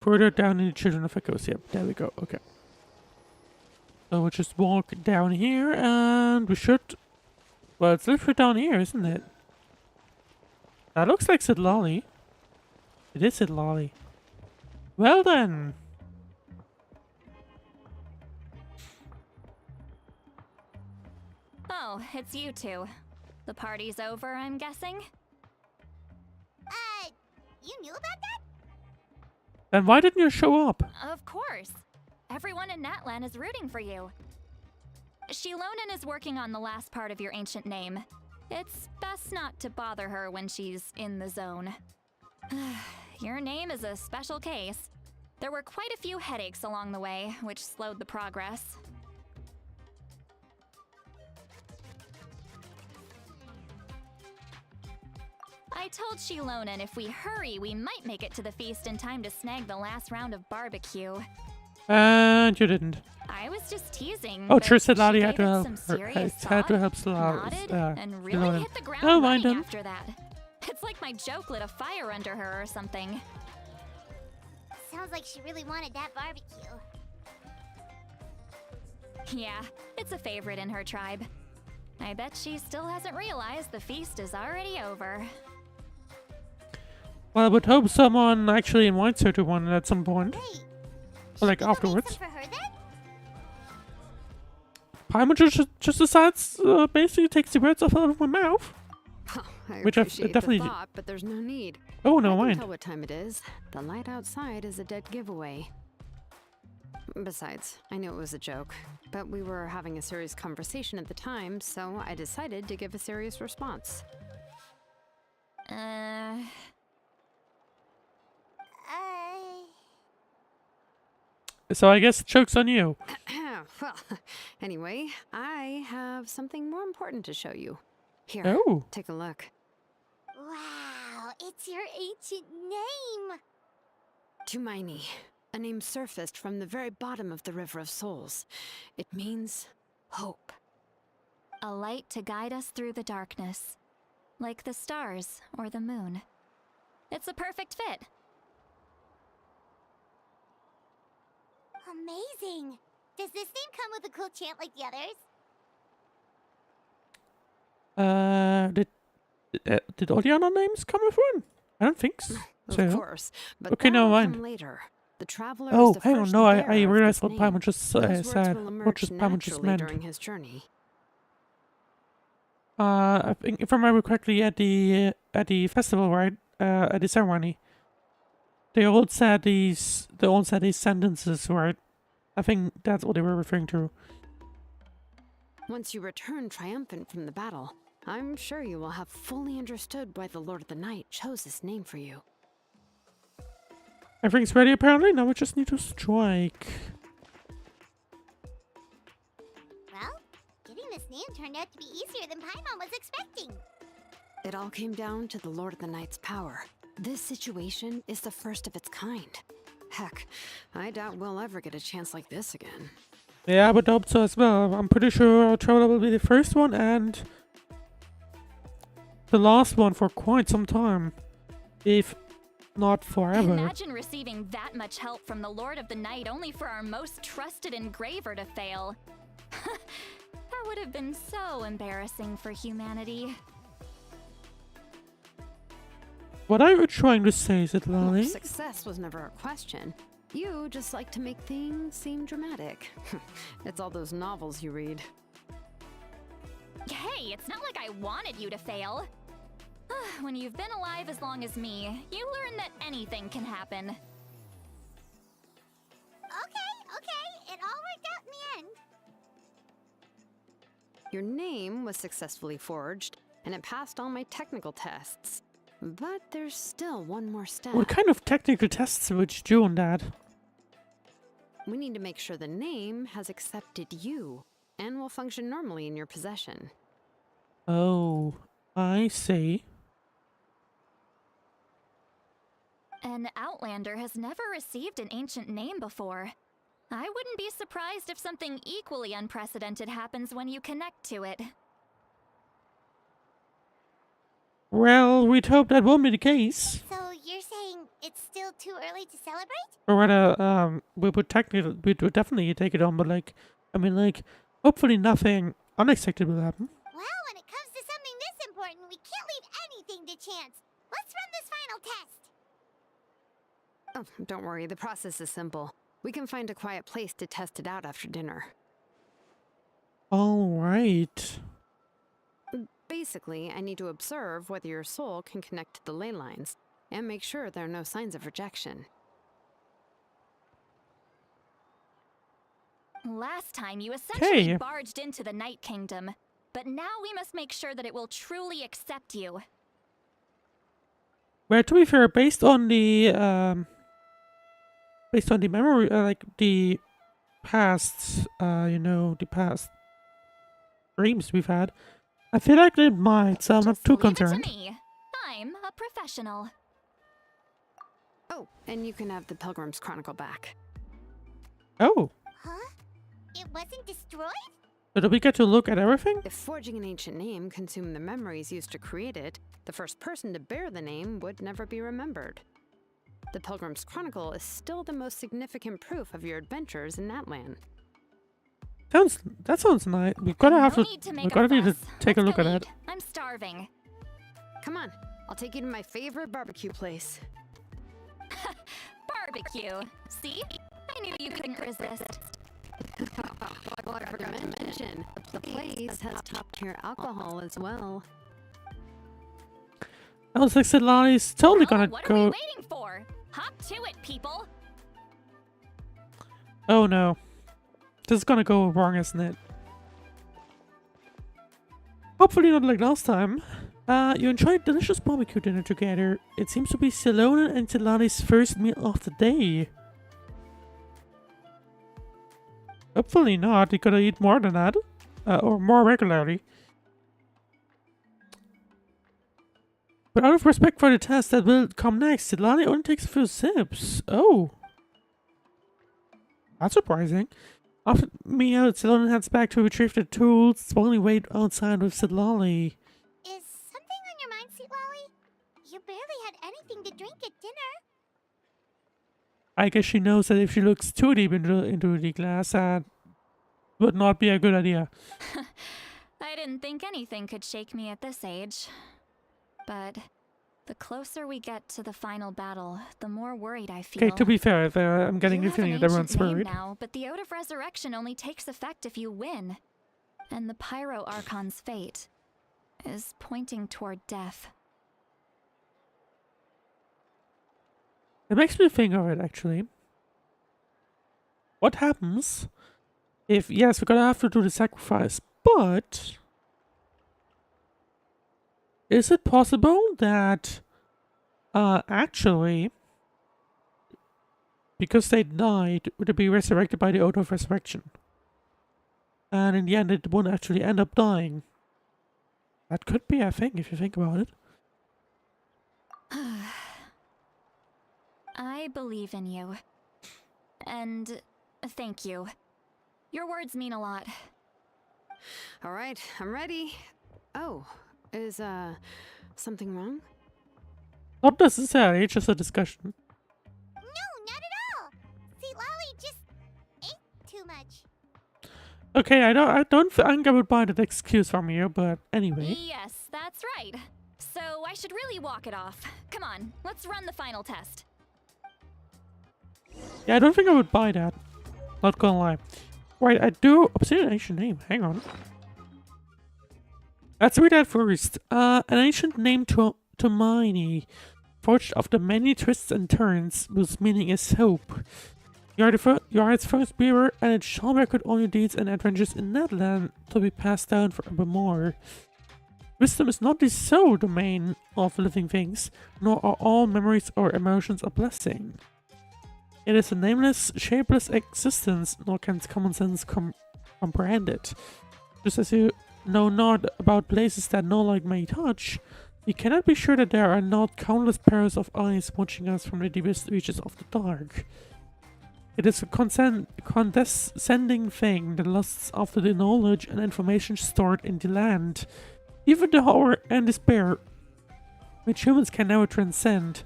further down in the Children of Echoes. Yep, there we go. Okay. So we'll just walk down here and we should... Well, it's literally down here, isn't it? That looks like Sid Lolly. It is Sid Lolly. Well then. Oh, it's you two. The party's over, I'm guessing? You knew about that? Then why didn't you show up? Of course. Everyone in Natlan is rooting for you. Shilonen is working on the last part of your ancient name. It's best not to bother her when she's in the zone. Your name is a special case. There were quite a few headaches along the way, which slowed the progress. I told Shilonen if we hurry, we might make it to the feast in time to snag the last round of barbecue. And you didn't. I was just teasing. Oh, but true, Sid she Lolly gave had to it help some her. serious Had to thought, help nodded, and really Shilonen. hit the ground Oh, mind running him. after that. It's like my joke lit a fire under her or something. Sounds like she really wanted that barbecue. Yeah, it's a favorite in her tribe. I bet she still hasn't realized the feast is already over. Well, I would hope someone actually invites her to one at some point. Wait, Or like you don't make afterwards. some for her then? Paimon just decides, basically takes the words off out of my mouth. I Which I've appreciate definitely the d- thought, but there's no need. Oh, I no, can mind. tell what time it is. The light outside is a dead giveaway. Besides, I knew it was a joke, but we were having a serious conversation at the time, so I decided to give a serious response. So I guess the joke's on you. Well, anyway, I have something more important to show you. Here, Oh. take a look. Wow, it's your ancient name! Tumaini, a name surfaced from the very bottom of the River of Souls. It means hope. A light to guide us through the darkness, like the stars or the moon. It's a perfect fit. Amazing! Does this name come with a cool chant like the others? Did all the other names come with one? I don't think so. Of course, but Okay, never that'll mind. come later. The Traveller Oh, is the hang on, first no, I bearer of realized this what name. Paimon just Those words said. will What emerge just Paimon just naturally meant. during his journey. I think if I remember correctly, at the festival, right? At the ceremony, they all said these sentences, right? I think that's what they were referring to. Once you return triumphant from the battle, I'm sure you will have fully understood why the Lord of the Night chose this name for you. Everything's ready apparently. Now we just need to strike. Well, getting this name turned out to be easier than Paimon was expecting. It all came down to the Lord of the Night's power. This situation is the first of its kind. Heck, I doubt we'll ever get a chance like this again. Yeah, I would hope so as well. I'm pretty sure our Traveller will be the first one and the last one for quite some time, if not forever. Imagine receiving that much help from the Lord of the Night only for our most trusted engraver to fail. That would have been so embarrassing for humanity. What are you trying to say, Zitlali? Success was never a question. You just like to make things seem dramatic. It's all those novels you read. Hey, it's not like I wanted you to fail. When you've been alive as long as me, you learn that anything can happen. Okay, it all worked out in the end. Your name was successfully forged, and it passed all my technical tests. But there's still one more step. What kind of technical tests would you do on that? We need to make sure the name has accepted you, and will function normally in your possession. Oh, I see. An Outlander has never received an ancient name before. I wouldn't be surprised if something equally unprecedented happens when you connect to it. Well, we'd hope that won't be the case. So you're saying It's still too early to celebrate? Or rather, we would definitely take it on, but like, I mean, like, hopefully nothing unexpected will happen. Well, when it comes to something this important, we can't leave anything to chance. Let's run this final test. Oh, don't worry, the process is simple. We can find a quiet place to test it out after dinner. All right. Basically, I need to observe whether your soul can connect to the ley lines, and make sure there are no signs of rejection. Last time you essentially Okay. barged into the Night Kingdom, but now we must make sure that it will truly accept you. Well, to be fair, based on the memory, like the past, the past dreams we've had, I feel like it might, so I'm not Just too leave concerned. it to me. I'm a professional. Oh, and you can have the Pilgrim's Chronicle back. Oh, Huh? It wasn't destroyed? so do we get to look at everything? If forging an ancient name consumed the memories used to create it, the first person to bear the name would never be remembered. The Pilgrim's Chronicle is still the most significant proof of your adventures in Natlan. That sounds nice. We're gonna have No to. need to We're make a gonna need to fuss. take a Let's look go at eat. that. I'm starving. Come on, I'll take you to my favorite barbecue place. Barbecue. See? I knew you couldn't resist. What I forgot to mention, the place has top-tier alcohol as well. I was like, Ceylani's totally Well, gonna what are we go. waiting for? Hop to it, people. Oh no, this is gonna go wrong, isn't it? Hopefully not like last time. You enjoyed delicious barbecue dinner together. It seems to be Selona and Ceylani's first meal of the day. Hopefully not. You gotta eat more than that, or more regularly. But out of respect for the test that will come next, Ceylani only takes a few sips. Oh. That's surprising. After me out, Ceylani heads back to retrieve the tools, Swollen wait outside with Ceylani. Is something on your mind, Sweet Lolly? You barely had anything to drink at dinner. I guess she knows that if she looks too deep into the glass, that would not be a good idea. I didn't think anything could shake me at this age. But the closer we get to the final battle, the more worried I feel. Okay, to be fair, I'm getting the You have an feeling that everyone's ancient name worried. now, but the Ode of Resurrection only takes effect if you win. And the Pyro Archon's fate is pointing toward death. It makes me think of it, actually. What happens if, yes, we're gonna have to do the sacrifice, but is it possible that, actually, because they died, would it be resurrected by the Oath of Resurrection? And in the end, it won't actually end up dying. That could be a thing, if you think about it. I believe in you. And thank you. Your words mean a lot. All right, I'm ready. Oh, is, something wrong? Not necessarily, it's just a discussion. No, not at all. Sweet Lolly just ate too much. Okay, I don't think I would buy that excuse from you, but anyway. Yes, that's right. So I should really walk it off. Come on, let's run the final test. Yeah, I don't think I would buy that. Not gonna lie. Right, I do. Obsidian ancient name. Hang on. Let's read that first. An ancient name to Hermione, forged of the many twists and turns, whose meaning is hope. You are its first bearer, and it shall record all your deeds and adventures in Natlan to be passed down forevermore. Wisdom is not the sole domain of living things, nor are all memories or emotions a blessing. It is a nameless, shapeless existence, nor can common sense comprehend it. Just as you know not about places that no light may touch, you cannot be sure that there are not countless pairs of eyes watching us from the deepest reaches of the dark. It is a condescending thing that lusts after the knowledge and information stored in the land. Even the horror and despair, which humans can never transcend,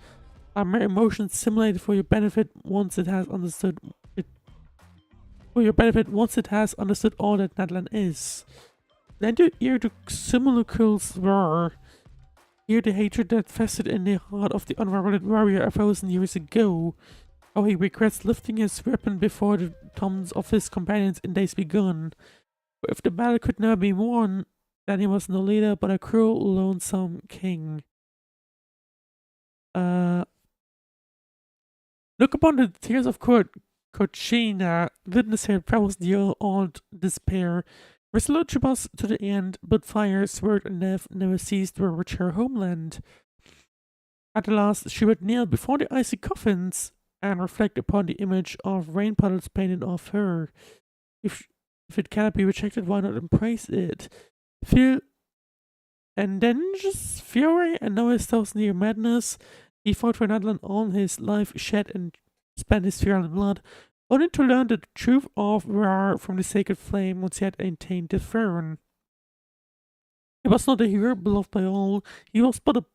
are mere emotions simulated for your benefit once it has understood it. For your benefit once it has understood all that Natlan is. Lend your ear to simulacral's roar. Hear the hatred that festered in the heart of the unrivaled warrior 1,000 years ago. How he regrets lifting his weapon before the thumbs of his companions in days begone. For if the battle could never be won, then he was no leader but a cruel, lonesome king. Look upon the tears of Kochina, witness her troubles the old despair. Resolute she was to the end, but fire, sword, and death never ceased to reach her homeland. At the last, she would kneel before the icy coffins and reflect upon the image of rain puddles painted off her. If it cannot be rejected, why not embrace it? Feel and then just fury and now his 1,000-year madness. He fought for Natlan all his life, shed and spent his fearless blood, only to learn the truth of Rar from the sacred flame once he had attained the throne. He was not a hero beloved by all. He was but a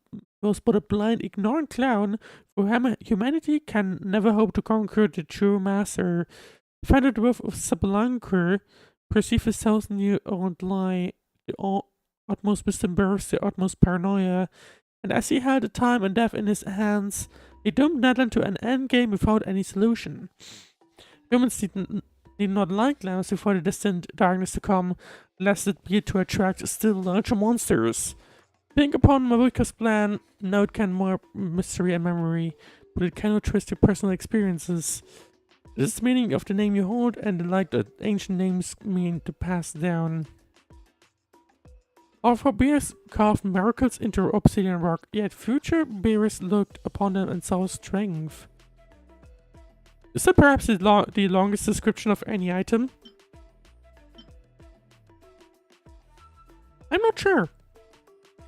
blind, ignorant clown, for humanity can never hope to conquer the true master. Find the dwarf of Sablanker, perceive his 1,000-year-old lie, the utmost wisdom burst the utmost paranoia, and as he held the time and death in his hands, he doomed Natlan to an endgame without any solution. Humans did not like lamps before the distant darkness to come, lest it be to attract still larger monsters. Think upon Mavuika's plan, now it can more mystery and memory, but it cannot twist your personal experiences. This is the meaning of the name you hold, and the like that ancient names mean to pass down. Our forebears carved miracles into obsidian rock, yet future bearers looked upon them and saw strength. Is that perhaps the longest description of any item? I'm not sure.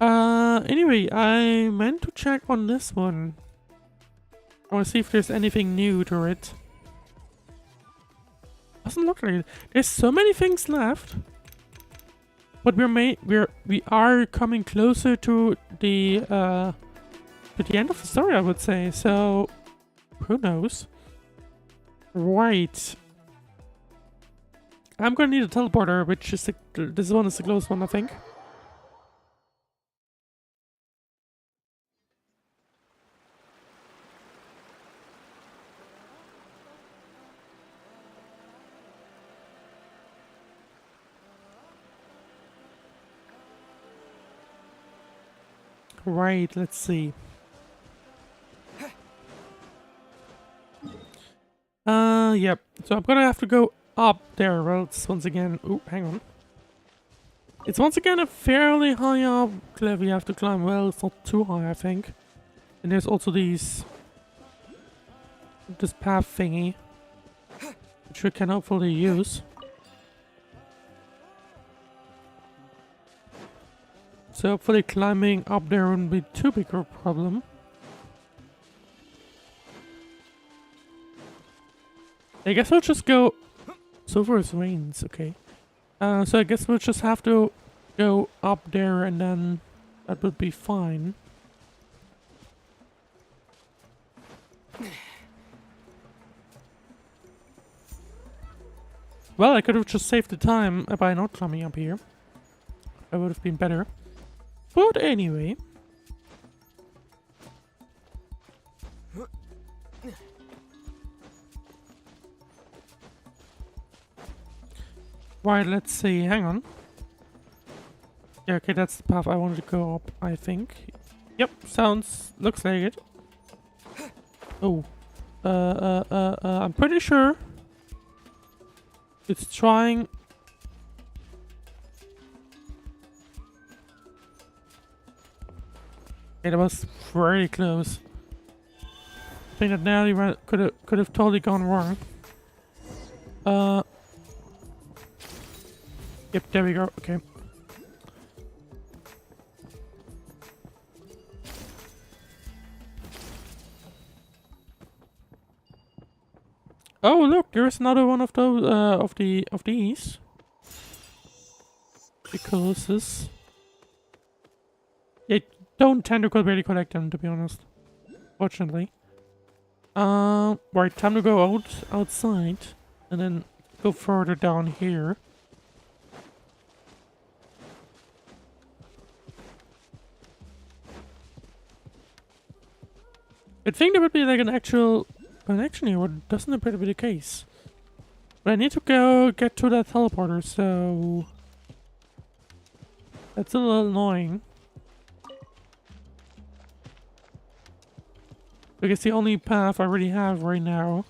Anyway, I meant to check on this one. I want to see if there's anything new to it. Doesn't look like it. There's so many things left. But we are coming closer to the end of the story, I would say. So who knows? Right. I'm gonna need a teleporter, which is this one is the close one, I think. Right, let's see. Yep. So I'm gonna have to go up there. Well, it's once again. Ooh, hang on. It's once again a fairly high up cliff you have to climb. Well, it's not too high, I think. And there's also this path thingy, which we can hopefully use. So hopefully climbing up there wouldn't be too big of a problem. I guess we'll just go... So far it rains, okay. So I guess we'll just have to go up there and then that would be fine. Well, I could have just saved the time by not climbing up here. That would have been better. But anyway. Right, let's see. Hang on. Yeah, okay, that's the path I wanted to go up, I think. Yep, looks like it. Oh. I'm pretty sure it's trying... Okay, that was very close. I think that nearly could have totally gone wrong. Yep, there we go. Okay. Oh, look, there's another one of those of these. Because this. Don't tend to really collect them, to be honest. Fortunately. Right, time to go outside and then go further down here. I think there would be like an actual connection here, but doesn't appear to be the case. But I need to go get to that teleporter, so that's a little annoying. Because the only path I already have right now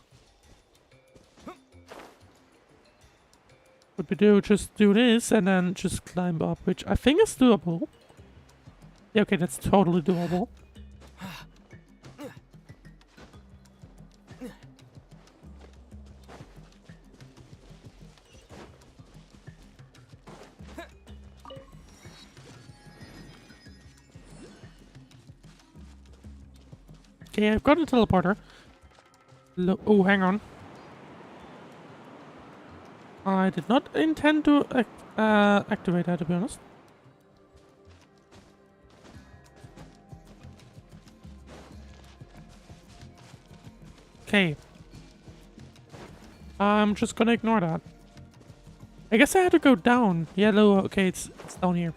would be to just do this and then just climb up, which I think is doable. Yeah, okay, that's totally doable. Okay, I've got a teleporter. Oh, hang on. I did not intend to activate that, to be honest. Okay. I'm just gonna ignore that. I guess I had to go down. Yellow, okay, it's down here.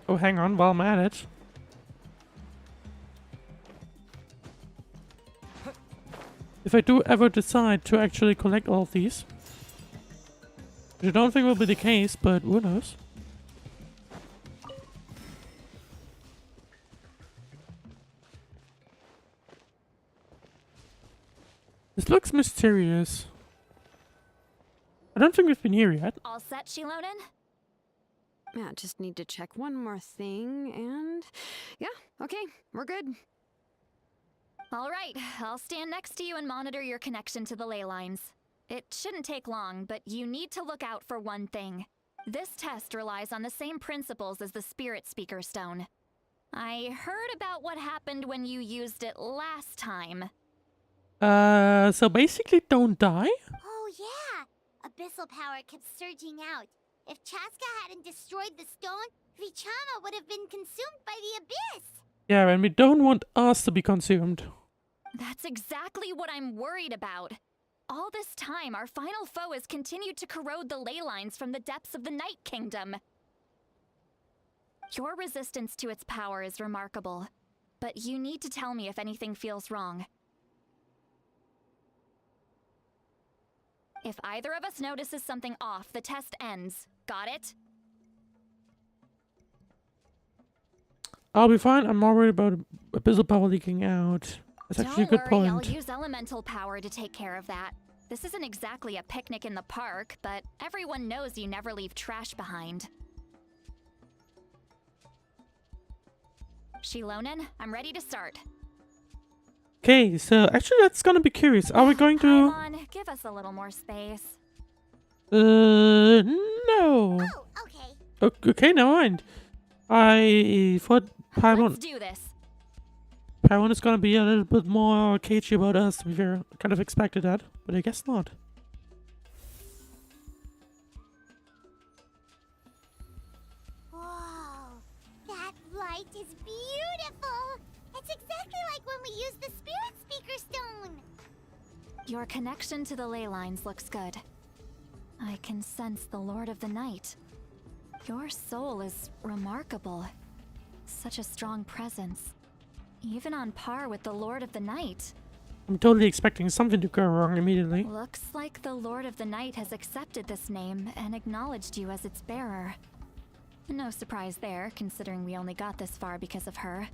Oh, hang on, while I'm at it. If I do ever decide to actually collect all of these, which I don't think will be the case, but who knows? This looks mysterious. I don't think we've been here yet. All set, Shilonen? Yeah, just need to check one more thing, and yeah, okay, we're good. All right, I'll stand next to you and monitor your connection to the ley lines. It shouldn't take long, but you need to look out for one thing. This test relies on the same principles as the Spirit Speaker Stone. I heard about what happened when you used it last time. So basically don't die? Oh, yeah! Abyssal power kept surging out. If Chaska hadn't destroyed the stone, Vichama would have been consumed by the abyss! Yeah, and we don't want us to be consumed. That's exactly what I'm worried about. All this time, our final foe has continued to corrode the ley lines from the depths of the Night Kingdom. Your resistance to its power is remarkable, but you need to tell me if anything feels wrong. If either of us notices something off, the test ends. Got it? I'll be fine. I'm not worried about abyssal power leaking out. That's actually a good Don't worry, point. I'll use elemental power to take care of that. This isn't exactly a picnic in the park, but everyone knows you never leave trash behind. Shilonen, I'm ready to start. Okay, so actually that's gonna be curious. Are we going to... Come on, give us a little more space. No. Oh, okay. Okay, never mind. I thought Paimon Let's do this. is gonna be a little bit more cagey about us, to be fair. Kind of expected that, but I guess not. Whoa, that light is beautiful! It's exactly like when we used the Spirit Speaker Stone! Your connection to the ley lines looks good. I can sense the Lord of the Night. Your soul is remarkable. Such a strong presence. Even on par with the Lord of the Night. I'm totally expecting something to go wrong immediately. Looks like the Lord of the Night has accepted this name and acknowledged you as its bearer. No surprise there, considering we only got this far because of her.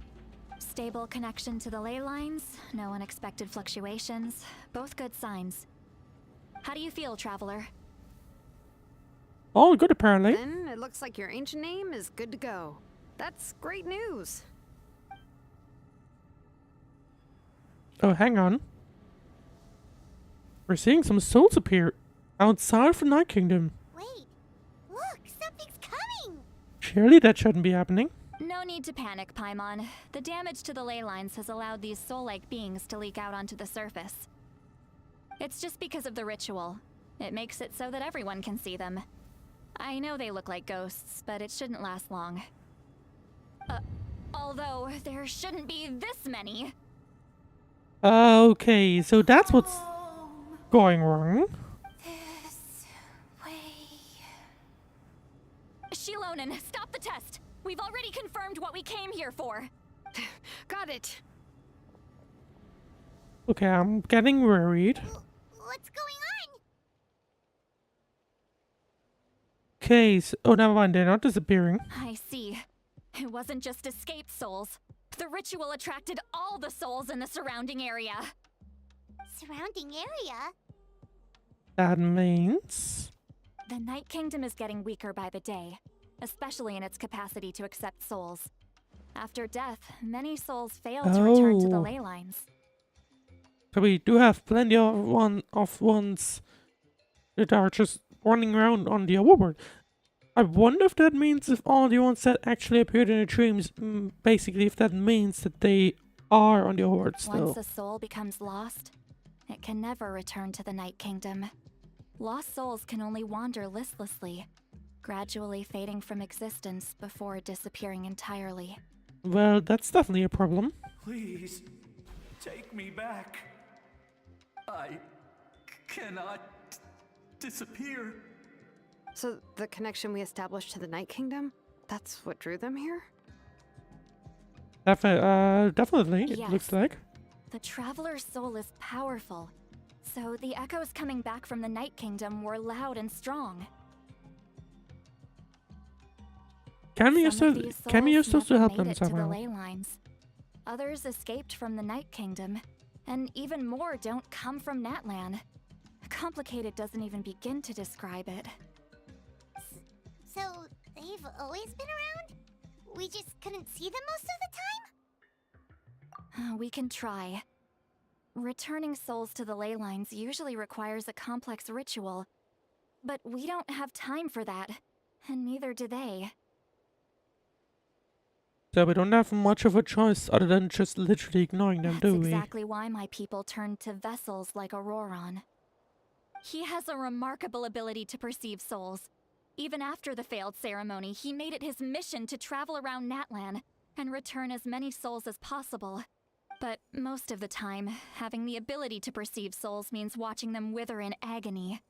Stable connection to the ley lines, no unexpected fluctuations, both good signs. How do you feel, Traveler? All good, apparently. Then it looks like your ancient name is good to go. That's great news. Oh, hang on. We're seeing some souls appear outside of the Night Kingdom. Wait, look, something's coming! Surely that shouldn't be happening. No need to panic, Paimon. The damage to the ley lines has allowed these soul-like beings to leak out onto the surface. It's just because of the ritual. It makes it so that everyone can see them. I know they look like ghosts, but it shouldn't last long. Although, there shouldn't be this many. Okay, so that's what's going wrong. This way. Shilonen, stop the test! We've already confirmed what we came here for. Got it. Okay, I'm getting worried. What's going on? Okay, so, oh, never mind, they're not disappearing. I see. It wasn't just escaped souls. The ritual attracted all the souls in the surrounding area. Surrounding area? That means... The Night Kingdom is getting weaker by the day, especially in its capacity to accept souls. After death, many souls fail to return to the Oh. ley lines. So we do have plenty of ones that are just running around on the overworld. I wonder if that means if all the ones that actually appeared in the dreams, basically if that means that they are on the overworld still. Once a soul becomes lost, it can never return to the Night Kingdom. Lost souls can only wander listlessly, gradually fading from existence before disappearing entirely. Well, that's definitely a problem. Please, take me back. I cannot disappear. So the connection we established to the Night Kingdom, that's what drew them here? Definitely, it Yes. looks like. The Traveler's soul is powerful, so the echoes coming back from the Night Kingdom were loud and strong. Can we use Some of those, these can we use souls those to never help made them it to the somehow? ley lines. Others escaped from the Night Kingdom, and even more don't come from Natlan. Complicated doesn't even begin to describe it. So, they've always been around? We just couldn't see them most of the time? We can try. Returning souls to the ley lines usually requires a complex ritual, but we don't have time for that, and neither do they. So we don't have much of a choice other than just literally ignoring them, That's do we? exactly why my people turned to vessels like Auroron. He has a remarkable ability to perceive souls. Even after the failed ceremony, he made it his mission to travel around Natlan and return as many souls as possible. But most of the time, having the ability to perceive souls means watching them wither in agony.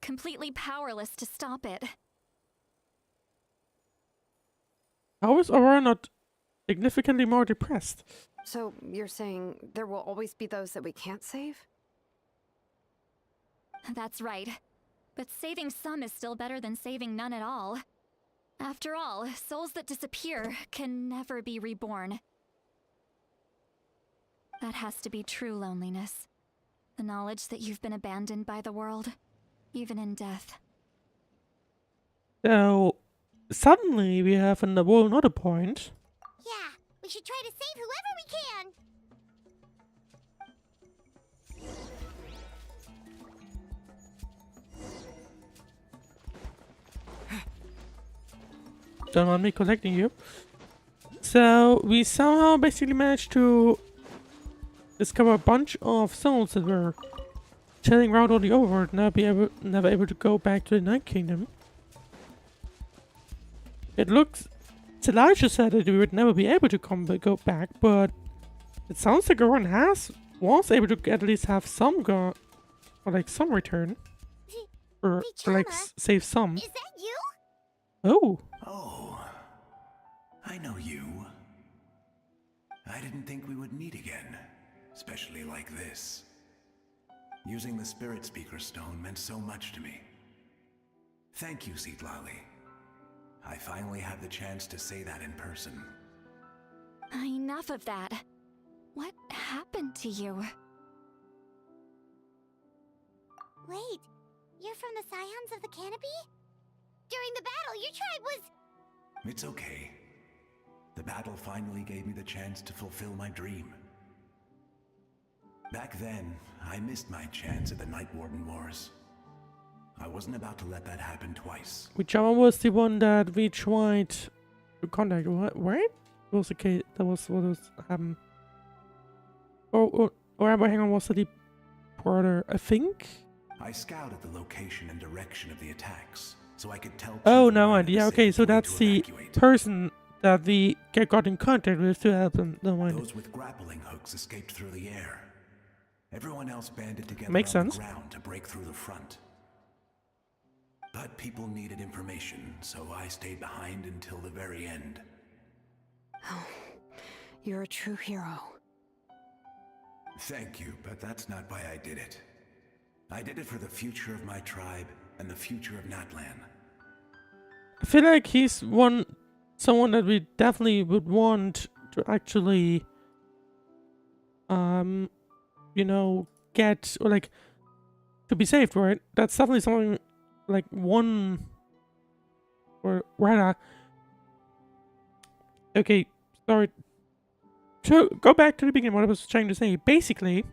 Completely powerless to stop it. How is Aurora not significantly more depressed? So you're saying there will always be those that we can't save? That's right. But saving some is still better than saving none at all. After all, souls that disappear can never be reborn. That has to be true loneliness. The knowledge that you've been abandoned by the world, even in death. So suddenly we have another point. Yeah, we should try to save whoever we can! Don't want me collecting you. So we somehow basically managed to discover a bunch of souls that were chilling around on the overworld, never able to go back to the Night Kingdom. It looks, Elijah said that we would never be able to go back, but it sounds like everyone was able to at least have some or like some return, or like Vichana, save some. Is that you? Oh. Oh, I know you. I didn't think we would meet again, especially like this. Using the Spirit Speaker Stone meant so much to me. Thank you, Citlali. I finally had the chance to say that in person. Enough of that. What happened to you? Wait, you're from the Scions of the Canopy? During the battle, your tribe was... It's okay. The battle finally gave me the chance to fulfill my dream. Back then, I missed my chance at the Night Warden Wars. I wasn't about to let that happen twice. Whichever was the one that we tried to contact, right? Was the case, that was what was or hang on, was the brother, I think? I scouted the location and direction of the attacks, so I could tell... Oh, people no where idea. the Okay, safe so way that's to the evacuate. person that we got in contact with to help them. No mind. Those with grappling hooks escaped through the air, Everyone else banded together Makes on sense. the ground to break through the front. But people needed information, so I stayed behind until the very end. Oh, you're a true hero. Thank you, but that's not why I did it. I did it for the future of my tribe and the future of Natlan. I feel like he's someone that we definitely would want to actually, you know, get, or like, to be saved, right? That's definitely something, like, one, or rather, okay, sorry, to go back to the beginning, what I was trying to say, basically,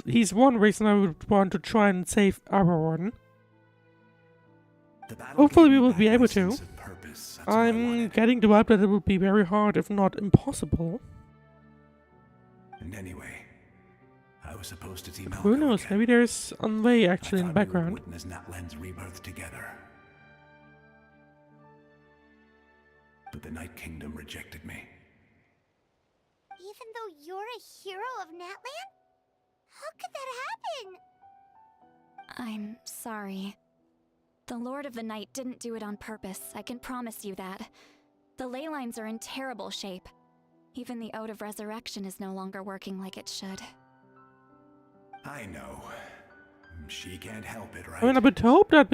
he's one reason I would want to try and save everyone. Hopefully we will be able to. I'm getting the vibe that it will be very hard, if not impossible. And anyway, I was supposed to see But Malco who knows, again. maybe there's a way actually in the I thought we background. would witness Natlan's rebirth together. But the Night Kingdom rejected me. Even though you're a hero of Natlan? How could that happen? I'm sorry. The Lord of the Night didn't do it on purpose, I can promise you that. The ley lines are in terrible shape. Even the Ode of Resurrection is no longer working like it should. I know. She can't help it, right? I mean, I would hope that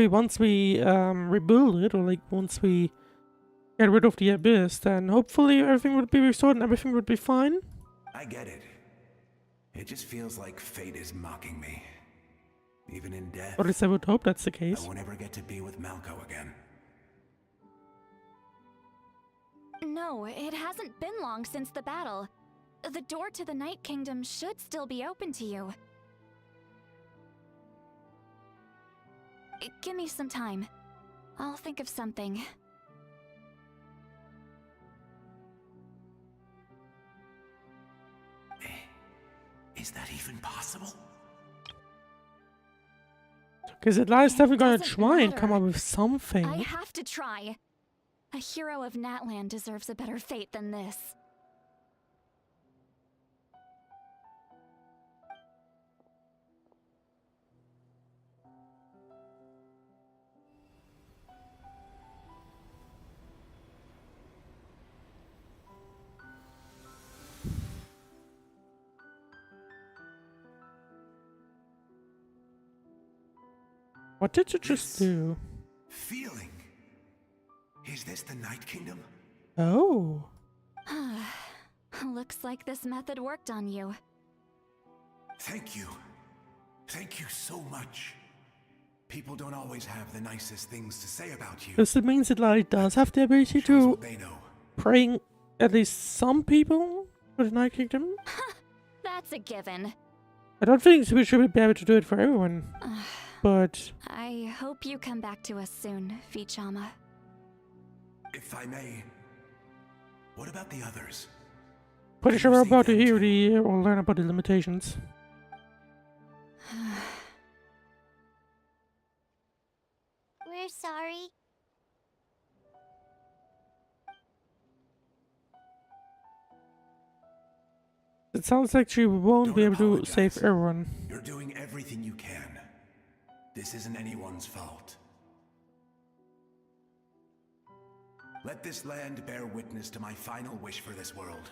once we rebuild it, or like once we get rid of the abyss, then hopefully everything would be restored and everything would be fine. I get it. It just feels like fate is mocking me. Even in death, Or at least I would hope that's the I case. won't ever get to be with Malco again. No, it hasn't been long since the battle. The door to the Night Kingdom should still be open to you. Give me some time. I'll think of something. Is that even possible? Because at last definitely gonna doesn't try and come matter. up with something. I have to try. A hero of Natlan deserves a better fate than this. What did you just This do? feeling. Is this the Night Kingdom? Oh. Looks like this method worked on you. Thank you. Thank you so much. People don't always have the nicest things to say about you. Because it means that Light does have the ability Shows to what they know. bring at least some people to the Night Kingdom. That's a given. I don't think we should be able to do it for everyone. But I hope you come back to us soon, Vichama. If I may, what about the others? pretty Can sure you we're see about to them hear too? or learn about the limitations. We're sorry. It sounds like she won't Don't be able to apologize. save everyone. You're doing everything you can. This isn't anyone's fault. Let this land bear witness to my final wish for this world.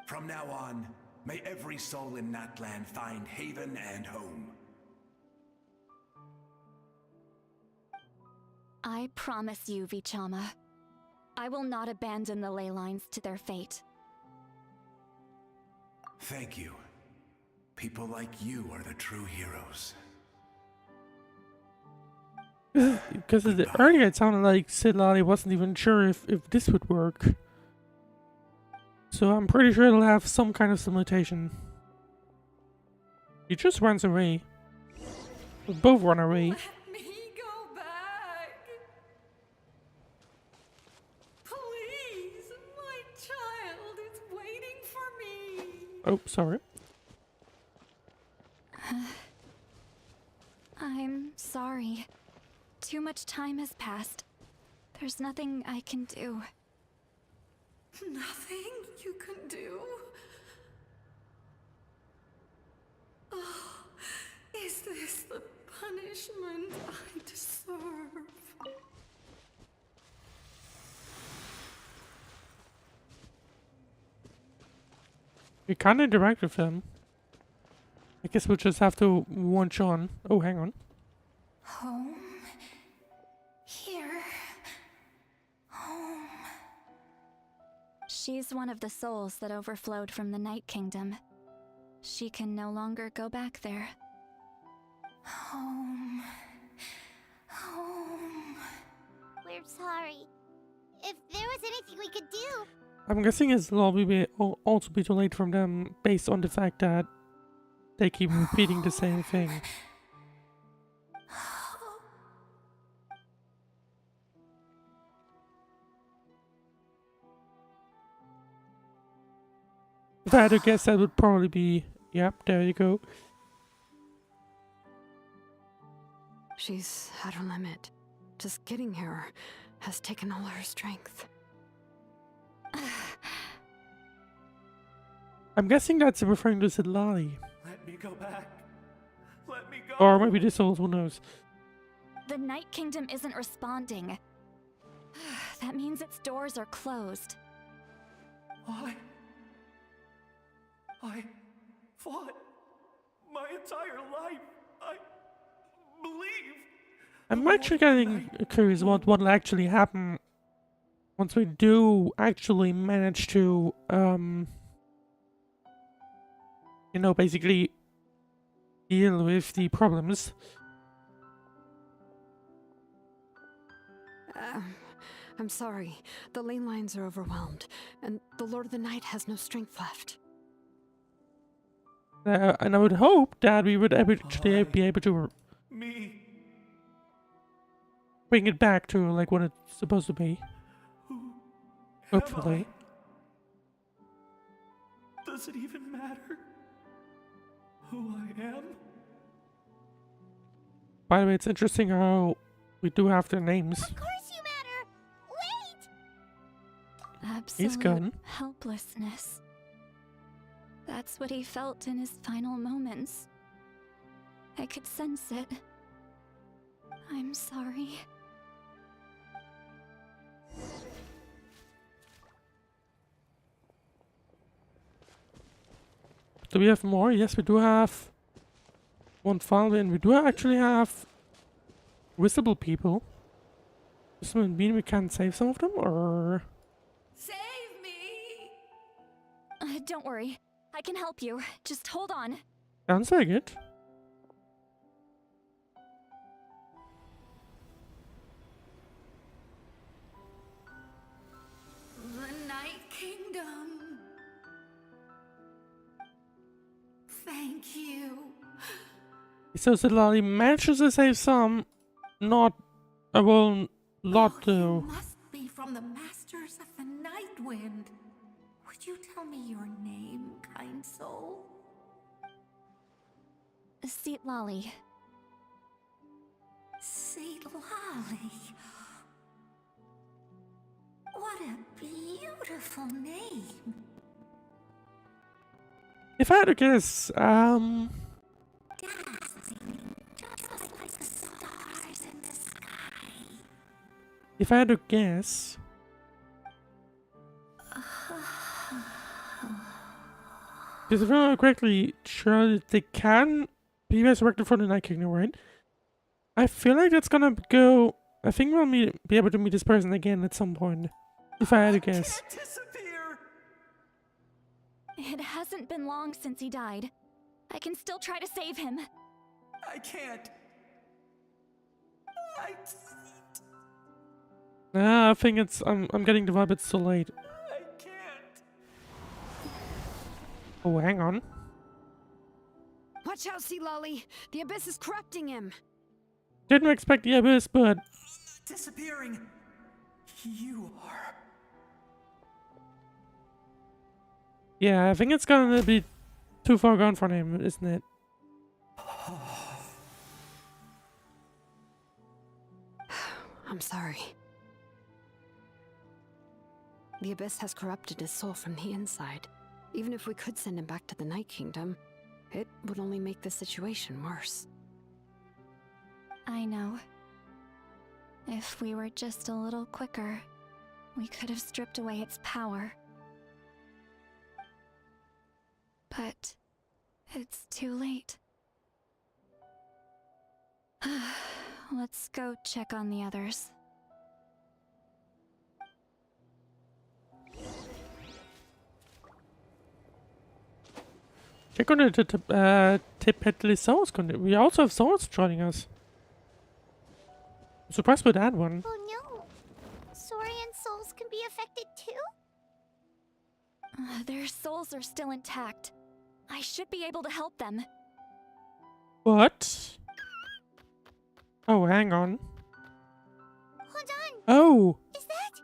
From now on, may every soul in Natlan find haven and home. I promise you, Vichama. I will not abandon the ley lines to their fate. Thank you. People like you are the true heroes. Because earlier it sounded like Sidlali wasn't even sure if this would work. So I'm pretty sure it'll have some kind of limitation. He just runs away. They both run away. Let me go back. Please, my child is waiting for me. Oh, sorry. I'm sorry. Too much time has passed. There's nothing I can do. Nothing you can do? Is this the punishment I deserve? We can't interact with them. I guess we'll just have to watch on. Oh, hang on. Home. Here. Home. She's one of the souls that overflowed from the Night Kingdom. She can no longer go back there. Home. Home. We're sorry. If there was anything we could do, I'm guessing it'll also be too late from them based on the fact that they keep repeating the same thing. If I had to guess, that would probably be... Yep, there you go. She's at her limit. Just getting here has taken all her strength. I'm guessing that's referring to Sidlali. Let me go back. Let me go. Or maybe the souls, who knows. The Night Kingdom isn't responding. That means its doors are closed. I fought my entire life. I believe. I'm actually getting curious about what'll actually happen once we do actually manage to, you know, basically deal with the problems. I'm sorry. The lane lines are overwhelmed, and the Lord of the Night has no strength left. And I would hope that we would actually be able to bring it back to like what it's supposed to be. Hopefully. Does it even matter who I am? By the way, it's interesting how we do have their names. of course you matter! Wait! Absolute gone. helplessness. That's what he felt in his final moments. I could sense it. I'm sorry. Do we have more? Yes, we do have one file, and we do actually have visible people. Does that mean we can't save some of them, or...? Save me! Don't worry. I can help you. Just hold on. Sounds like it. The Night Kingdom. Thank you. So Sidlali manages to save some, not... well, lot though. You must be from the Masters of the Night Wind. Would you tell me your name, kind soul? Seat Lolly. Lolly. What a beautiful name. If I had to guess, Dazzling, just like the stars in the sky. if I had to guess... Because if I remember correctly, sure that they can be resurrected from the Night Kingdom, right? I feel like that's gonna go... I think we'll be able to meet this person again at some point. If I had to guess. Can't disappear. It hasn't been long since he died. I can still try to save him. I can't. I think it's... I'm getting the vibe it's too late. I can't. Oh, hang on. Watch out, Sea Lolly! The Abyss is corrupting him! Didn't expect the Abyss, but... Disappearing. You are. Yeah, I think it's gonna be too far gone for him, isn't it? I'm sorry. The Abyss has corrupted his soul from the inside. Even if we could send him back to the Night Kingdom, It would only make the situation worse. I know. If we were just a little quicker, we could have stripped away its power. But it's too late. Let's go check on the others. Check on the Tipetli Souls. We also have Souls joining us. I'm surprised with that one. Oh no! Saurian souls can be affected too? Their souls are still intact. I should be able to help them. What? Oh, hang on. Hold on! Oh! Is that?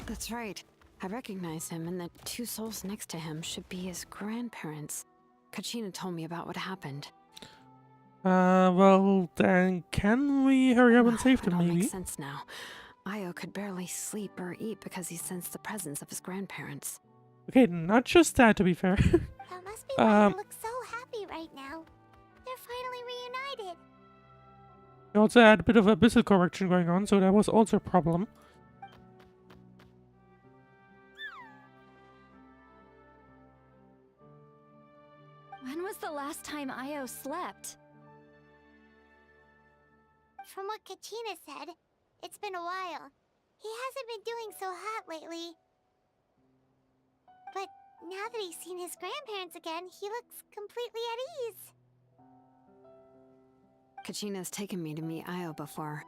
That's right. I recognize him, and the two souls next to him should be his grandparents. Kachina told me about what happened. Well, then can we hurry up and save them, It all maybe? makes sense now. Io could barely sleep or eat because he sensed the presence of his grandparents. Okay, not just that, to be fair. That must be why they look so happy right now. They're finally reunited. We also had a bit of a abyssal correction going on, so that was also a problem. When was the last time Io slept? From what Kachina said, it's been a while. He hasn't been doing so hot lately. But now that he's seen his grandparents again, he looks completely at ease. Kachina's taken me to meet Io before.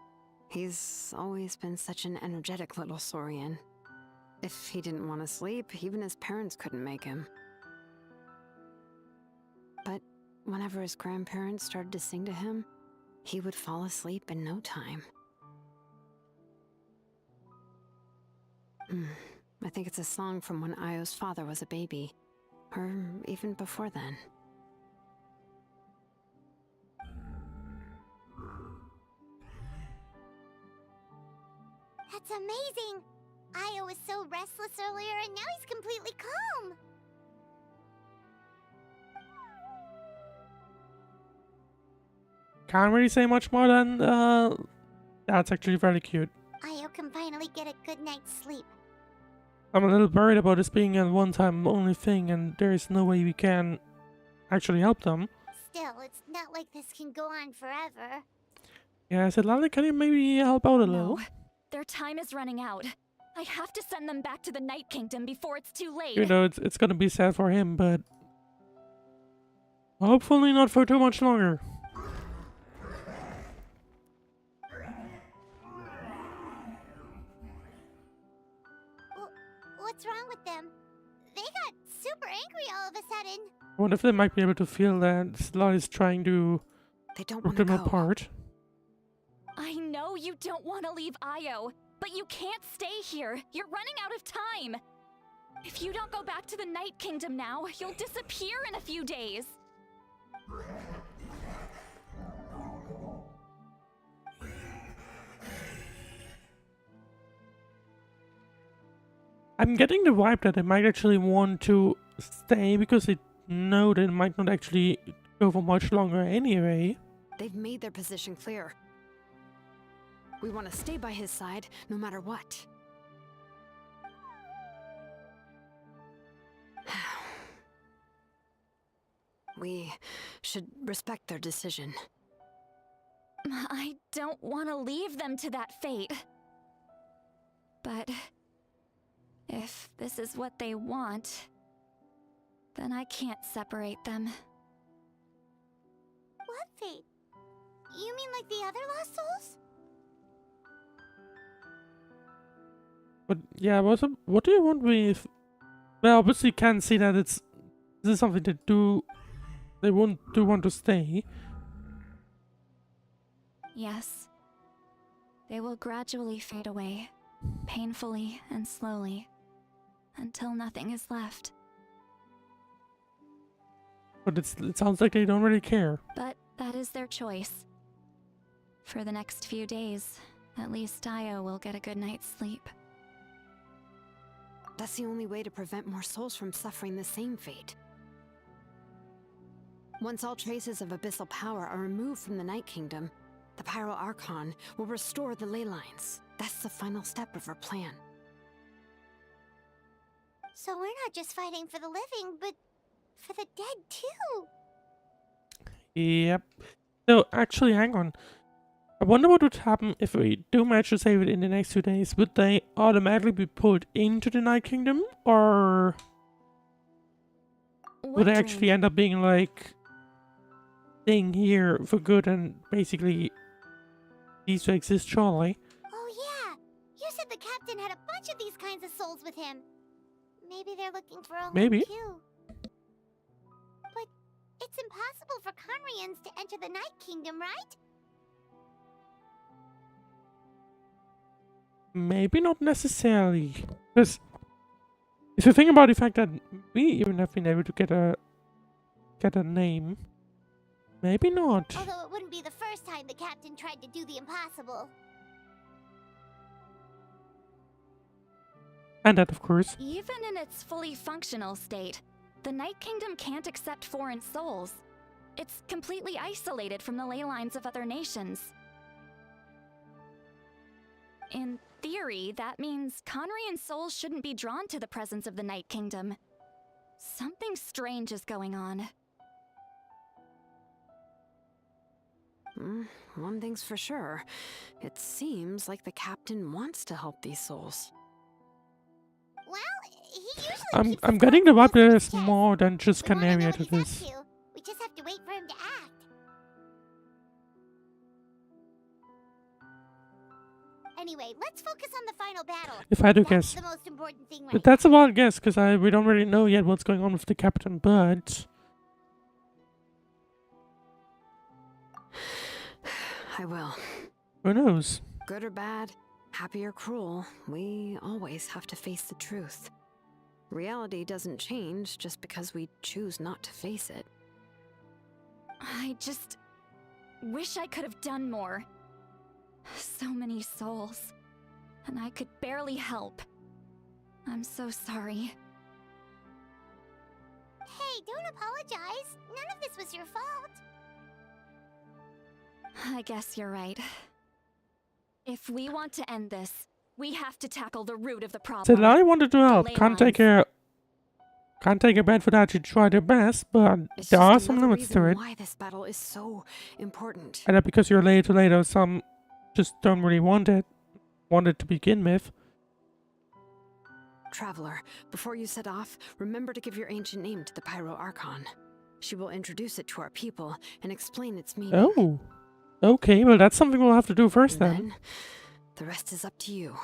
He's always been such an energetic little Saurian. If he didn't want to sleep, even his parents couldn't make him. But whenever his grandparents started to sing to him, he would fall asleep in no time. I think it's a song from when Io's father was a baby, or even before then. That's amazing! Io was so restless earlier and now he's completely calm! Can't really say much more than, that's actually very cute. Io can finally get a good night's sleep. I'm a little worried about this being a one-time only thing, and there is no way we can actually help them. Still, it's not like this can go on forever. Yeah, I said, Lally, can you maybe help out a little? No, their time is running out. I have to send them back to the Night Kingdom before it's too late. You know, it's gonna be sad for him, but hopefully not for too much longer. What's wrong with them? They got super angry all of a sudden. I wonder if they might be able to feel that Lolly is trying to They don't rip want to them go. apart. I know you don't want to leave Io, but you can't stay here. You're running out of time. If you don't go back to the Night Kingdom now, you'll disappear in a few days. I'm getting the vibe that they might actually want to stay because they know they might not actually go for much longer anyway. They've made their position clear. We want to stay by his side, no matter what. We should respect their decision. I don't want to leave them to that fate. But if this is what they want, then I can't separate them. What fate? You mean like the other lost souls? But yeah, what do you want with? Well, obviously you can see that this is something they want to stay. Yes. They will gradually fade away, painfully and slowly, until nothing is left. But it sounds like they don't really care. But that is their choice. For the next few days, At least Io will get a good night's sleep. That's the only way to prevent more souls from suffering the same fate. Once all traces of abyssal power are removed from the Night Kingdom, the Pyro Archon will restore the ley lines. That's the final step of our plan. So we're not just fighting for the living, but for the dead too. Yep. So, actually, hang on. I wonder what would happen if we do manage to save it in the next 2 days. Would they automatically be pulled into the Night Kingdom? Or would they actually end up being like staying here for good and basically cease to exist shortly? Oh yeah, you said the captain had a bunch of these kinds of souls with him. Maybe they're looking for only Maybe. 2. But it's impossible for Conrians to enter the Night Kingdom, right? Maybe not necessarily. Because if you think about the fact that we even have been able to get a name, maybe not. Although it wouldn't be the first time the captain tried to do the impossible. And that, of course. Even in its fully functional state, the Night Kingdom can't accept foreign souls. It's completely isolated from the ley lines of other nations. In theory, that means Conrian souls shouldn't be drawn to the presence of the Night Kingdom. Something strange is going on. One thing's for sure. It seems like the captain wants to help these souls. Well, he usually I'm getting the vibe there's more than just Canaria to this. We just have to wait for him to act. Anyway, let's focus on the final battle. If I had to That's guess. the most important thing right But that's a wild guess, because we don't really know yet what's going on with the captain, but I will. who knows? Good or bad, happy or cruel, we always have to face the truth. Reality doesn't change just because we choose not to face it. I just wish I could have done more. So many souls, and I could barely help. I'm so sorry. Hey, don't apologize. None of this was your fault. I guess you're right. If we want to end this, we have to tackle the root of the problem. Said I wanted to help. ley Can't take a bad for that. To try their best, but It's there just are some another limits to reason it. why this battle is so important. And that because you're later to later, some just don't really want it to begin with. Traveler, before you set off, remember to give your ancient name to the Pyro Archon. She will introduce it to our people and explain its meaning. Oh, okay. Well, that's something we'll have to do first then. The rest is up to you.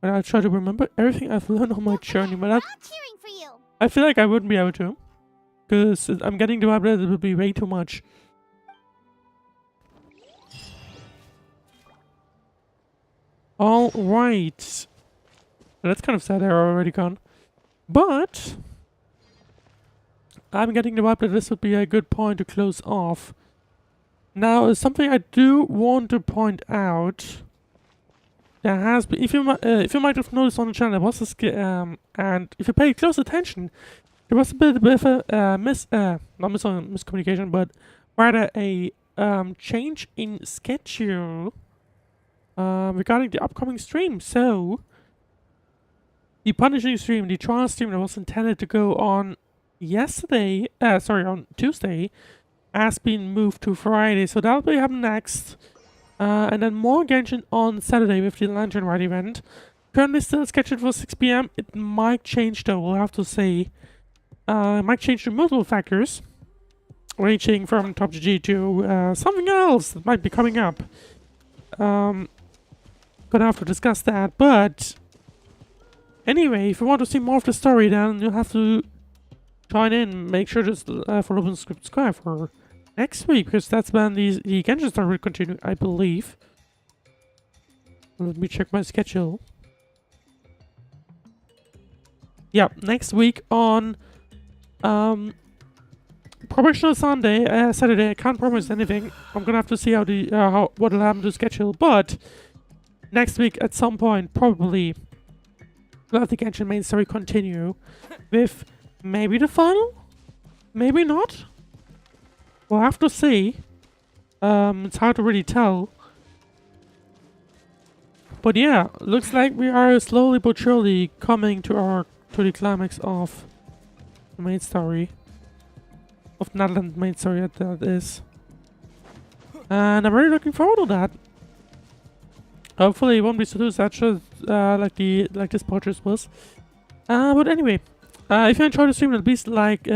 But I'll try to remember everything I've learned on my journey. But We're all cheering for you. I feel like I wouldn't be able to, because I'm getting the vibe that it would be way too much. All right. That's kind of sad they're already gone. But I'm getting the vibe that this would be a good point to close off. Now, something I do want to point out. There has been, if you might have noticed on the channel, there was a and if you pay close attention, there was a bit of a not miscommunication, but rather a change in schedule regarding the upcoming stream. So the punishing stream, the trial stream that was intended to go on on Tuesday, has been moved to Friday. So that'll be happening next. And then more Genshin on Saturday with the Lantern Ride event. Currently still scheduled for 6 PM. It might change though, we'll have to say. It might change to multiple factors, ranging from Top GG to something else that might be coming up. Gonna have to discuss that, but anyway, if you want to see more of the story, then you'll have to join in. Make sure to follow and subscribe for next week, because that's when the Genshin story will continue, I believe. Let me check my schedule. Yeah, next week on promotional Saturday. I can't promise anything. I'm gonna have to see how what'll happen to schedule. But next week at some point, probably, we'll have the Genshin main story continue with maybe the final, maybe not. We'll have to see. It's hard to really tell. But yeah, looks like we are slowly but surely coming to the climax of the main story. Of Natlan Main Story, that is. And I'm really looking forward to that. Hopefully it won't be so such as like this purchase was. But anyway, if you enjoyed the stream, then please like,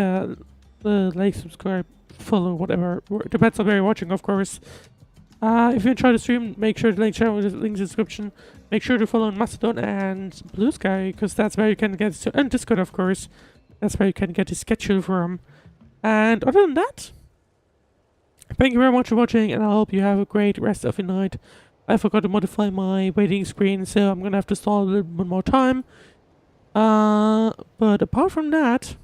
subscribe, follow, whatever. Depends on where you're watching, of course. If you enjoyed the stream, make sure to share with the link in the description. Make sure to follow on Mastodon and Blue Sky, because that's where you can get to, and Discord, of course. That's where you can get the schedule from. And other than that, thank you very much for watching, and I hope you have a great rest of your night. I forgot to modify my waiting screen, so I'm gonna have to stall a little bit more time. But apart from that,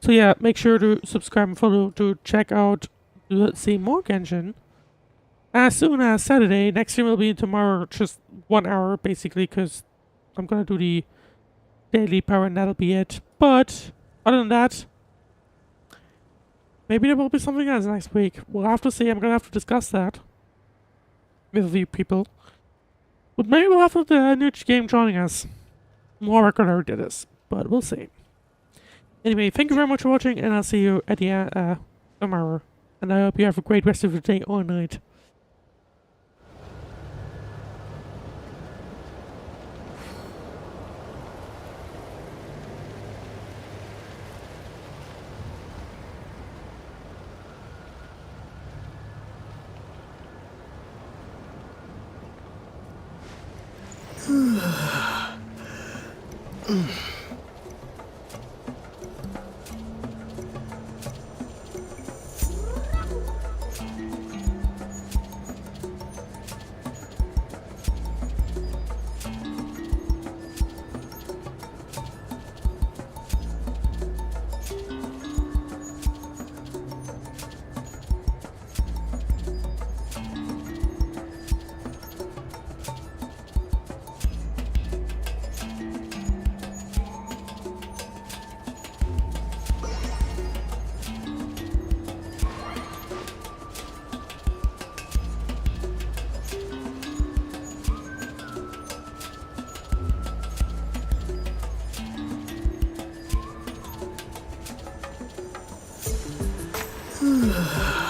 so yeah, make sure to subscribe and follow to check out, to see more Genshin. As soon as Saturday, next stream will be tomorrow, just 1 hour basically, because I'm gonna do the daily power and that'll be it. But other than that, maybe there will be something else next week. We'll have to see. I'm gonna have to discuss that with a few people. But maybe we'll have the new game joining us more regularly than this. But we'll see. Anyway, thank you very much for watching, and I'll see you at the tomorrow. And I hope you have a great rest of the day or night. Ugh.